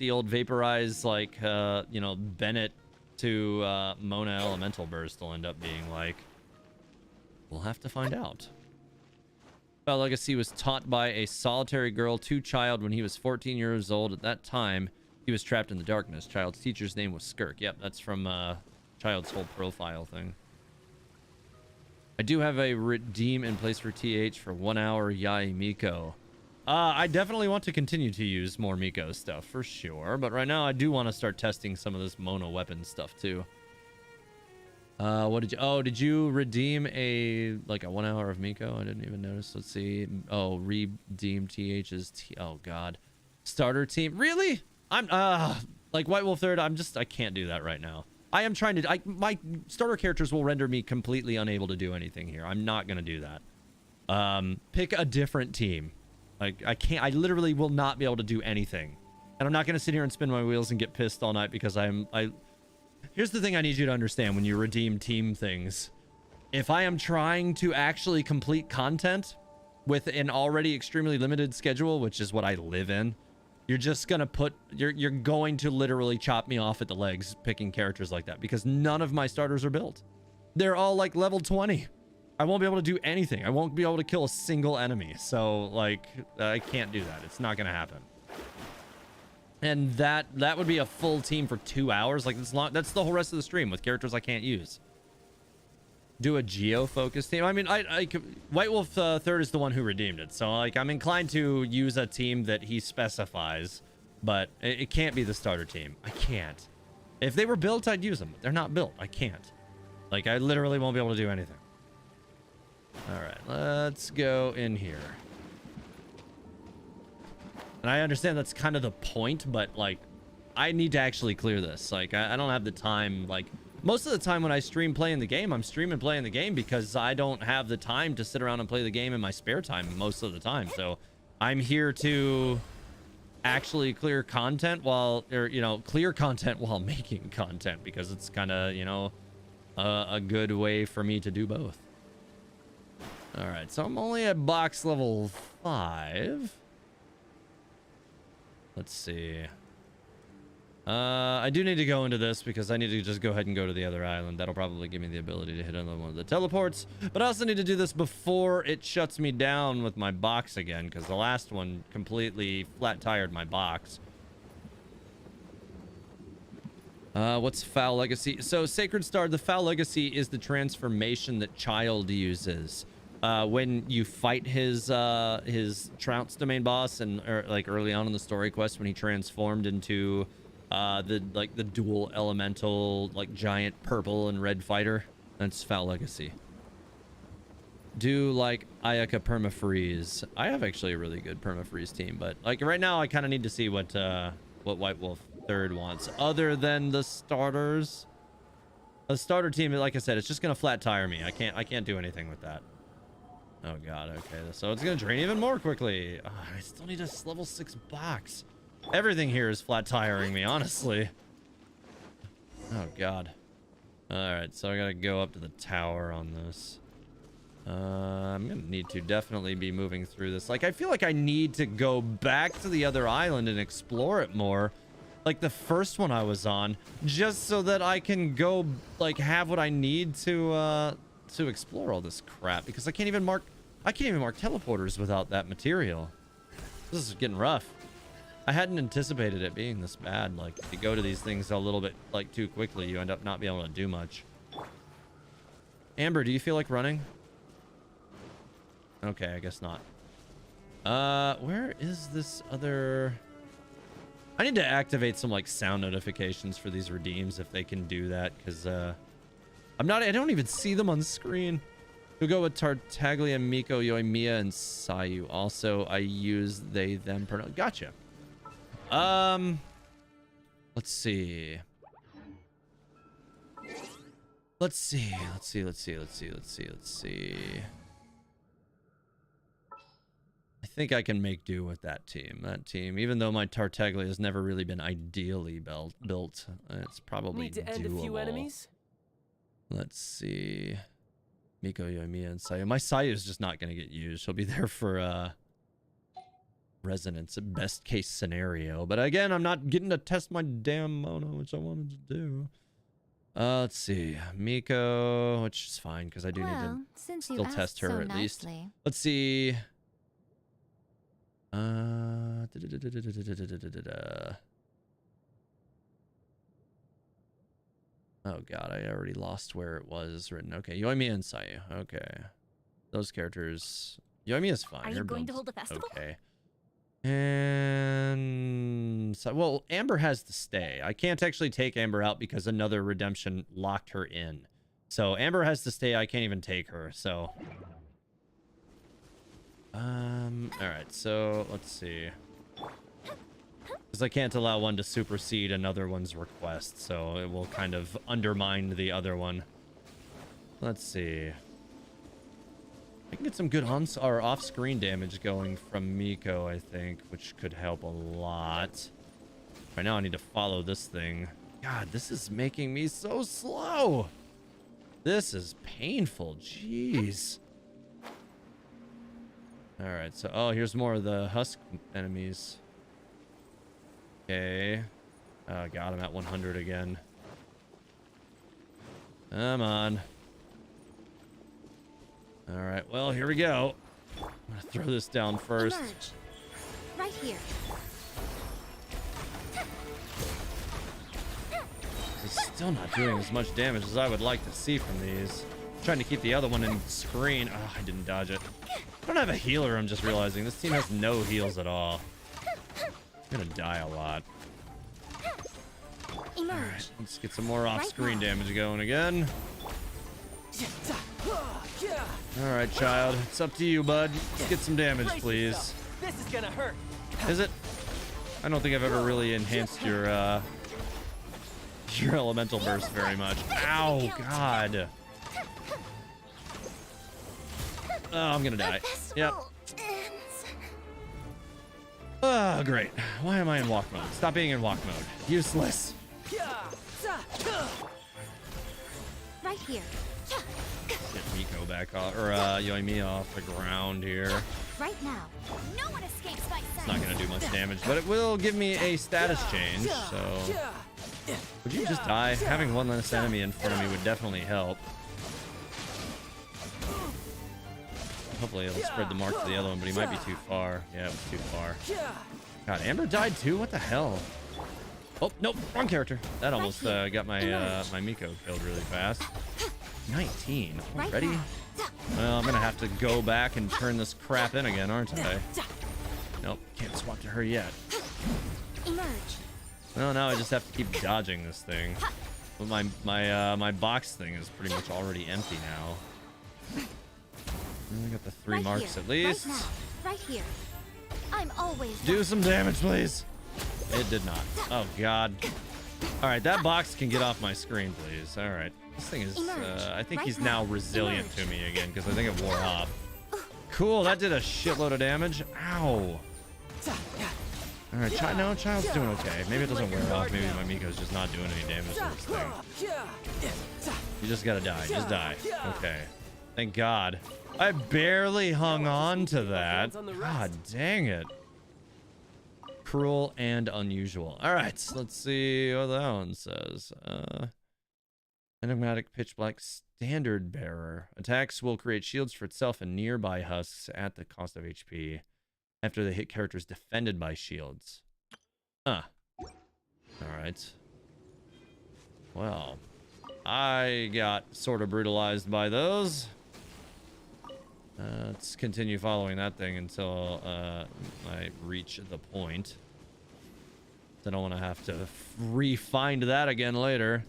old Vaporize, like, you know, Bennett to Mona Elemental Burst will end up being like. We'll have to find out. Foul Legacy was taught by a solitary girl to Child when he was 14 years old. At that time, he was trapped in the darkness. Child's teacher's name was Skirk. Yep, that's from Child's whole profile thing. I do have a redeem in place for TH for 1 hour Yai Miko. I definitely want to continue to use more Miko stuff for sure, but right now I do want to start testing some of this Mono weapon stuff too. What did you... Oh, did you redeem a 1 hour of Miko? I didn't even notice. Let's see. Oh, redeem TH's... Oh, God. Starter team. Really? I'm... like White Wolf 3rd, I can't do that right now. I am trying to... my starter characters will render me completely unable to do anything here. I'm not going to do that. Pick a different team. Like, I literally will not be able to do anything. And I'm not going to sit here and spin my wheels and get pissed all night because here's the thing I need you to understand when you redeem team things. If I am trying to actually complete content with an already extremely limited schedule, which is what I live in, you're just going to you're going to literally chop me off at the legs picking characters like that because none of my starters are built. They're all like level 20. I won't be able to do anything. I won't be able to kill a single enemy. So like, I can't do that. It's not going to happen. And that would be a full team for 2 hours. Like that's the whole rest of the stream with characters I can't use. Do a geo-focused team. I mean, White Wolf 3rd is the one who redeemed it. So like, I'm inclined to use a team that he specifies, but it can't be the starter team. I can't. If they were built, I'd use them. But they're not built. I can't. Like, I literally won't be able to do anything. All right, let's go in here. And I understand that's kind of the point, but like, I need to actually clear this. Like, I don't have the time. Like, most of the time when I stream playing the game, I'm streaming playing the game because I don't have the time to sit around and play the game in my spare time most of the time. So I'm here to actually clear content clear content while making content because it's kind of, a good way for me to do both. All right, so I'm only at box level 5. Let's see. I do need to go into this because I need to just go ahead and go to the other island. That'll probably give me the ability to hit another one of the teleports. But I also need to do this before it shuts me down with my box again because the last one completely flat-tired my box. What's Foul Legacy? So Sacred Star, the Foul Legacy is the transformation that Child uses. When you fight his Trounce domain boss and like early on in the story quest when he transformed into the dual elemental like giant purple and red fighter, that's Foul Legacy. Do like Ayaka permafreeze. I have actually a really good permafreeze team, but like right now I kind of need to see what White Wolf 3rd wants other than the starters. A starter team, like I said, it's just gonna flat tire me. I can't do anything with that. Oh god, okay, so it's gonna drain even more quickly. Oh, I still need a level 6 box. Everything here is flat tiring me, honestly. Oh god. Alright, so I gotta go up to the tower on this. I'm gonna need to definitely be moving through this. Like, I feel like I need to go back to the other island and explore it more. Like the first one I was on, just so that I can go, like, have what I need to explore all this crap. Because I can't even mark teleporters without that material. This is getting rough. I hadn't anticipated it being this bad. Like, if you go to these things a little bit, like, too quickly, you end up not being able to do much. Amber, do you feel like running? Okay, I guess not. Where is this other... I need to activate some, like, sound notifications for these redeems if they can do that, because, I don't even see them on the screen. We'll go with Tartaglia, Miko, Yoimiya, and Sayu. Also, I use they, them, pronoun. Gotcha. Let's see. Let's see. I think I can make do with that team. Even though my Tartaglia has never really been ideally built, it's probably Need to end a few enemies? Let's see. Miko, Yoimiya, and Sayu. My Sayu is just not going to get used. She'll be there for resonance, best case scenario. But again, I'm not getting to test my damn Mono, which I wanted to do. Let's see. Miko, which is fine because I do need to Well, since you still asked test her so at least. nicely. Let's see. Oh god, I already lost where it was written. Okay, Yoimiya and Sayu. Okay. Those characters. Yoimiya's fine. Are you Her going to build's hold a festival? okay. And so, well, Amber has to stay. I can't actually take Amber out because another redemption locked her in. So Amber has to stay. I can't even take her. So, all right. So let's see. Because I can't allow one to supersede another one's request, so it will kind of undermine the other one. Let's see. I can get some good or off-screen damage going from Miko, I think, which could help a lot. Right now I need to follow this thing. God, this is making me so slow. This is painful. Jeez. All right, so oh, here's more of the husk enemies. Okay. Oh god, I'm at 100 again. Come on. All right, well, here we go. I'm gonna throw this down first. Emerge. Right here. It's still not doing as much damage as I would like to see from these. I'm trying to keep the other one in screen. Oh, I didn't dodge it. I don't have a healer, I'm just realizing. This team has no heals at all. I'm gonna die a lot. Emerge. All right, let's get some more off-screen now. damage going again. All right, child. It's up to you, bud. Let's get some damage, please. This is gonna hurt. Is it? I don't think I've ever really enhanced your elemental burst very much. Ow, God. Oh, I'm gonna die. Yep. Oh, great. Why am I in walk mode? Stop being in walk mode. Useless. Right here. Get Miko back off, or Yoimiya off the ground here. Right now. No one escapes my sight. It's not gonna do much damage, but it will give me a status change, so... Would you just die? Having one less enemy in front of me would definitely help. Hopefully it'll spread the mark to the other one, but he might be too far. Yeah, it was too far. God, Amber died too? What the hell? Oh, nope, wrong character. That almost got my my Miko killed really fast. 19 already? Well, I'm gonna have to go back and turn this crap in again, aren't I? Nope, can't swap to her yet. Emerge. Well, now I just have to keep dodging this thing. But my box thing is pretty much already empty now. I got the 3 marks at least. Right now. Right here. I'm always Do some damage, please. It did not. Oh God. All right, that box can get off my screen, please. All right. This thing is, I think he's now resilient to me again because I think it wore off. Cool, that did a shitload of damage. Ow. All right, Child's doing okay. Maybe it doesn't wear off. Maybe my Miko's just not doing any damage to this thing. You just gotta die. Just die. Okay. Thank God. I barely hung on to that. God dang it. Cruel and unusual. All right, let's see what that one says. Enigmatic pitch black standard bearer. Attacks will create shields for itself and nearby husks at the cost of HP after they hit characters defended by shields. Huh. Alright. Well, I got sort of brutalized by those. Let's continue following that thing until I reach the point. I don't want to have to re-find that again later.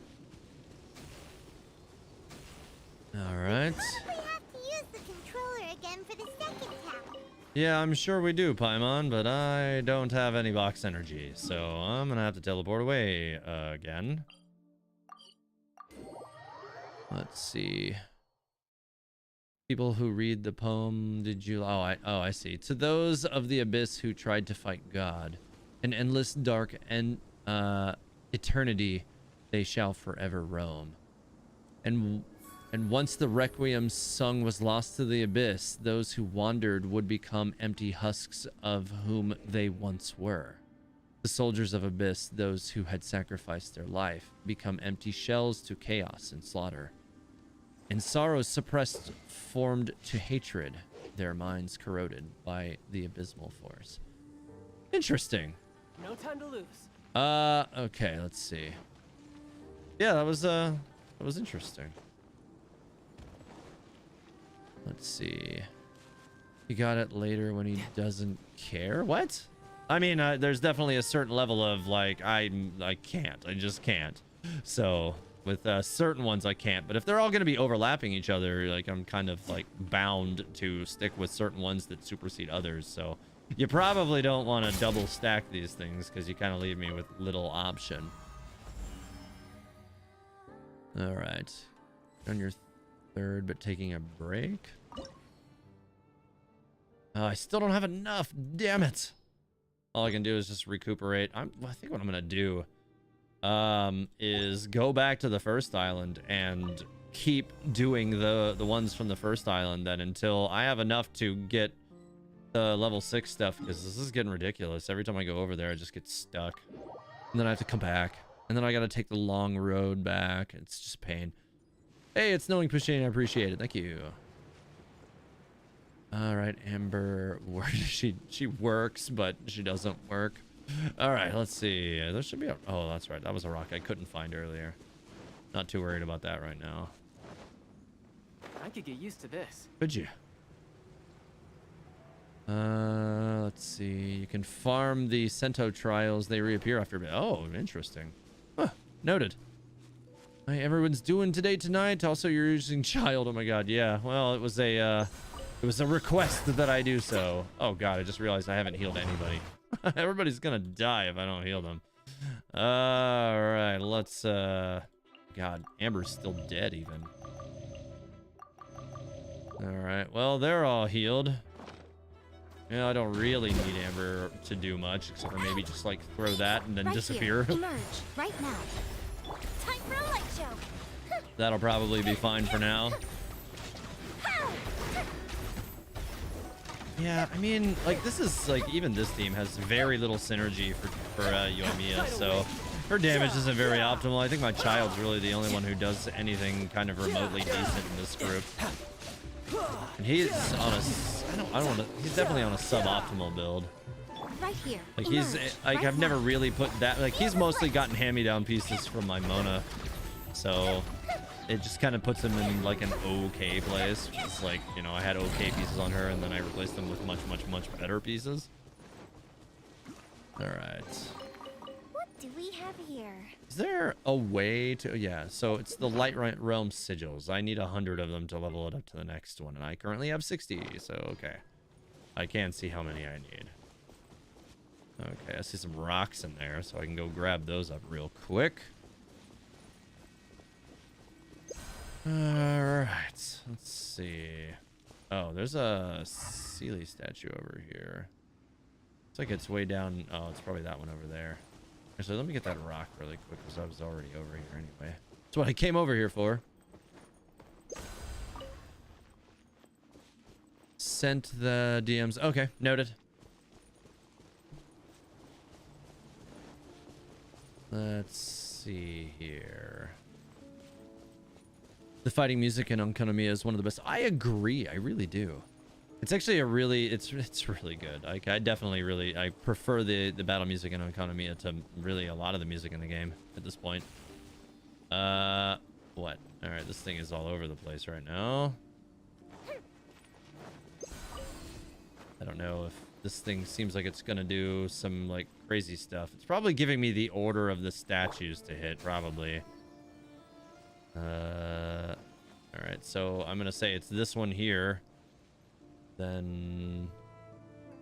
All right. We have to use the controller again for the second tap. Yeah, I'm sure we do, Paimon, but I don't have any box energy, so I'm gonna have to teleport away again. Let's see. People who read the poem, did you? Oh, I see. To those of the abyss who tried to fight God, an endless dark and eternity, they shall forever roam. And once the requiem sung was lost to the abyss, those who wandered would become empty husks of whom they once were. The soldiers of Abyss, those who had sacrificed their life, become empty shells to chaos and slaughter. In sorrows suppressed, formed to hatred, their minds corroded by the abysmal force. Interesting. No time to lose. Okay, let's see. Yeah, that was interesting. Let's see. He got it later when he doesn't care. What? I mean, there's definitely a certain level of like I can't. I just can't. So with certain ones I can't. But if they're all going to be overlapping each other, like I'm kind of like bound to stick with certain ones that supersede others. So you probably don't want to double stack these things because you kind of leave me with little option. All right, on your third, but taking a break. I still don't have enough. Damn it. All I can do is just recuperate. I think what I'm gonna do is go back to the first island and keep doing the ones from the first island then until I have enough to get the level 6 stuff, because this is getting ridiculous. Every time I go over there I just get stuck and then I have to come back and then I gotta take the long road back. It's just pain. Hey, it's Knowing Pushing. I appreciate it. Thank you. All right, Amber. She works, but she doesn't work. All right, let's see. There should be a... Oh, that's right. That was a rock I couldn't find earlier. Not too worried about that right now. I could get used to this. Could you? Let's see. You can farm the Sento trials. They reappear after... Oh, interesting. Huh, noted. Hi, everyone's doing tonight. Also, you're using child. Oh my god, yeah. Well, it was a request that I do so. Oh god, I just realized I haven't healed anybody. Everybody's gonna die if I don't heal them. Alright, let's God, Amber's still dead even. Alright, well, they're all healed. Yeah, I don't really need Amber to do much, except for maybe just like throw that and then disappear. Here. Emerge right now. Time for a light show. That'll probably be fine for now. Yeah, I mean, like, this is, like, even this team has very little synergy for Yoimiya, so her damage isn't very optimal. I think my child's really the only one who does anything kind of remotely decent in this group. And he's on a... I don't want to... He's definitely on a suboptimal build. Right here. Like, he's... Like, I've never really put that... Like, he's mostly gotten hand-me-down pieces from my Mona, so... It just kind of puts him in like an okay place. It's like, you know, I had okay pieces on her and then I replaced them with much better pieces. All right. What do we have here? Is there a way to... Yeah, so it's the Light Realm sigils. I need 100 of them to level it up to the next one. And I currently have 60, so okay. I can't see how many I need. Okay, I see some rocks in there, so I can go grab those up real quick. Alright, let's see. Oh, there's a Sealy statue over here. Looks like it's way down. Oh, it's probably that one over there. Actually, let me get that rock really quick because I was already over here anyway. That's what I came over here for. Sent the DMs. Okay, noted. Let's see here. The fighting music in Enkanomiya is one of the best. I agree. I really do. It's actually a really, it's really good. Like, I definitely really, I prefer the battle music in Enkanomiya to really a lot of the music in the game at this point. What? All right, this thing is all over the place right now. I don't know if this thing seems like it's gonna do some like crazy stuff. It's probably giving me the order of the statues to hit, probably. All right, so I'm gonna say it's this one here. Then,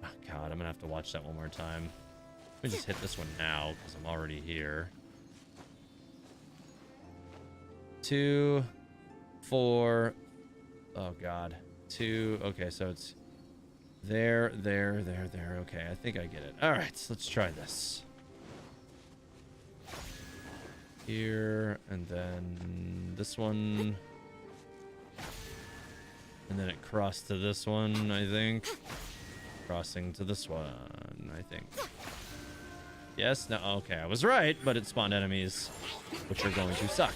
oh god, I'm gonna have to watch that one more time. Let me just hit this one now because I'm already here. 2, 4. Oh god, 2. Okay, so it's there. Okay, I think I get it. All right, so let's try this. Here, and then this one, and then it crossed to this one, I think. Crossing to this one, I think. Yes, no, okay, I was right, but it spawned enemies, which are going to suck.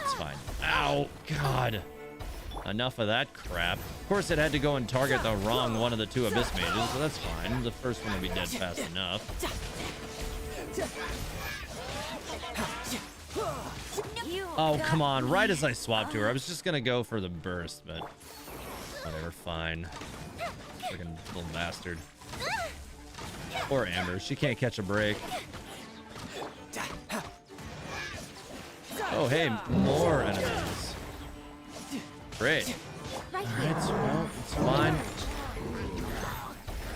It's fine. Ow, God. Enough of that crap. Of course, it had to go and target the wrong one of the two Abyss Mages, so that's fine. The first one will be dead fast enough. Oh, come on. Right as I swapped to her, I was just gonna go for the burst, but whatever, fine. Freaking little bastard. Poor Amber. She can't catch a break. Oh, hey, more enemies. Great. Right Alright, here. well, it's fine.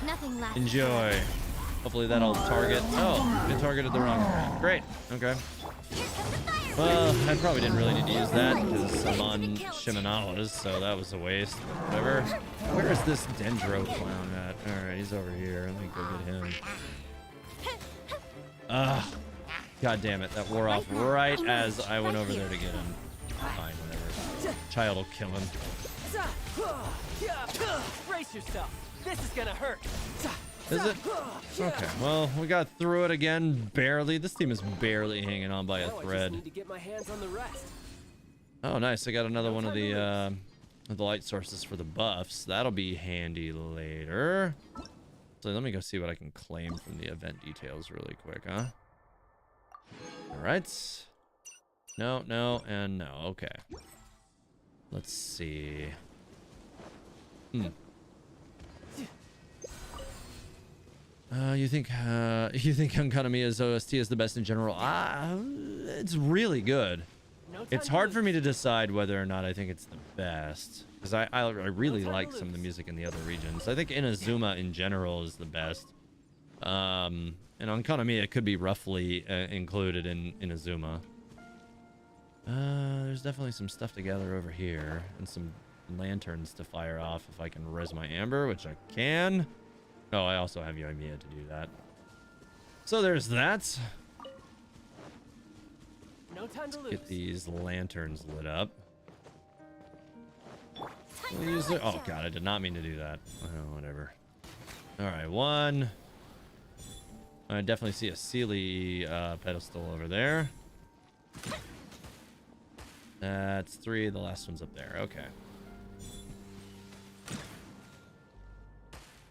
Nothing left. Enjoy. Hopefully that'll target. Oh, it targeted the wrong one. Great. Okay. Well, I probably didn't really need to use that because I'm on Shimenawa's, so that was a waste. Whatever. Where is this Dendro clown at? Alright, he's over here. Let me go get him. God damn it. That wore off right as I went over there to get him. Fine, whatever. Child will kill him. Brace yourself. This is gonna hurt. Is it? Okay, well, we got through it again, barely. This team is barely hanging on by a Now I just thread. need to get my hands on the rest. Oh, nice. I got another one of the light sources for the buffs. That'll be handy later. So let me go see what I can claim from the event details really quick, huh? All right. No, no, and no. Okay. Let's see. You think Enkanomiya's OST is the best in general? It's really good. No time It's to hard lose. for me to decide whether or not I think it's the best, because I really like some of the music in the other regions. I think Inazuma in general is the best. And Enkanomiya could be roughly included in Inazuma. There's definitely some stuff to gather over here, and some lanterns to fire off if I can res my Amber, which I can. Oh, I also have Yoimiya to do that. So there's that. No time to lose. Get these lanterns lit up. We'll use it. Oh god, I did not mean to do that. Oh, whatever. Alright, one. I definitely see a Sealy pedestal over there. That's 3. The last one's up there. Okay.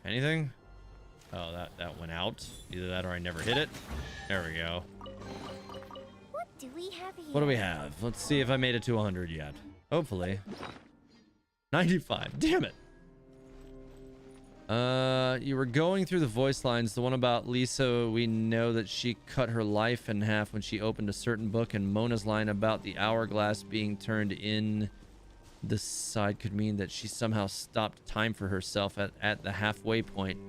Anything? Oh, that went out. Either that or I never hit it. There we go. What do we have here? What do we have? Let's see if I made it to 100 yet. Hopefully. 95. Damn it. You were going through the voice lines. The one about Lisa, we know that she cut her life in half when she opened a certain book, and Mona's line about the hourglass being turned in the side could mean that she somehow stopped time for herself at the halfway point,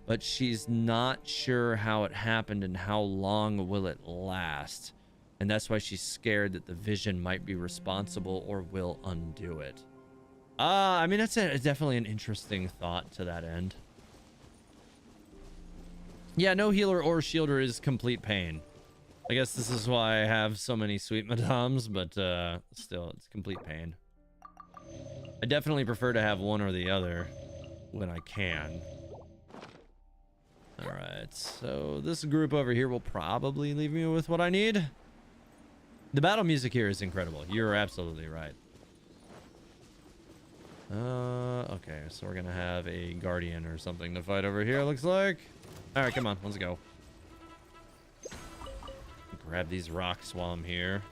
but she's not sure how it happened and how long will it last. And that's why she's scared that the vision might be responsible or will undo it. I mean, that's definitely an interesting thought to that end. Yeah, no healer or shielder is complete pain. I guess this is why I have so many sweet madams, but still, it's complete pain. I definitely prefer to have one or the other when I can. Alright, so this group over here will probably leave me with what I need. The battle music here is incredible. You're absolutely right. Okay, so we're gonna have a guardian or something to fight over here, looks like. Alright, come on, let's go. Grab these rocks while I'm here.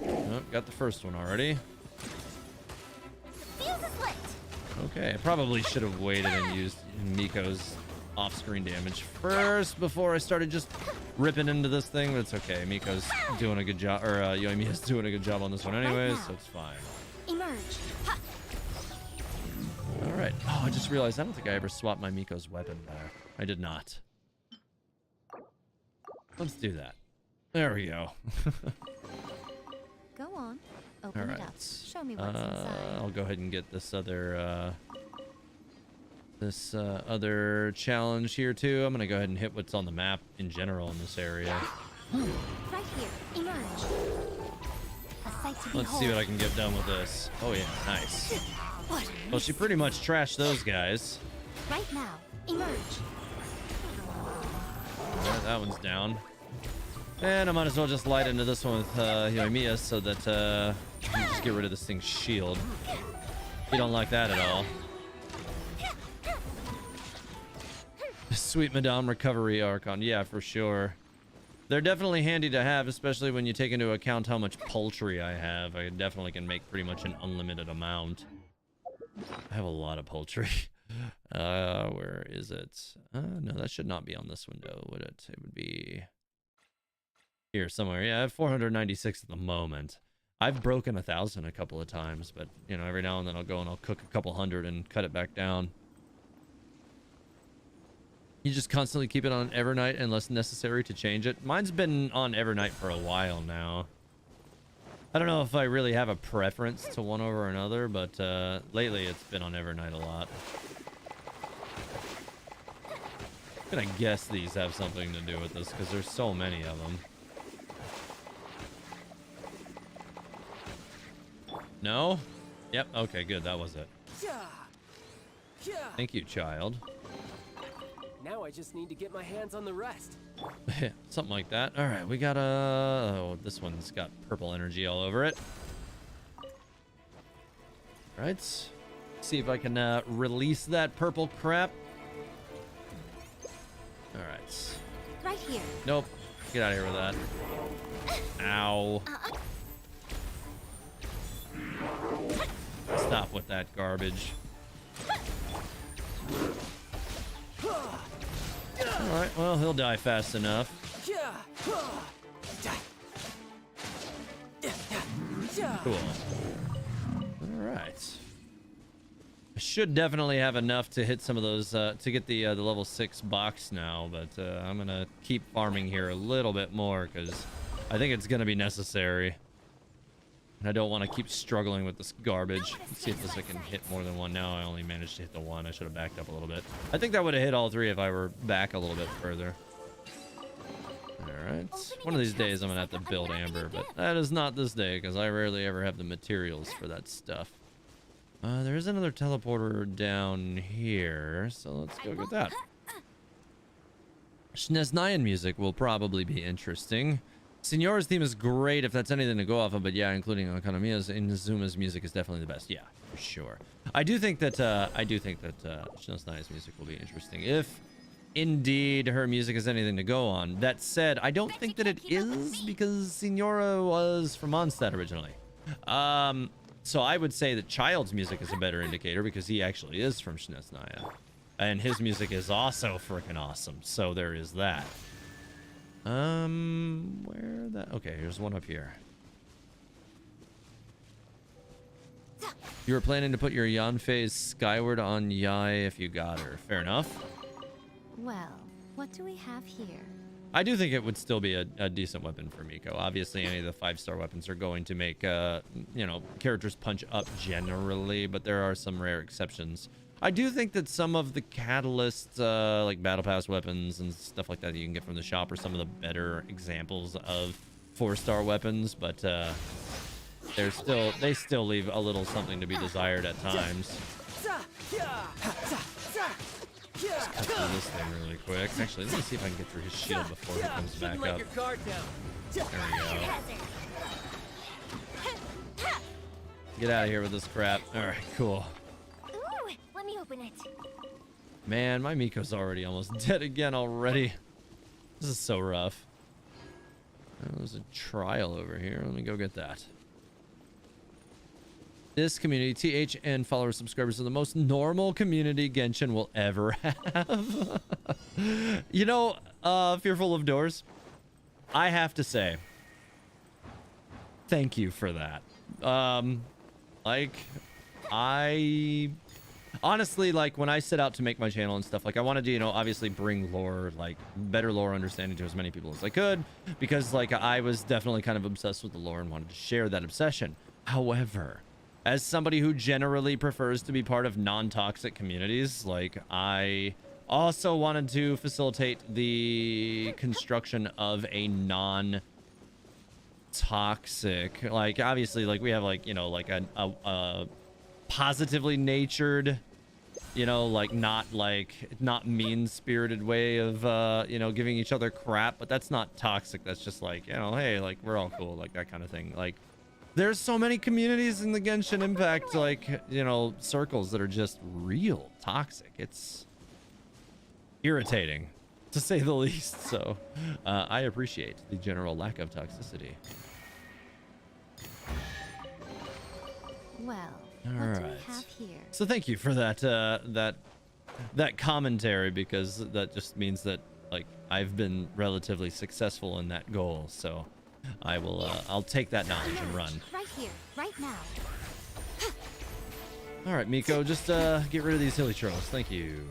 Oh, got the first one already. Fuse is lit. Okay, I probably should have waited and used Miko's off-screen damage first before I started just ripping into this thing, but it's okay. Miko's doing a good job, or Yoimiya's doing a good job on this one anyways, so it's fine. Emerge. Ha! All right. Oh, I just realized I don't think I ever swapped my Miko's weapon back. I did not. Let's do that. There we go. Go on. Open All it right. up. Show me what's inside. I'll go ahead and get this other other challenge here too. I'm gonna go ahead and hit what's on the map in general in this area. Right here. Emerge. A sight to Let's behold. see what I can get done with this. Oh yeah, nice. Well, she pretty much trashed those guys. Right now, emerge. Alright, that one's down. And I might as well just light into this one with Yoimiya so that we can just get rid of this thing's shield. You don't like that at all. Sweet Madame Recovery Archon. Yeah, for sure. They're definitely handy to have, especially when you take into account how much poultry I have. I definitely can make pretty much an unlimited amount. I have a lot of poultry. Where is it? No, that should not be on this window, would it? It would be here somewhere. Yeah, I have 496 at the moment. I've broken 1,000 a couple of times, but you know, every now and then I'll go and I'll cook a couple hundred and cut it back down. You just constantly keep it on Evernight unless necessary to change it. Mine's been on Evernight for a while now. I don't know if I really have a preference to one over another, but lately it's been on Evernight a lot. I'm gonna guess these have something to do with this because there's so many of them. No? Yep, okay, good, that was it. Thank you, child. Now I just need to get my hands on the rest. Something like that. All right, we got a... Oh, this one's got purple energy all over it. All right. See if I can release that purple crap. All right. Right here. Nope. Get out of here with that. Ow. Stop with that garbage. Alright, well, he'll die fast enough. Cool. Alright. I should definitely have enough to hit some of those, to get the level 6 box now, but I'm gonna keep farming here a little bit more, because I think it's gonna be necessary. And I don't want to keep struggling with this garbage. Let's see if I can hit more than one. Now I only managed to hit the one. I should have backed up a little bit. I think that would have hit all three if I were back a little bit further. Alright. One of these days I'm going to have to build Amber, but that is not this day because I rarely ever have the materials for that stuff. There is another teleporter down here, so let's go get that. Shnesnayan music will probably be interesting. Signora's theme is great if that's anything to go off of, but yeah, including Enkanomiya's, Inuzuma's music is definitely the best. Yeah, for sure. I do think that Shnesnaya's music will be interesting if indeed her music is anything to go on. That said, I don't think that it is because Signora was from Mondstadt originally. So I would say that Child's music is a better indicator because he actually is from Shnesnaya. And his music is also freaking awesome. So there is that. Where that? Okay, here's one up here. You were planning to put your Yanfei's skyward on Yai if you got her. Fair enough. Well, what do we have here? I do think it would still be a decent weapon for Miko. Obviously, any of the 5-star weapons are going to make, you know, characters punch up generally, but there are some rare exceptions. I do think that some of the catalysts, like Battle Pass weapons and stuff like that you can get from the shop are some of the better examples of 4-star weapons, but they still leave a little something to be desired at times. Just cut through this thing really quick. Actually, let me see if I can get through his shield before he comes back up. There we go. Get out of here with this crap. All right, cool. Ooh, let me open it. Man, my Miko's already almost dead again already. This is so rough. Oh, there's a trial over here. Let me go get that. This community, THN followers, subscribers, are the most normal community Genshin will ever have. You know, Fearful of Doors, I have to say, thank you for that. Like, honestly, like, when I set out to make my channel and stuff, like, I wanted to, you know, obviously bring lore, like, better lore understanding to as many people as I could, because, like, I was definitely kind of obsessed with the lore and wanted to share that obsession. However, as somebody who generally prefers to be part of non-toxic communities, like, I also wanted to facilitate the construction of a non-toxic, like, obviously, like, we have, like, you know, like a positively natured, you know, like not mean-spirited way of you know, giving each other crap, but that's not toxic. That's just like, you know, hey, like we're all cool, like that kind of thing. Like there's so many communities in the Genshin Impact, like, you know, circles that are just real toxic. It's irritating, to say the least. So I appreciate the general lack of toxicity. Well, All what do right. we have here? So thank you for that that commentary, because that just means that like I've been relatively successful in that goal. So I will I'll take that knowledge and run. Right here, right now. All right, Miko, just get rid of these hilly trolls. Thank you.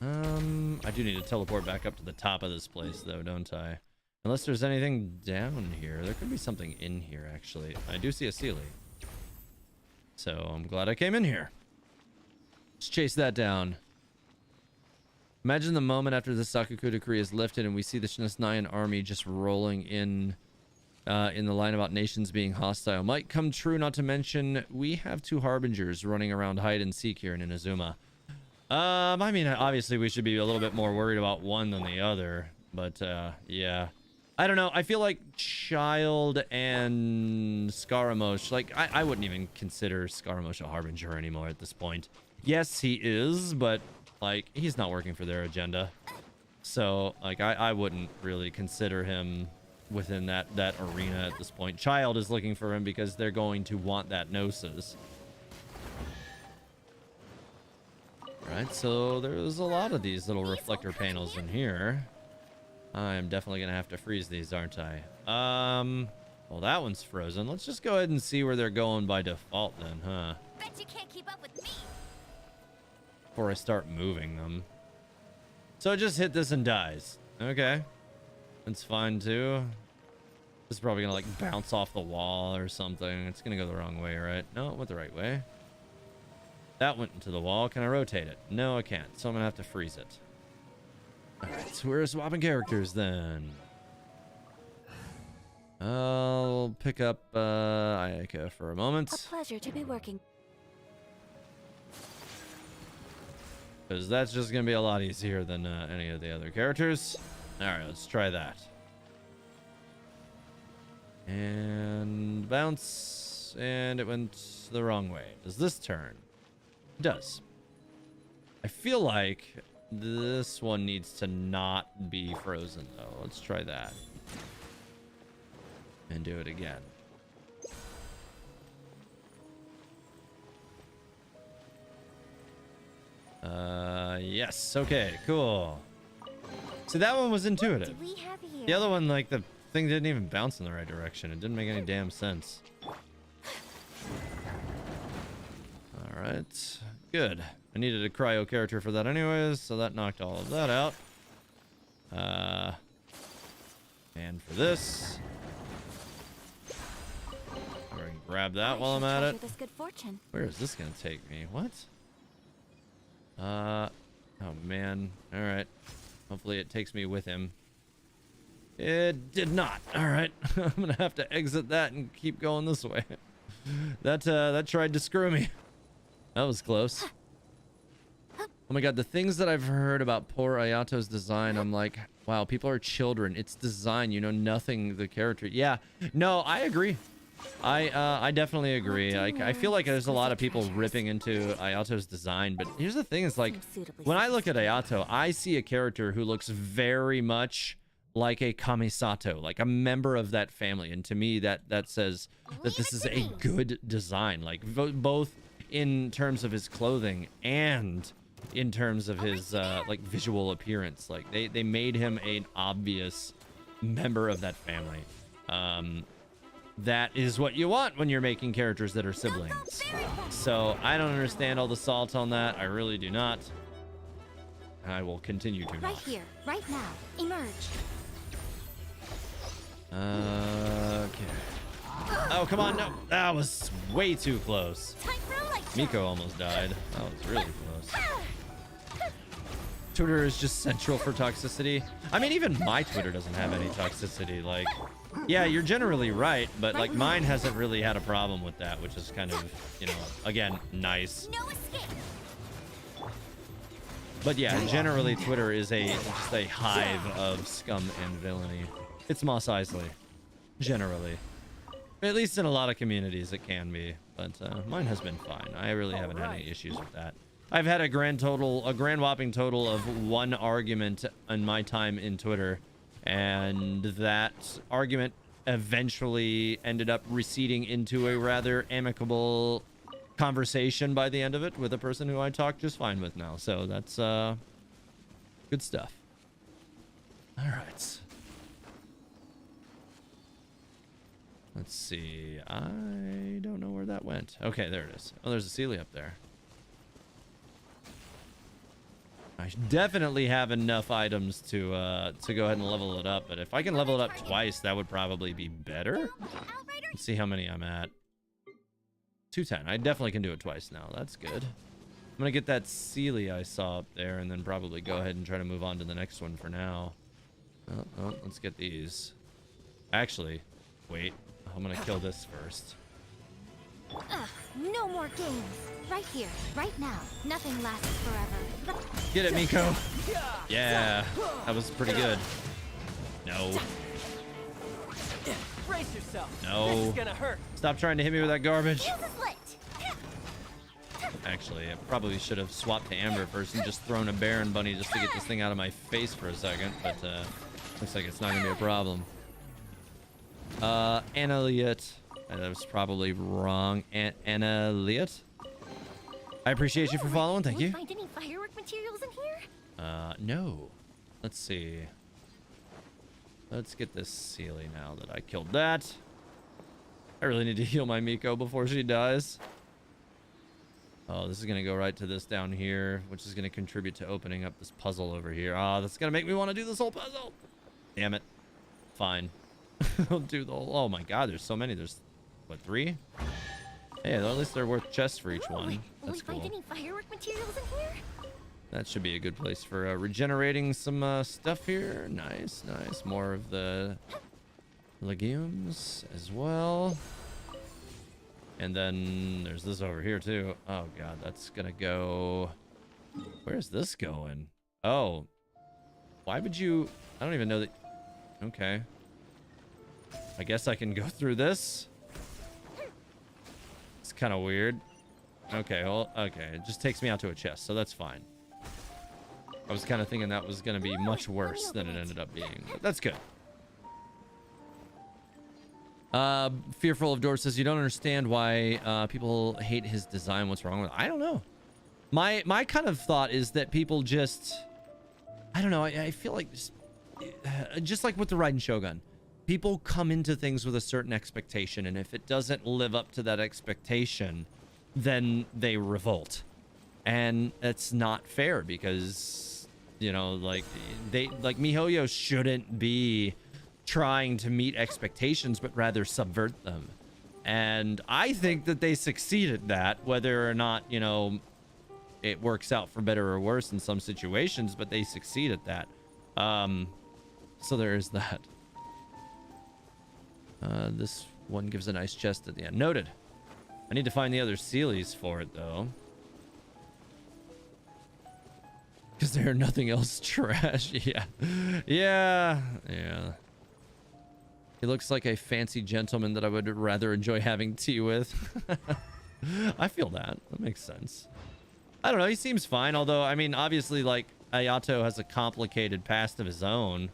I do need to teleport back up to the top of this place though, don't I? Unless there's anything down here. There could be something in here actually. I do see a Sealy. So I'm glad I came in here. Let's chase that down. Imagine the moment after the Sakuku decree is lifted and we see the Shinasnayan army just rolling in the line about nations being hostile. Might come true, not to mention we have two harbingers running around hide and seek here in Inazuma. I mean, obviously we should be a little bit more worried about one than the other, but yeah. I don't know. I feel like Child and Scaramouche, like I wouldn't even consider Scaramouche a harbinger anymore at this point. Yes, he is, but like he's not working for their agenda. So like I wouldn't really consider him within that arena at this point. Child is looking for him because they're going to want that Gnosis. Right, so there's a lot of these little reflector panels in here. I'm definitely gonna have to freeze these, aren't I? Well, that one's frozen. Let's just go ahead and see where they're going by default then, huh? Bet you can't keep up with me. Before I start moving them. So it just hit this and dies. Okay. That's fine too. This is probably gonna like bounce off the wall or something. It's gonna go the wrong way, right? No, it went the right way. That went into the wall. Can I rotate it? No, I can't. So I'm gonna have to freeze it. Alright, so we're swapping characters then. I'll pick up Ayaka for a moment. A pleasure to be working. Because that's just going to be a lot easier than any of the other characters. Alright, let's try that. And bounce. And it went the wrong way. Does this turn? It does. I feel like this one needs to not be frozen, though. Let's try that. And do it again. Yes. Okay, cool. So that one was intuitive. What do we have here? The other one, like, the thing didn't even bounce in the right direction. It didn't make any damn sense. Alright. Good. I needed a cryo character for that anyways, so that knocked all of that out. And for this, I can grab that while I'm at it. This good fortune. Where is this gonna take me? What? Oh man. Alright. Hopefully it takes me with him. It did not. Alright. I'm gonna have to exit that and keep going this way. That tried to screw me. That was close. Oh my god, the things that I've heard about poor Ayato's design, I'm like, wow, people are children. It's design, you know nothing the character. Yeah, no, I agree. I definitely agree. I feel like there's a lot of people ripping into Ayato's design, but here's the thing, is like, when I look at Ayato, I see a character who looks very much like a Kamisato, like a member of that family, and to me that says that this is a good design, like both in terms of his clothing and in terms of his like visual appearance. Like they made him an obvious member of that family. That is what you want when you're making characters that are siblings. So I don't understand all the salt on that. I really do not. I will continue to Right not. here, right now. Emerge. Okay. Oh, come on, no. That was way too close. Time for a light show. Miko almost died. That was really close. Twitter is just central for toxicity. I mean, even my Twitter doesn't have any toxicity. Like, yeah, you're generally right, but like mine hasn't really had a problem with that, which is kind of, you know, again, nice. No escape. But yeah, generally Twitter is just a hive of scum and villainy. It's Mos Eisley, generally. At least in a lot of communities it can be, but mine has been fine. I really haven't had any issues with that. I've had a grand whopping total of 1 argument in my time in Twitter, and that argument eventually ended up receding into a rather amicable conversation by the end of it with a person who I talk just fine with now. So that's good stuff. All right. Let's see. I don't know where that went. Okay, there it is. Oh, there's a Sealy up there. I definitely have enough items to go ahead and level it up, but if I can level it up twice, that would probably be better. Let's see how many I'm at. 210. I definitely can do it twice now. That's good. I'm gonna get that Sealy I saw up there, and then probably go ahead and try to move on to the next one for now. Oh, let's get these. Actually, wait. I'm gonna kill this first. Ugh, no more games. Right here, right now. Nothing lasts forever. Get it, Miko. Yeah, that was pretty good. No. Brace yourself. No. This is gonna hurt. Stop trying to hit me with that garbage. Fuse is lit. Actually, I probably should have swapped to Amber first and just thrown a Baron Bunny just to get this thing out of my face for a second, but looks like it's not gonna be a problem. Annaliet. That was probably wrong. Annaliet. I appreciate you for following. Thank you. Find any firework materials in here? No. Let's see. Let's get this Sealy now that I killed that. I really need to heal my Miko before she dies. Oh, this is going to go right to this down here, which is going to contribute to opening up this puzzle over here. Oh, that's going to make me want to do this whole puzzle. Damn it. Fine. I'll do the whole... Oh my god, there's so many. There's, what, 3? Hey, well, at least they're worth chests for each one. That's cool. Will we find any firework materials in here? That should be a good place for regenerating some stuff here. Nice, nice. More of the legumes as well. And then there's this over here too. Oh god, that's gonna go... Where's this going? Oh. Why would you... I don't even know that... Okay. I guess I can go through this. It's kind of weird. Okay, well, okay. It just takes me out to a chest, so that's fine. I was kind of thinking that was going to be much worse than it ended up being. But that's good. Fearful of Door says, you don't understand why people hate his design. What's wrong with it? I don't know. My kind of thought is that people just... I don't know. I feel like just like with the Raiden Shogun. People come into things with a certain expectation, and if it doesn't live up to that expectation, then they revolt. And it's not fair because, you know, like MiHoYo shouldn't be trying to meet expectations, but rather subvert them. And I think that they succeeded that, whether or not, you know, it works out for better or worse in some situations, but they succeed at that. So there is that. This one gives a nice chest at the end. Noted. I need to find the other Sealies for it, though. Because there are nothing else trash. Yeah. Yeah. Yeah. He looks like a fancy gentleman that I would rather enjoy having tea with. I feel that. That makes sense. I don't know. He seems fine. Although, I mean, obviously, like, Ayato has a complicated past of his own.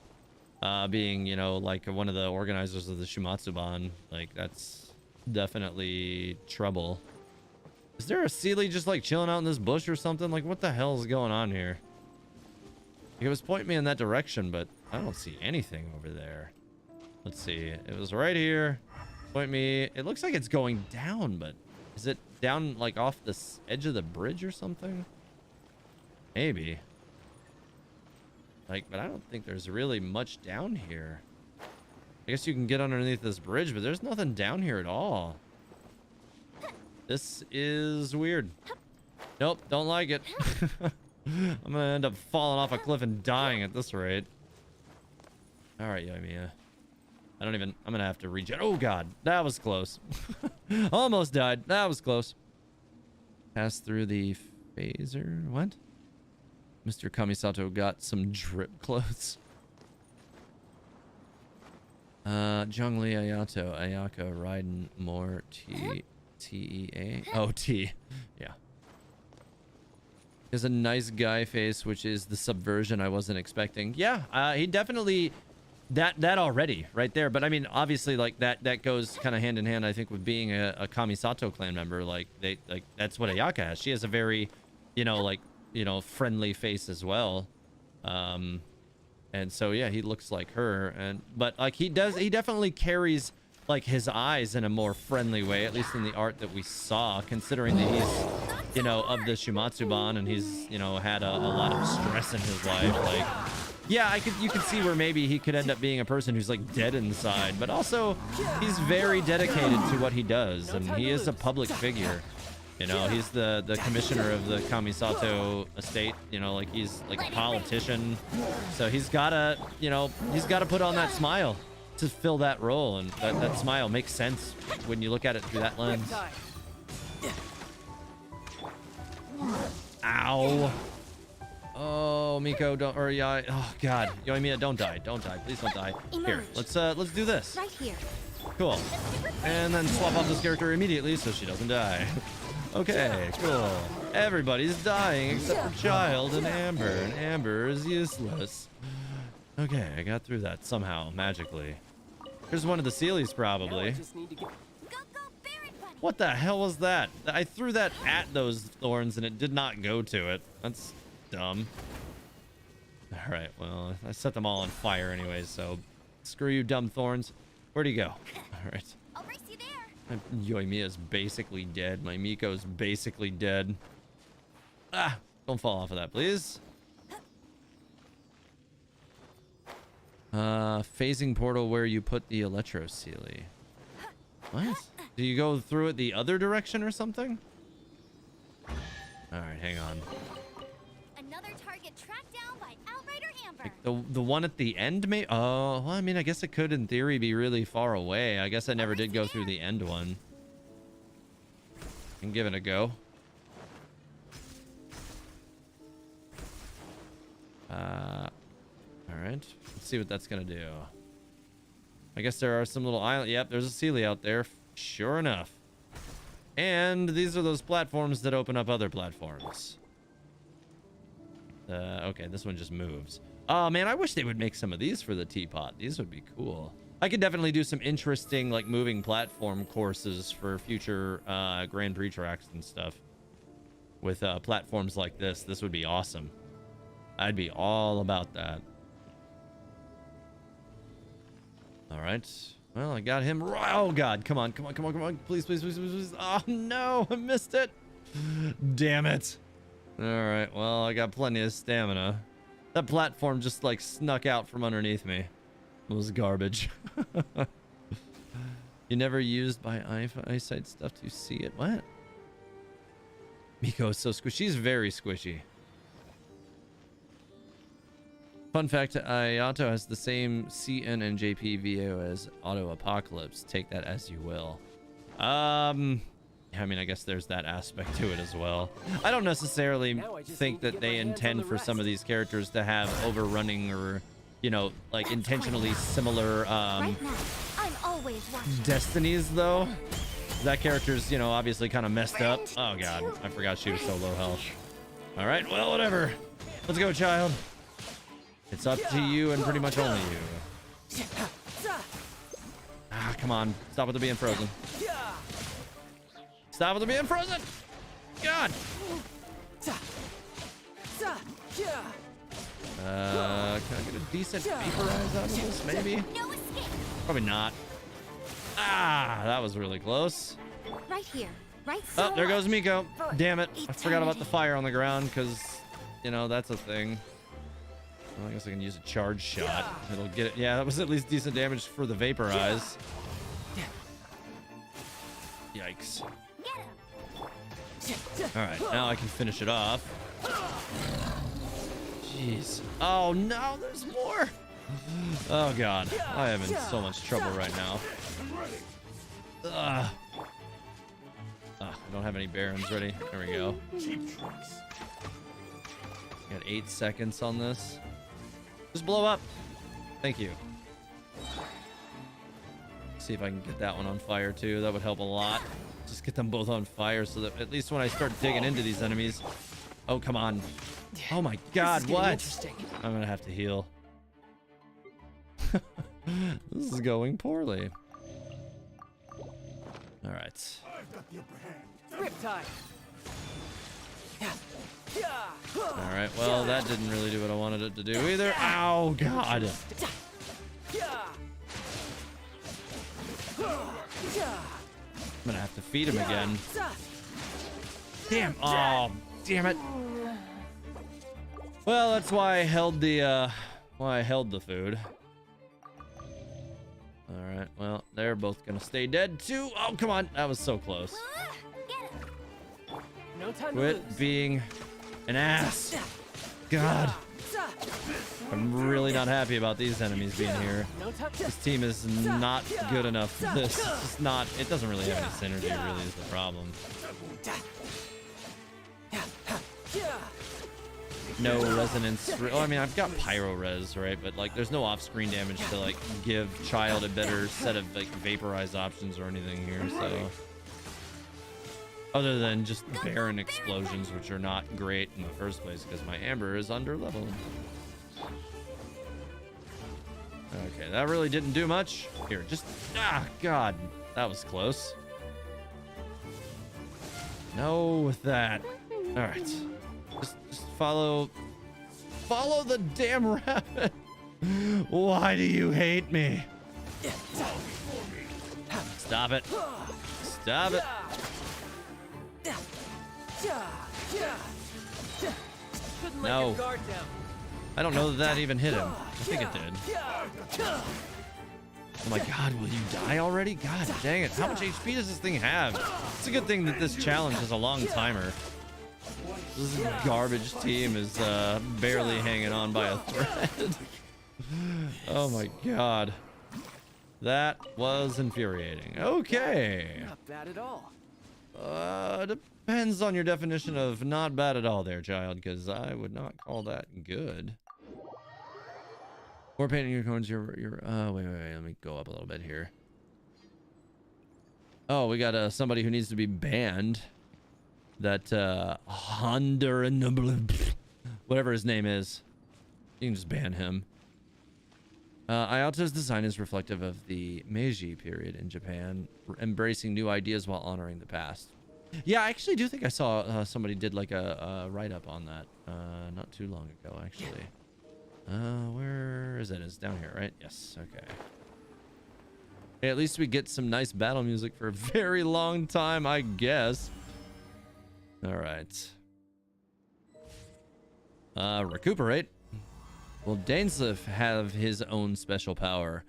Being, you know, like one of the organizers of the Shumatsuban. Like, that's definitely trouble. Is there a Sealy just, like, chilling out in this bush or something? Like, what the hell is going on here? It was pointing me in that direction, but I don't see anything over there. Let's see. It was right here. Point me. It looks like it's going down, but is it down, like, off the edge of the bridge or something? Maybe. Like, but I don't think there's really much down here. I guess you can get underneath this bridge, but there's nothing down here at all. This is weird. Nope, don't like it. I'm gonna end up falling off a cliff and dying at this rate. All right, Yoimiya. I'm gonna have to regen. Oh God, that was close. Almost died. That was close. Pass through the phaser. What? Mr. Kamisato got some drip clothes. Zhongli Ayato. Ayaka riding more T-E-A. Oh, T. Yeah. He has a nice guy face, which is the subversion I wasn't expecting. Yeah, he definitely... That already, right there. But I mean, obviously, like, that goes kind of hand in hand, I think, with being a Kamisato clan member. Like, that's what Ayaka has. She has a very, friendly face as well. And so, yeah, he looks like her. But like, he definitely carries like his eyes in a more friendly way, at least in the art that we saw, considering that he's, of the Shumatsuban, and he's, had a lot of stress in his life. Like, yeah, you could see where maybe he could end up being a person who's like dead inside, but also he's very dedicated to what he does, and he is a public figure. He's the commissioner of the Kamisato estate. Like, he's like a politician, so he's gotta put on that smile to fill that role, and that smile makes sense when you look at it through that lens. Ow. Oh, Miko, don't, or yeah, oh God, Yoimiya, don't die, please don't die. Here, let's do this. Right here. Cool. And then swap out this character immediately so she doesn't die. Okay, cool. Everybody's dying except for Child and Amber, and Amber is useless. Okay, I got through that somehow, magically. Here's one of the Sealies, probably. What the hell was that? I threw that at those thorns and it did not go to it. That's dumb. All right, well, I set them all on fire anyways, so screw you, dumb thorns. Where'd he go? All right. I'll race you there. Yoimiya's basically dead. My Miko's basically dead. Ah, don't fall off of that, please. Phasing portal where you put the Electro Sealy. What? Do you go through it the other direction or something? All right, hang on. Another target tracked down by Outrider Amber. Like the one at the end, may. Oh, well, I mean, I guess it could, in theory, be really far away. I guess I never did go through the end one. And give it a go. All right. Let's see what that's gonna do. I guess there are some little island. Yep, there's a Sealy out there. Sure enough. And these are those platforms that open up other platforms. Okay, this one just moves. Oh man, I wish they would make some of these for the teapot. These would be cool. I could definitely do some interesting like moving platform courses for future Grand Prix tracks and stuff. With platforms like this. This would be awesome. I'd be all about that. All right. Well, I got him. Oh God, come on. Please. Oh no, I missed it. Damn it. All right, well, I got plenty of stamina. That platform just like snuck out from underneath me. It was garbage. You never used by eyesight stuff to see it. What? Miko is so squishy. She's very squishy. Fun fact, Ayato has the same CN and JP VO as Auto Apocalypse. Take that as you will. I mean, I guess there's that aspect to it as well. I don't necessarily think that they intend for some of these characters to have overrunning or, like intentionally similar Right now, I'm always watching. destinies, though. That character's, obviously kind of messed up. Oh, God. I forgot she was so low health. All right, well, whatever. Let's go, child. It's up to you and pretty much only you. Ah, come on. Stop with the being frozen. Stop with the being frozen! God! Can I get a decent vaporize out of this, maybe? Probably not. Ah, that was really close. Right here. Right. Oh, there goes Miko. Damn it. I forgot about the fire on the ground because, that's a thing. Well, I guess I can use a charge shot. It'll get it. Yeah, that was at least decent damage for the vaporize. Yikes. All right, now I can finish it off. Jeez. Oh no, there's more. Oh god, I am in so much trouble right now. Ugh. I don't have any barons ready. There we go. Got 8 seconds on this. Just blow up. Thank you. See if I can get that one on fire too. That would help a lot. Just get them both on fire so that at least when I start digging into these enemies. Oh, come on. Oh my god, what? I'm gonna have to heal. This is going poorly. All right. Riptide. All right. Well, that didn't really do what I wanted it to do either. Ow, God. I'm gonna have to feed him again. Damn. Oh, damn it. Well, that's why I held the food. All right. Well, they're both gonna stay dead too. Oh, come on. That was so close. No time Quit to being an ass. God. I'm really not happy about these enemies being here. This team is not good enough for this. It's just not. It doesn't really have any synergy, really, is the problem. No resonance. Oh, I mean, I've got pyro res, right? But like, there's no off-screen damage to like give Child a better set of like vaporize options or anything here. So, other than just barren explosions, which are not great in the first place because my Amber is under level. Okay, that really didn't do much. Here, just God, that was close. No, with that. All right. Just follow the damn rabbit. Why do you hate me? Stop it. Stop it. No. I don't know that even hit him. I think it did. Oh my god, will you die already? God dang it. How much HP does this thing have? It's a good thing that this challenge is a long timer. This garbage team is barely hanging on by a thread. Oh my god. That was infuriating. Okay. Not bad at all. Depends on your definition of not bad at all there, child, because I would not call that good. Or painting unicorns, wait, let me go up a little bit here. Oh, we got somebody who needs to be banned. That Honda and whatever his name is. You can just ban him. Ayato's design is reflective of the Meiji period in Japan, embracing new ideas while honoring the past. Yeah, I actually do think I saw somebody did like a write-up on that not too long ago, actually. Where is it? It's down here, right? Yes, okay. Hey, at least we get some nice battle music for a very long time, I guess. All right. Recuperate. Will Dainsleif have his own special power?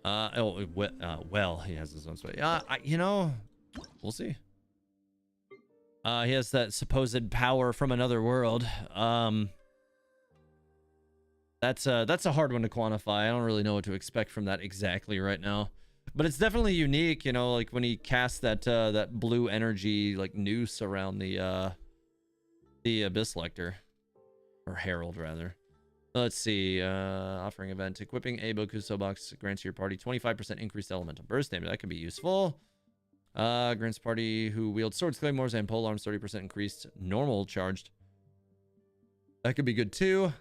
Well, he has his own special. You know, we'll see. He has that supposed power from another world. That's a hard one to quantify. I don't really know what to expect from that exactly right now. But it's definitely unique, you know, like when he casts that that blue energy like noose around the Abyss Lector, or Herald rather. Let's see, offering event, equipping a Bakuso Box grants your party 25% increased elemental burst damage. That could be useful. Grants party who wields swords, claymores, and polearms 30% increased normal charged. That could be good too.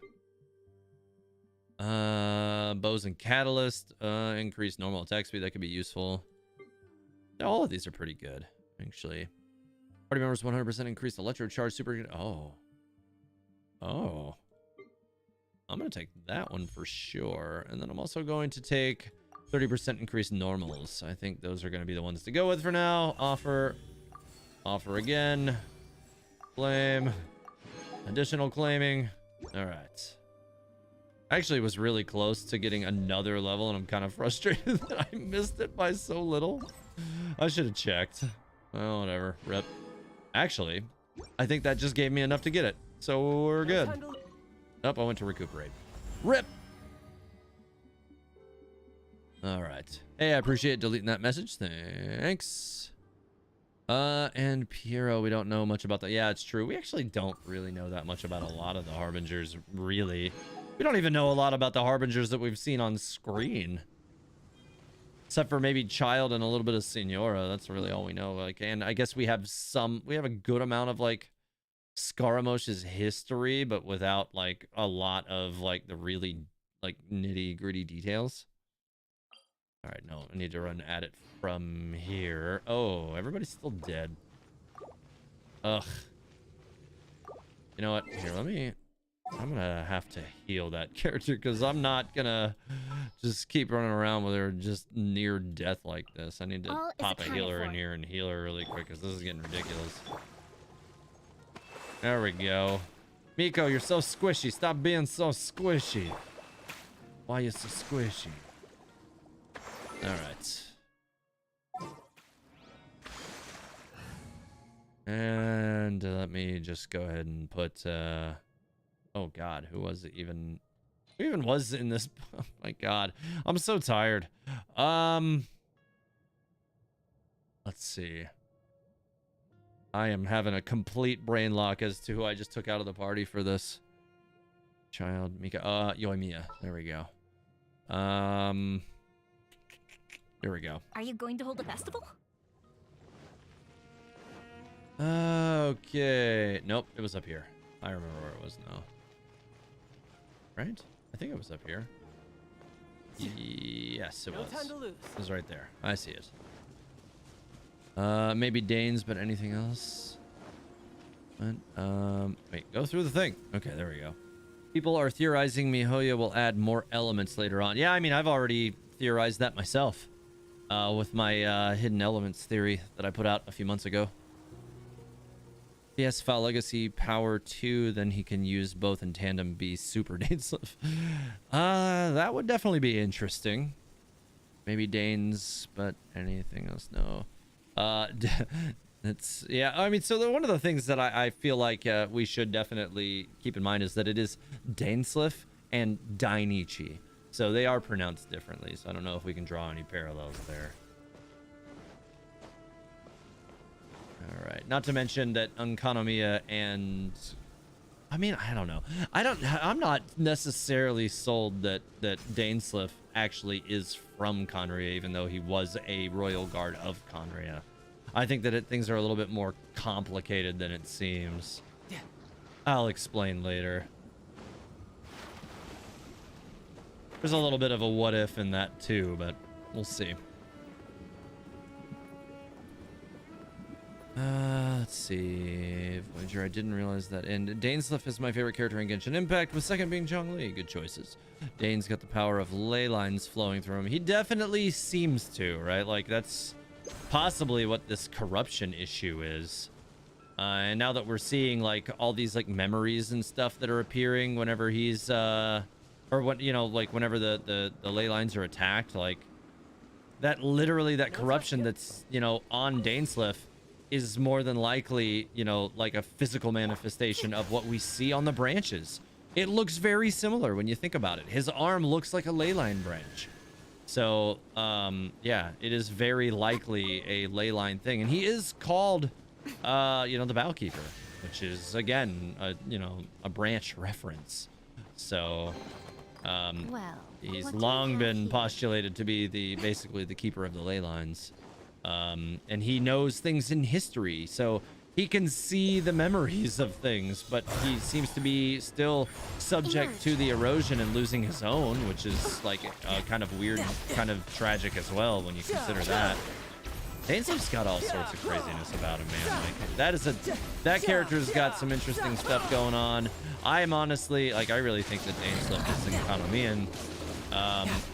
Bows and catalyst, increased normal attack speed. That could be useful. All of these are pretty good, actually. Party members 100% increased electro charge. Super good. Oh. I'm gonna take that one for sure, and then I'm also going to take 30% increased normals. I think those are gonna be the ones to go with for now. Offer again. Claim. Additional claiming. All right. Actually was really close to getting another level, and I'm kind of frustrated that I missed it by so little. I should have checked. Well, whatever. Rip. Actually, I think that just gave me enough to get it, so we're good. Oh, I went to recuperate. Rip! All right. Hey, I appreciate deleting that message. Thanks. And Piero, we don't know much about that. Yeah, it's true. We actually don't really know that much about a lot of the Harbingers, really. We don't even know a lot about the Harbingers that we've seen on screen. Except for maybe Child and a little bit of Signora. That's really all we know. Like, and I guess we have a good amount of, like, Skaramosh's history, but without, like, a lot of, like, the really, like, nitty-gritty details. All right, no, I need to run at it from here. Oh, everybody's still dead. Ugh. You know what? Here, I'm gonna have to heal that character because I'm not gonna just keep running around with her just near death like this. I need to All is pop a accounted healer in for. here and heal her really quick because this is getting ridiculous. There we go. Miko, you're so squishy. Stop being so squishy. Why are you so squishy? All right. And let me just go ahead and put, oh God, who was it even? Who even was in this? Oh my God, I'm so tired. Let's see. I am having a complete brain lock as to who I just took out of the party for this. Child, Mika, Yoimiya. There we go. Here we go. Are you going to hold a festival? Okay. Nope, it was up here. I remember where it was now. Right? I think it was up here. Yes, it No was. time to lose. It was right there. I see it. Maybe Danes, but anything else? Wait, go through the thing. Okay, there we go. People are theorizing Mihoyo will add more elements later on. Yeah, I mean, I've already theorized that myself. With my hidden elements theory that I put out a few months ago. If he has Foul Legacy Power 2, then he can use both in tandem, be Super Daneslif. That would definitely be interesting. Maybe Danes, but anything else? No. It's, yeah, I mean, so one of the things that I feel like we should definitely keep in mind is that it is Daneslif and Dainichi. So they are pronounced differently, so I don't know if we can draw any parallels there. All right, not to mention that Enkanomiya and... I mean, I don't know. I'm not necessarily sold that Daneslif actually is from Conria, even though he was a royal guard of Conria. I think that things are a little bit more complicated than it seems. I'll explain later. There's a little bit of a what if in that too, but we'll see. Let's see. Voyager, I didn't realize that. And Daneslif is my favorite character in Genshin Impact, with second being Zhongli. Good choices. Dane's got the power of ley lines flowing through him. He definitely seems to, right? Like, that's possibly what this corruption issue is. And now that we're seeing, like, all these, like, memories and stuff that are appearing whenever he's, or what, you know, like whenever the ley lines are attacked, like that literally that corruption that's, you know, on Daneslif is more than likely, you know, like a physical manifestation of what we see on the branches. It looks very similar when you think about it. His arm looks like a ley line branch. So, yeah, it is very likely a ley line thing. And he is called, you know, the Bowkeeper, which is, again, you know, a branch reference. So... Well, he's what do we long have been here? postulated to be basically the keeper of the ley lines. And he knows things in history, so he can see the memories of things, but he seems to be still subject to the erosion and losing his own, which is like kind of weird, kind of tragic as well when you consider that. Daneslif's got all sorts of craziness about him, man. Like, that character's got some interesting stuff going on. I am honestly, like, I really think that Daneslif is Enkanomiyan,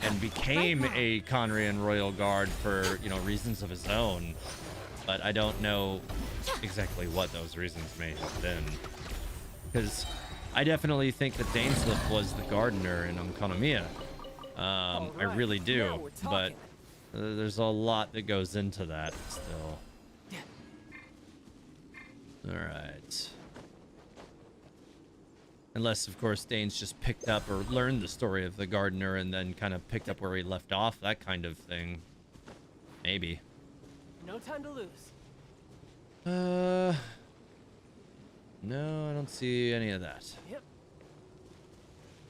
and became a Conrian royal guard for, you know, reasons of his own. But I don't know exactly what those reasons may have been. Because I definitely think that Daneslif was the gardener in Enkanomiya. I really do, but there's a lot that goes into that still. All right. Unless, of course, Dane's just picked up or learned the story of the gardener and then kind of picked up where he left off. That kind of thing. Maybe. No time to lose. No, I don't see any of that. Yep.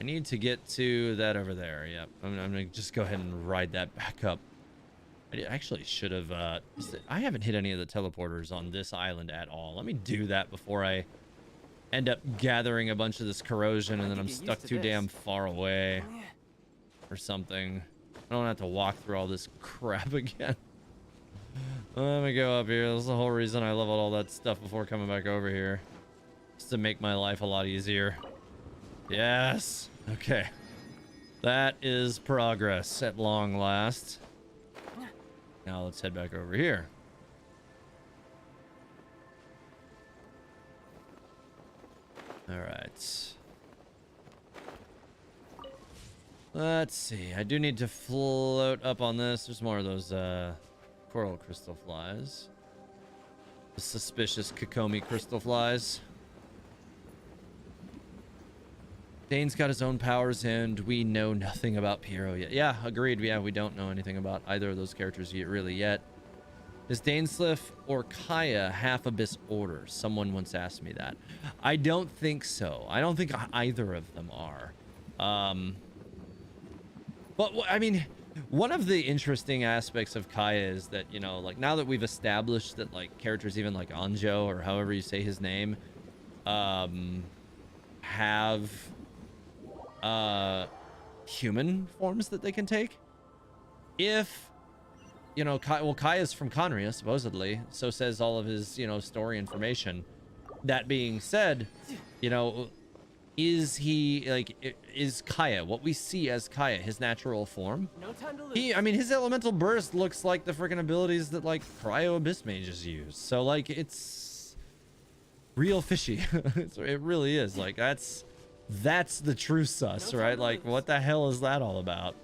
I need to get to that over there. Yep. I'm gonna just go ahead and ride that back up. I actually should have, I haven't hit any of the teleporters on this island at all. Let me do that before I end up gathering a bunch of this corrosion and then I'm stuck too damn far away or something. I don't have to walk through all this crap again. Let me go up here. That's the whole reason I leveled all that stuff before coming back over here. Just to make my life a lot easier. Yes. Okay. That is progress at long last. Now let's head back over here. All right. Let's see. I do need to float up on this. There's more of those coral crystal flies. The suspicious Kokomi crystal flies. Dane's got his own powers and we know nothing about Piero yet. Yeah, agreed. Yeah, we don't know anything about either of those characters really yet. Is Dainsliff or Kaya half Abyss Order? Someone once asked me that. I don't think so. I don't think either of them are. But I mean, one of the interesting aspects of Kaya is that, you know, like now that we've established that like characters even like Anjo or however you say his name, have human forms that they can take. If you know, Kaya's from Conria, supposedly. So says all of his, you know, story information. That being said, you know, is he, like, is Kaya, what we see as Kaya, his natural form? No time to lose. I mean, his elemental burst looks like the freaking abilities that, like, Cryo Abyss mages use. So, like, it's real fishy. It really is. Like, that's the true sus, right? Like, what the hell is that all about?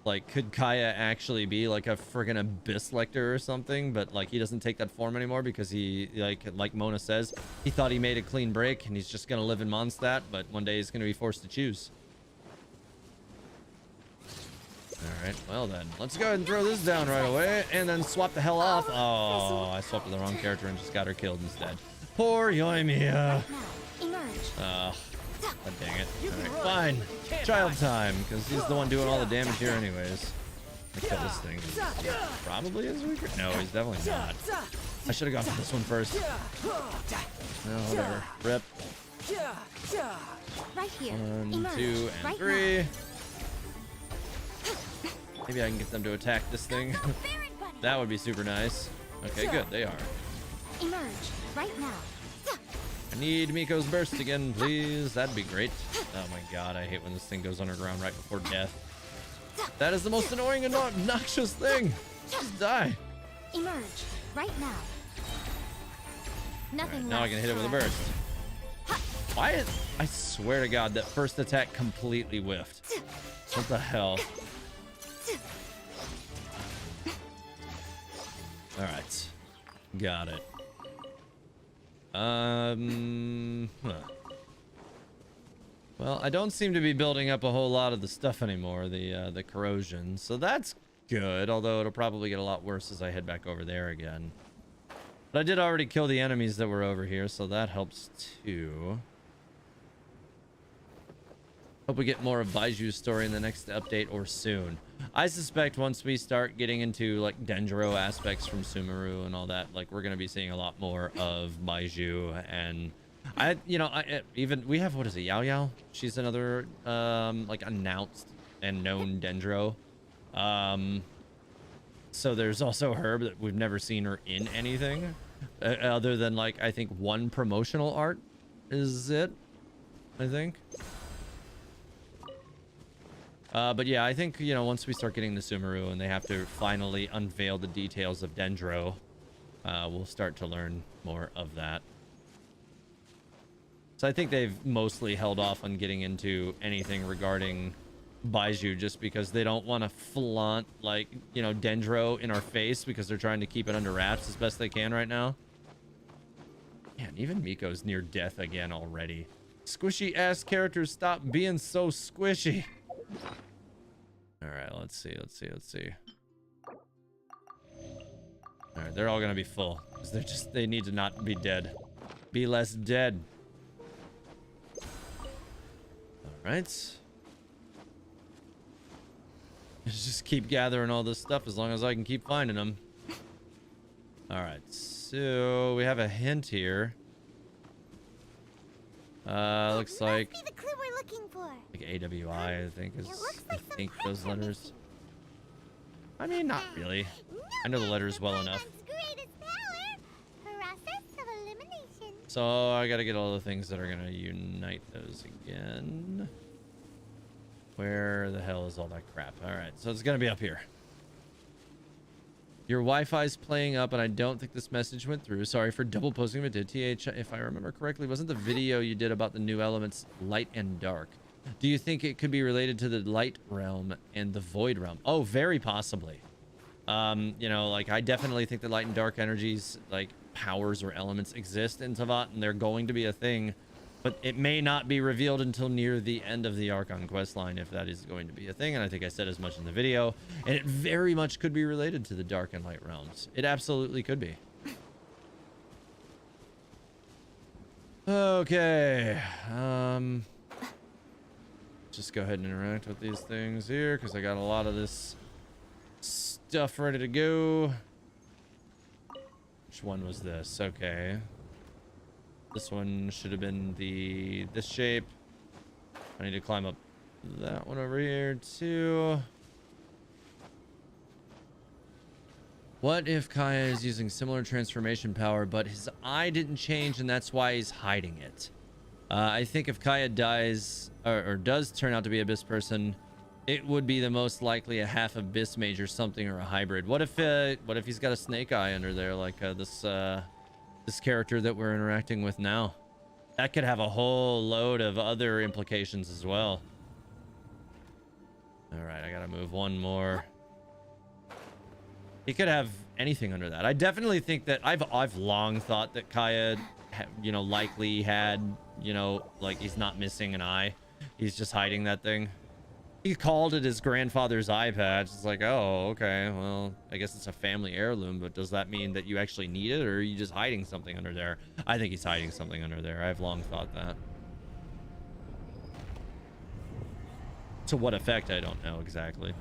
Like, could Kaya actually be like a friggin' Abyss Lector or something? But like, he doesn't take that form anymore because he, like Mona says, he thought he made a clean break and he's just gonna live in Mondstadt, but one day he's gonna be forced to choose. All right, well then, let's go ahead and throw this down right away and then swap the hell off. Oh, I swapped with the wrong character and just got her killed instead. Poor Yoimiya. Oh, God dang it. All right, fine. Child time, because he's the one doing all the damage here anyways. Let me kill this thing. Probably is weaker. No, he's definitely not. I should have gone for this one first. No, whatever. Rip. Right here. 1, 2, and 3. Maybe I can get them to attack this thing. That would be super nice. Okay, good. They are. Emerge right now. I need Miko's burst again, please. That'd be great. Oh my god, I hate when this thing goes underground right before death. That is the most annoying and obnoxious thing. Just die. Emerge right now. Nothing. Right, now I can hit it with a burst. Why is... I swear to god, that first attack completely whiffed. What the hell? Alright. Got it. Huh. Well, I don't seem to be building up a whole lot of the stuff anymore, the corrosion, so that's good, although it'll probably get a lot worse as I head back over there again. But I did already kill the enemies that were over here, so that helps too. Hope we get more of Baiju's story in the next update or soon. I suspect once we start getting into like Dendro aspects from Sumeru and all that, like we're gonna be seeing a lot more of Baiju. And even we have, what is it, Yao Yao? She's another like announced and known Dendro. So there's also her, but we've never seen her in anything other than like I think one promotional art is it, I think. But yeah, I think, you know, once we start getting the Sumeru and they have to finally unveil the details of Dendro, we'll start to learn more of that. So I think they've mostly held off on getting into anything regarding Baiju just because they don't want to flaunt, like, you know, Dendro in our face because they're trying to keep it under wraps as best they can right now. Man, even Miko's near death again already. Squishy ass characters, stop being so squishy. All right, let's see. All right, they're all gonna be full because they need to not be dead. Be less dead. All right. Just keep gathering all this stuff as long as I can keep finding them. All right, so we have a hint here. Looks like Must be the clue we're looking for. like AWI, I think is. It looks like some those pipes are letters. missing. I mean, not really. I know the letters well enough. Greatest power, process of elimination. So I gotta get all the things that are gonna unite those again. Where the hell is all that crap? All right, so it's gonna be up here. Your Wi-Fi's playing up, and I don't think this message went through. Sorry for double posting, but did TH, if I remember correctly, wasn't the video you did about the new elements light and dark? Do you think it could be related to the light realm and the void realm? Oh, very possibly. You know, like I definitely think that light and dark energies, like powers or elements, exist in Teyvat, and they're going to be a thing. But it may not be revealed until near the end of the Archon questline, if that is going to be a thing. And I think I said as much in the video. And it very much could be related to the Dark and Light realms. It absolutely could be. Okay. Just go ahead and interact with these things here, because I got a lot of this stuff ready to go. Which one was this? Okay. This one should have been this shape. I need to climb up that one over here too. What if Kaya is using similar transformation power, but his eye didn't change and that's why he's hiding it? I think if Kaya dies or does turn out to be Abyss person, it would be the most likely a half Abyss mage or something, or a hybrid. What if he's got a snake eye under there, like this character that we're interacting with now? That could have a whole load of other implications as well. All right, I gotta move one more. He could have anything under that. I definitely think that I've long thought that Kaya, you know, likely had, you know, like he's not missing an eye. He's just hiding that thing. He called it his grandfather's eye patch. It's like, oh, okay, well, I guess it's a family heirloom, but does that mean that you actually need it, or are you just hiding something under there? I think he's hiding something under there. I've long thought that. To what effect, I don't know exactly.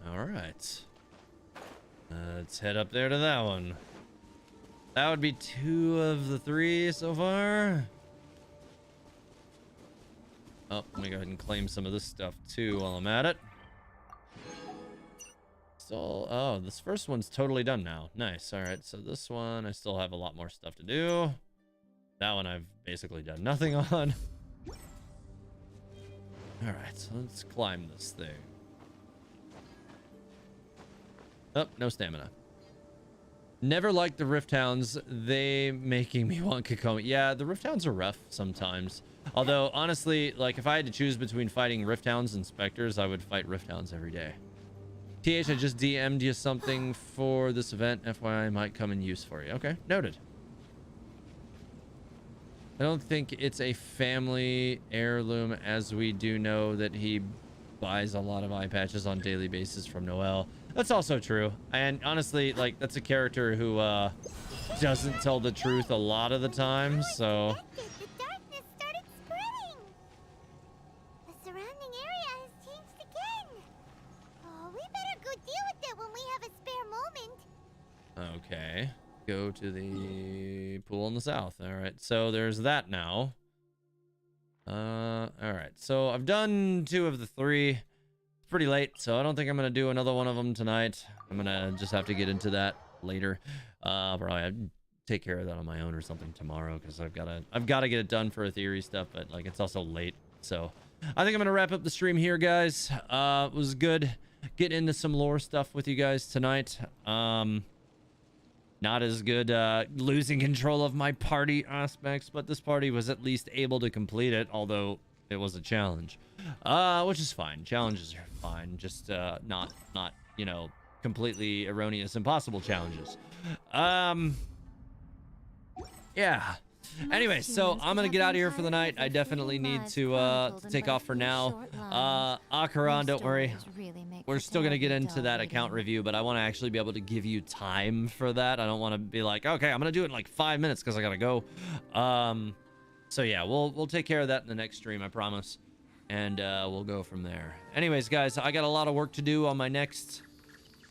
All right. Let's head up there to that one. That would be 2 of the 3 so far. Oh, let me go ahead and claim some of this stuff too while I'm at it. So, oh, this first one's totally done now. Nice. All right, so this one, I still have a lot more stuff to do. That one I've basically done nothing on. All right, so let's climb this thing. Oh, no stamina. Never liked the Rift Hounds. They making me want Enkanomiya. Yeah, the Rift Hounds are rough sometimes. Although, honestly, like, if I had to choose between fighting Rift Hounds and Spectres, I would fight Rift Hounds every day. TH, I just DM'd you something for this event. FYI, I might come in use for you. Okay, noted. I don't think it's a family heirloom, as we do know that he buys a lot of eye patches on a daily basis from Noelle. That's also true. And honestly, like, that's a character who doesn't tell the truth a lot of the time, so... The darkness started spreading. The surrounding area has changed again. Oh, we better go deal with it when we have a spare moment. Okay. Go to the pool in the south. All right, so there's that now. All right, so I've done 2 of the 3. It's pretty late, so I don't think I'm gonna do another one of them tonight. I'm gonna just have to get into that later. Probably I'd take care of that on my own or something tomorrow, because I've gotta get it done for a theory stuff, but like it's also late. So I think I'm gonna wrap up the stream here, guys. It was good getting into some lore stuff with you guys tonight. Not as good losing control of my party aspects, but this party was at least able to complete it, although it was a challenge, which is fine. Challenges are fine, just not you know, completely erroneous impossible challenges. Yeah. Anyway, so I'm gonna get out of here for the night. I definitely need to take off for now. Akaran, don't worry. We're still gonna get into that account review, but I want to actually be able to give you time for that. I don't want to be like, okay, I'm gonna do it in like 5 minutes because I gotta go. So yeah, we'll take care of that in the next stream, I promise, and we'll go from there. Anyways, guys, I got a lot of work to do on my next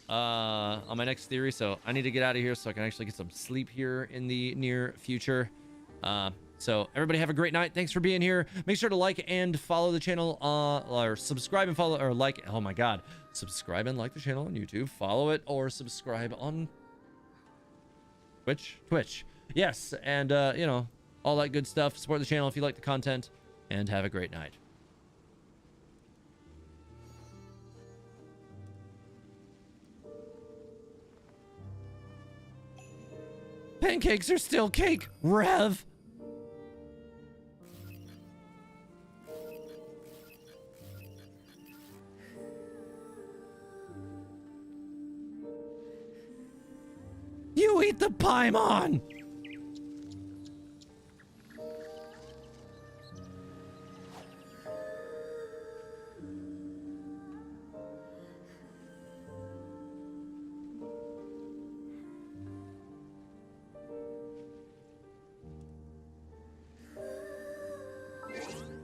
theory, so I need to get out of here so I can actually get some sleep here in the near future. So everybody have a great night. Thanks for being here. Make sure to like and follow the channel, or subscribe and follow, or like, oh my god, subscribe and like the channel on YouTube, follow it, or subscribe on Twitch. Yes, and you know, all that good stuff. Support the channel if you like the content, and have a great night. Pancakes are still cake, Rev. You eat the Paimon!